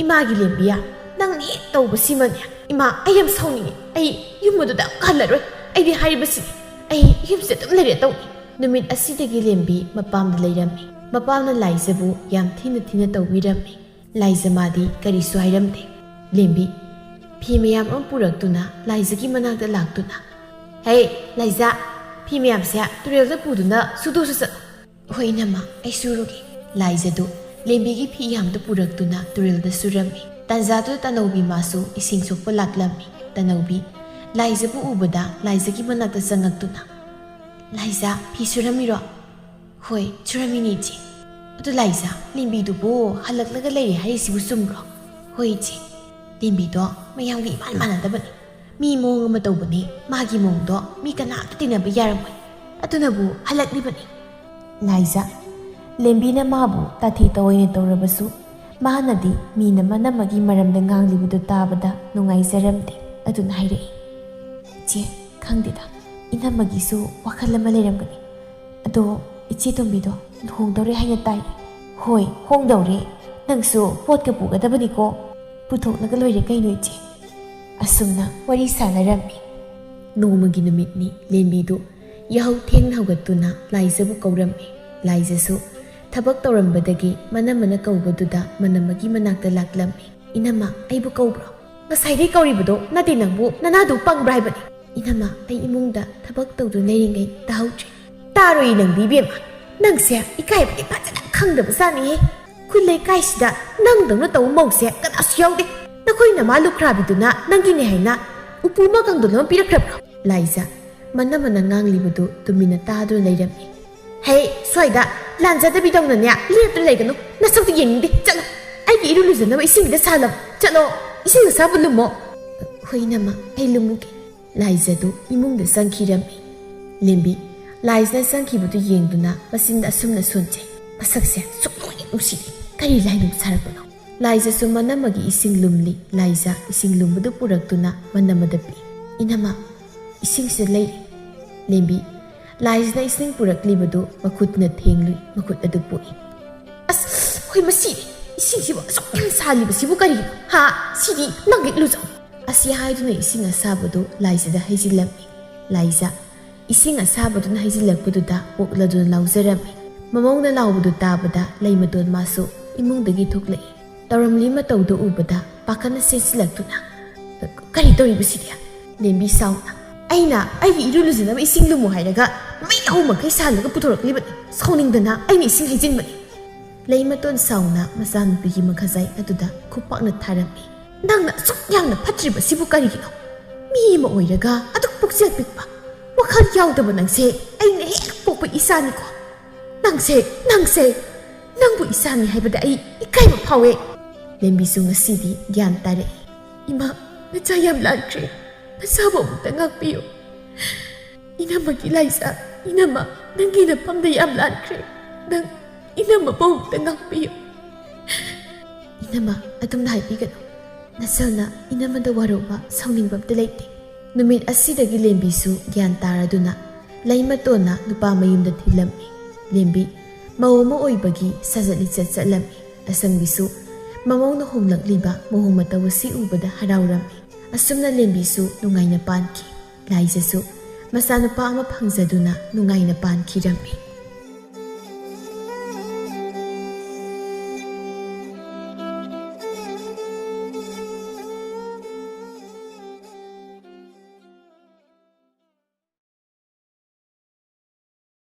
ꯏꯃꯥꯒꯤ ꯂꯦꯝꯕꯤꯌꯥ, ꯅꯪ ꯍꯦꯛ ꯇꯧꯕꯁꯤꯃꯅꯦ. ꯏꯃꯥ, ꯑꯩ ꯌꯥꯝ ꯁꯥꯎꯅꯤꯡꯉꯤ. ꯑꯩ ꯌꯨꯝ ꯑꯗꯨꯗ ꯑꯃꯨꯛ ꯍꯜꯂꯔꯣꯏ. ꯑꯩꯗꯤ ꯍꯥꯏꯔꯤꯕꯁꯤꯅꯤ, ꯑꯩ ꯌꯨꯝꯁꯤꯗ ꯑꯗꯨꯝ ꯂꯩꯔꯦ ꯇꯧꯅꯤ." ꯅꯨꯃꯤꯠ ꯑꯁꯤꯗꯒꯤ ꯂꯦꯝꯕꯤ ꯃꯄꯥꯝꯗ ꯂꯩꯔꯝꯃꯤ꯫ ꯃꯄꯥꯝꯅ ꯂꯥꯏꯖꯕꯨ ꯌꯥꯝ ꯊꯤꯅ ꯇꯧꯕꯤꯔꯝꯃꯤ꯫ ꯂꯥꯏꯖ ꯃꯥꯗꯤ ꯀꯔꯤꯁꯨ ꯍꯥꯏꯔꯝꯗꯦ꯫ ꯂꯦꯝꯕꯤ ꯐꯤ ꯃꯌꯥꯝ ꯑꯃ ꯄꯨꯔꯛꯇꯨꯅ ꯂꯥꯏꯖꯒꯤ ꯃꯅꯥꯛꯇ ꯂꯥꯛꯇꯨꯅ, "ꯍꯦ ꯂꯥꯏꯖ, ꯐꯤ ꯃꯌꯥꯝꯁꯦ ꯇꯨꯔꯦꯜꯗ ꯄꯨꯗꯨꯅ ꯁꯨꯗꯣꯛꯁꯨ ꯆꯠꯂꯨ." "ꯍꯣꯏ ꯏꯅꯝꯃ, ꯑꯩ ꯁꯨꯔꯨꯒꯦ." ꯂꯥꯏꯖꯗꯨ ꯂꯦꯝꯕꯤꯒꯤ ꯐꯤ ꯌꯥꯝꯗ ꯄꯨꯔꯛꯇꯨꯅ ꯇꯨꯔꯦꯜꯗ ꯁꯨꯔꯝꯃꯤ꯫ ꯇꯥꯟꯖꯥꯗꯨꯗ ꯇꯅꯧꯕꯤ ꯃꯥꯁꯨ ꯏꯁꯤꯡ ꯁꯣꯛꯄ ꯂꯥꯛꯂꯝꯃꯤ꯫ ꯇꯅꯧꯕꯤ ꯂꯥꯏꯖꯕꯨ ꯎꯕꯗ ꯂꯥꯏꯖꯒꯤ ꯃꯅꯥꯛꯇ ꯆꯪꯉꯛꯇꯨꯅ, "ꯂꯥꯏꯖ, ꯐꯤ ꯁꯨꯔꯝꯃꯤꯔꯣ?" "ꯍꯣꯏ, ꯁꯨꯔꯝꯃꯤꯅꯤ ꯏꯆꯦ." "ꯑꯗꯨ ꯂꯥꯏꯖ, ꯂꯦꯝꯕꯤꯗꯨꯕꯨ ꯍꯜꯂꯛꯂꯒ ꯂꯩꯔꯦ ꯍꯥꯏꯔꯤꯁꯤꯕꯨ ꯆꯨꯝꯕ꯭ꯔꯣ?" "ꯍꯣꯏ ꯏꯆꯦ, ꯂꯦꯝꯕꯤꯗꯣ ꯃꯌꯥꯝꯒ ꯏꯃꯥꯟ ꯃꯥꯟꯅꯗꯕꯅꯤ. ꯃꯤ ꯃꯑꯣꯡ ꯑꯃ ꯇꯧꯕꯅꯤ. ꯃꯥꯒꯤ ꯃꯑꯣꯡꯗꯣ ꯃꯤ ꯀꯅꯥꯝꯇ ꯇꯤꯟꯅꯕ ꯌꯥꯔꯝꯃꯣꯏ. ꯑꯗꯨꯅꯕꯨ ꯍꯜꯂꯛꯂꯤꯕꯅꯤ." ꯂꯥꯏꯖ ꯂꯦꯝꯕꯤꯅ ꯃꯥꯕꯨ ꯇꯥꯊꯤ ꯇꯑꯣꯏꯅ ꯇꯧꯔꯕꯁꯨ ꯃꯥꯅꯗꯤ ꯃꯤꯅ ꯃꯅꯝꯃꯒꯤ ꯃꯔꯝꯗ ꯉꯥꯡꯂꯤꯕꯗꯨ ꯇꯥꯕꯗ ꯅꯨꯡꯉꯥꯏꯖꯔꯝꯗꯦ꯫ ꯑꯗꯨꯅ ꯍꯥꯏꯔꯛꯏ, "ꯏꯆꯦ, ꯈꯪꯗꯦꯗ, ꯏꯅꯝꯃꯒꯤꯁꯨ ꯋꯥꯈꯜ ꯑꯃ ꯂꯩꯔꯝꯒꯅꯤ. ꯑꯗꯣ ꯏꯆꯦ ꯇꯣꯝꯕꯤꯗꯣ ꯂꯨꯍꯣꯡꯗꯧꯔꯦ ꯍꯥꯏꯅ ꯇꯥꯏ." "ꯍꯣꯏ, ꯍꯣꯡꯗꯧꯔꯦ. ꯅꯪꯁꯨ ꯄꯣꯠꯀ ꯄꯨꯒꯗꯕꯅꯤꯀꯣ." "ꯄꯨꯊꯣꯛꯂꯒ ꯂꯣꯏꯔꯦ ꯀꯩꯅꯣ ꯏꯆꯦ." ꯑꯁꯨꯝꯅ ꯋꯥꯔꯤ ꯁꯥꯟꯅꯔꯝꯃꯤ꯫ ꯅꯣꯡꯃꯒꯤ ꯅꯨꯃꯤꯠꯅꯤ꯫ ꯂꯦꯝꯕꯤꯗꯨ ꯌꯥꯍꯧ ꯊꯦꯡꯅ ꯍꯧꯒꯠꯇꯨꯅ ꯂꯥꯏꯖꯕꯨ ꯀꯧꯔꯝꯃꯤ꯫ ꯂꯥꯏꯖꯁꯨ ꯊꯕꯛ ꯇꯧꯔꯝꯕꯗꯒꯤ ꯃꯅꯝꯃꯅ ꯀꯧꯕꯗꯨꯗ ꯃꯅꯝꯃꯒꯤ ꯃꯅꯥꯛꯇ ꯂꯥꯛꯂꯝꯃꯤ꯫ "ꯏꯅꯝꯃ, ꯑꯩꯕꯨ ꯀꯧꯕ꯭ꯔꯣ?" "ꯉꯁꯥꯏꯗꯩ ꯀꯧꯔꯤꯕꯗꯣ ꯅꯠꯇꯦ, ꯅꯪꯕꯨ ꯅꯅꯥꯗꯨ ꯄꯪꯕ꯭ꯔꯥ ꯍꯥꯏꯕꯅꯤ." "ꯏꯅꯝꯃ, ꯑꯩ ꯏꯃꯨꯡꯗ ꯊꯕꯛ ꯇꯧꯗꯨꯅ ꯂꯩꯔꯤꯉꯩ ꯇꯥꯍꯧꯗ꯭ꯔꯦ." "ꯇꯥꯔꯣꯏ ꯅꯪꯗꯤ ꯏꯕꯦꯝꯃ. ꯅꯪꯁꯦ ꯏꯀꯥꯏꯕꯗꯤ ꯐꯖꯅ ꯈꯪꯗꯕꯖꯥꯠꯅꯤꯍꯦ. ꯈꯨꯜ ꯂꯩꯀꯥꯏꯁꯤꯗ ꯅꯪꯗꯧꯅ ꯇꯧꯕ ꯃꯧꯁꯦ ꯀꯅꯥꯁꯨ ꯌꯥꯎꯗꯦ. ꯅꯈꯣꯏ ꯅꯃꯥ ꯂꯨꯈ꯭ꯔꯥꯕꯤꯗꯨꯅ ꯅꯪꯒꯤꯅꯦ ꯍꯥꯏꯅ ꯎꯄꯨ ꯑꯃ ꯀꯥꯡꯊꯣꯜ ꯑꯃ ꯄꯤꯔꯛꯈ꯭ꯔꯕ꯭ꯔꯣ?" ꯂꯥꯏꯖ ꯃꯅꯝꯃꯅ ꯉꯥꯡꯂꯤꯕꯗꯨ ꯇꯨꯃꯤꯟꯅ ꯇꯥꯗꯨꯅ ꯂꯩꯔꯝꯃꯤ꯫ "ꯍꯦ, ꯁ꯭ꯋꯥꯏꯗ ꯂꯥꯟꯖꯗꯕꯤꯗꯧꯅꯅꯦ ꯂꯦꯞꯇꯨꯅ ꯂꯩꯒꯅꯨ. ꯅꯁꯛꯇꯨ ꯌꯦꯡꯅꯤꯡꯗꯦ. ꯆꯠꯂꯣ. ꯑꯩꯒꯤ ꯏꯔꯨ ꯂꯨꯖꯅꯕ ꯏꯁꯤꯡꯗ ꯁꯥꯍꯜꯂꯝꯃꯨ. ꯆꯠꯂꯣ, ꯏꯁꯤꯡ ꯑꯁꯥꯕ ꯂꯨꯝꯃꯣ." "ꯍꯣꯏ ꯏꯅꯝꯃ, ꯑꯩ ꯂꯨꯝꯃꯨꯒꯦ." ꯂꯥꯏꯖꯗꯨ ꯏꯃꯨꯡꯗ ꯆꯪꯈꯤꯔꯝꯃꯤ꯫ ꯂꯦꯝꯕꯤ ꯂꯥꯏꯖꯅ ꯆꯪꯈꯤꯕꯗꯨ ꯌꯦꯡꯗꯨꯅ ꯃꯆꯤꯟꯗ ꯑꯁꯨꯝꯅ ꯁꯣꯟꯖꯩ, "ꯃꯁꯛꯁꯦ ꯁꯨꯛꯅꯨꯡ ꯅꯨꯡꯁꯤꯗꯦ. ꯀꯔꯤ ꯂꯥꯏꯅꯨꯡ ꯁꯥꯔꯛꯄꯅꯣ?" ꯂꯥꯏꯖꯁꯨ ꯃꯅꯝꯃꯒꯤ ꯏꯁꯤꯡ ꯂꯨꯝꯂꯤ꯫ ꯂꯥꯏꯖ ꯏꯁꯤꯡ ꯂꯨꯝꯕꯗꯨ ꯄꯨꯔꯛꯇꯨꯅ ꯃꯅꯝꯃꯗ ꯄꯤ꯫ "ꯏꯅꯝꯃ, ꯏꯁꯤꯡꯁꯤꯗ ꯂꯩꯔꯤ." ꯂꯦꯝꯕꯤ ꯂꯥꯏꯖꯅ ꯏꯁꯤꯡ ꯄꯨꯔꯛꯂꯤꯕꯗꯨ ꯃꯈꯨꯠꯅ ꯊꯦꯡꯂꯨꯏ꯫ ꯃꯈꯨꯠ ꯑꯗꯨ ꯄꯣꯛꯏ꯫ "ꯑꯁ, ꯍꯣꯏ ꯃꯁꯤꯗꯤ ꯏꯁꯤꯡꯁꯤꯕꯨ ꯑꯁꯨꯛ ꯌꯥꯝ ꯁꯥꯍꯜꯂꯤꯕꯁꯤꯕꯨ ꯀꯔꯤꯒꯤꯅꯣ? ꯍꯥ, ꯁꯤꯗꯤ ꯅꯪ ꯍꯦꯛ ꯂꯨꯖꯧ." ꯑꯁꯤ ꯍꯥꯏꯗꯨꯅ ꯏꯁꯤꯡ ꯑꯁꯥꯕꯗꯨ ꯂꯥꯏꯖꯗ ꯍꯩꯖꯤꯜꯂꯝꯃꯤ꯫ ꯂꯥꯏꯖ ꯏꯁꯤꯡ ꯑꯁꯥꯕꯗꯨꯅ ꯍꯩꯖꯤꯜꯂꯛꯄꯗꯨꯗ ꯑꯣꯛꯂꯗꯨꯅ ꯂꯥꯎꯖꯔꯝꯃꯤ꯫ ꯃꯃꯧꯅ ꯂꯥꯎꯕꯗꯨ ꯇꯥꯕꯗ ꯂꯩꯃꯇꯣꯟ ꯃꯥꯁꯨ ꯏꯃꯨꯡꯗꯒꯤ ꯊꯣꯛꯂꯛꯏ꯫ ꯇꯧꯔꯝꯂꯤ ꯃꯇꯧꯗꯨ ꯎꯕꯗ ꯄꯥꯈꯠꯅ ꯆꯦꯟꯁꯤꯜꯂꯛꯇꯨꯅ, "ꯀꯔꯤ ꯇꯧꯔꯤꯕꯁꯤꯗꯤ?" ꯂꯦꯝꯕꯤ ꯁꯥꯎꯅ, "ꯑꯩꯅ ꯑꯩꯒꯤ ꯏꯔꯨ ꯂꯨꯖꯅꯕ ꯏꯁꯤꯡ ꯂꯨꯝꯃꯨ ꯍꯥꯏꯔꯒ ꯃꯩ ꯌꯥꯍꯧꯃꯈꯩ ꯁꯥꯍꯜꯂꯒ ꯄꯨꯊꯣꯔꯛꯂꯤꯕꯅꯤ. ꯁꯥꯎꯅꯤꯡꯗꯅ ꯑꯩꯅ ꯏꯁꯤꯡ ꯍꯩꯖꯤꯟꯕꯅꯤ." ꯂꯩꯃꯇꯣꯟ ꯁꯥꯎꯅ ꯃꯆꯥꯅꯨꯄꯤꯒꯤ ꯃꯈꯖꯥꯏ ꯑꯗꯨꯗ ꯈꯨꯄꯥꯛꯅ ꯊꯥꯔꯝꯃꯤ꯫ "ꯅꯪꯅ ꯑꯁꯨꯛ ꯌꯥꯝꯅ ꯐꯠꯇ꯭ꯔꯤꯕꯁꯤꯕꯨ ꯀꯔꯤꯒꯤꯅꯣ? ꯃꯤ ꯑꯃ ꯑꯣꯏꯔꯒ ꯑꯗꯨꯛ ꯄꯨꯛꯆꯦꯜ ꯄꯤꯛꯄ, ꯋꯥꯈꯜ ꯌꯥꯎꯗꯕ ꯅꯪꯁꯦ ꯑꯩꯅ ꯍꯦꯛ ꯄꯣꯛꯄ ꯏꯆꯥꯅꯤꯀꯣ. ꯅꯪꯕꯨ ꯏꯆꯥꯅꯤ ꯍꯥꯏꯕꯗ ꯑꯩ ꯏꯀꯥꯏꯕ ꯐꯥꯎꯋꯦ." ꯂꯦꯝꯕꯤꯁꯨ ꯉꯁꯤꯗꯤ ꯒ꯭ꯌꯥꯟ ꯇꯥꯔꯛꯏ꯫ "ꯏꯃꯥ, ꯅꯆꯥ ꯌꯥꯝ ꯂꯥꯟꯈ꯭ꯔꯦ. ꯅꯆꯥꯕꯨ ꯑꯃꯨꯛꯇ ꯉꯥꯛꯄꯤꯌꯨ. ꯏꯅꯝꯃꯒꯤ ꯂꯥꯏꯖ, ꯏꯅꯝꯃ, ꯅꯪꯒꯤ ꯅꯐꯝꯗ ꯌꯥꯝ ꯂꯥꯟꯈ꯭ꯔꯦ. ꯅꯪ ꯏꯅꯝꯃꯕꯨ ꯑꯃꯨꯛꯇ ꯉꯥꯛꯄꯤꯌꯨ." "ꯏꯅꯝꯃ, ꯑꯗꯨꯝꯅ ꯍꯥꯏꯕꯤꯒꯅꯨ. ꯅꯆꯜꯅ ꯏꯅꯝꯃꯗ ꯋꯥꯔꯧꯕ ꯁꯥꯎꯅꯤꯡꯕ ꯑꯝꯇ ꯂꯩꯇꯦ." ꯅꯨꯃꯤꯠ ꯑꯁꯤꯗꯒꯤ ꯂꯦꯝꯕꯤꯁꯨ ꯒ꯭ꯌꯥꯟ ꯇꯥꯔꯗꯨꯅ ꯂꯩꯃꯇꯣꯟꯅ ꯅꯨꯄꯥ ꯃꯌꯨꯝꯗ ꯊꯤꯜꯂꯝꯃꯤ꯫ ꯂꯦꯝꯕꯤ ꯃꯧ ꯑꯃ ꯑꯣꯏꯕꯒꯤ ꯁꯖꯠ ꯂꯤꯆꯠ ꯆꯠꯂꯝꯃꯤ꯫ ꯑꯁꯪꯕꯤꯁꯨ ꯃꯃꯧꯅ ꯍꯣꯡꯂꯛꯂꯤꯕ ꯃꯑꯣꯡ ꯃꯇꯧ ꯑꯁꯤ ꯎꯕꯗ ꯍꯔꯥꯎꯔꯝꯃꯤ꯫ ꯑꯁꯨꯝꯅ ꯂꯦꯝꯕꯤꯁꯨ ꯅꯨꯡꯉꯥꯏꯅ ꯄꯥꯟꯈꯤ꯫ ꯂꯥꯏꯖꯁꯨ ꯃꯆꯥꯅꯨꯄꯥ ꯑꯃ ꯐꯪꯖꯗꯨꯅ ꯅꯨꯡꯉꯥꯏꯅ ꯄꯥꯟꯈꯤꯔꯝꯃꯤ꯫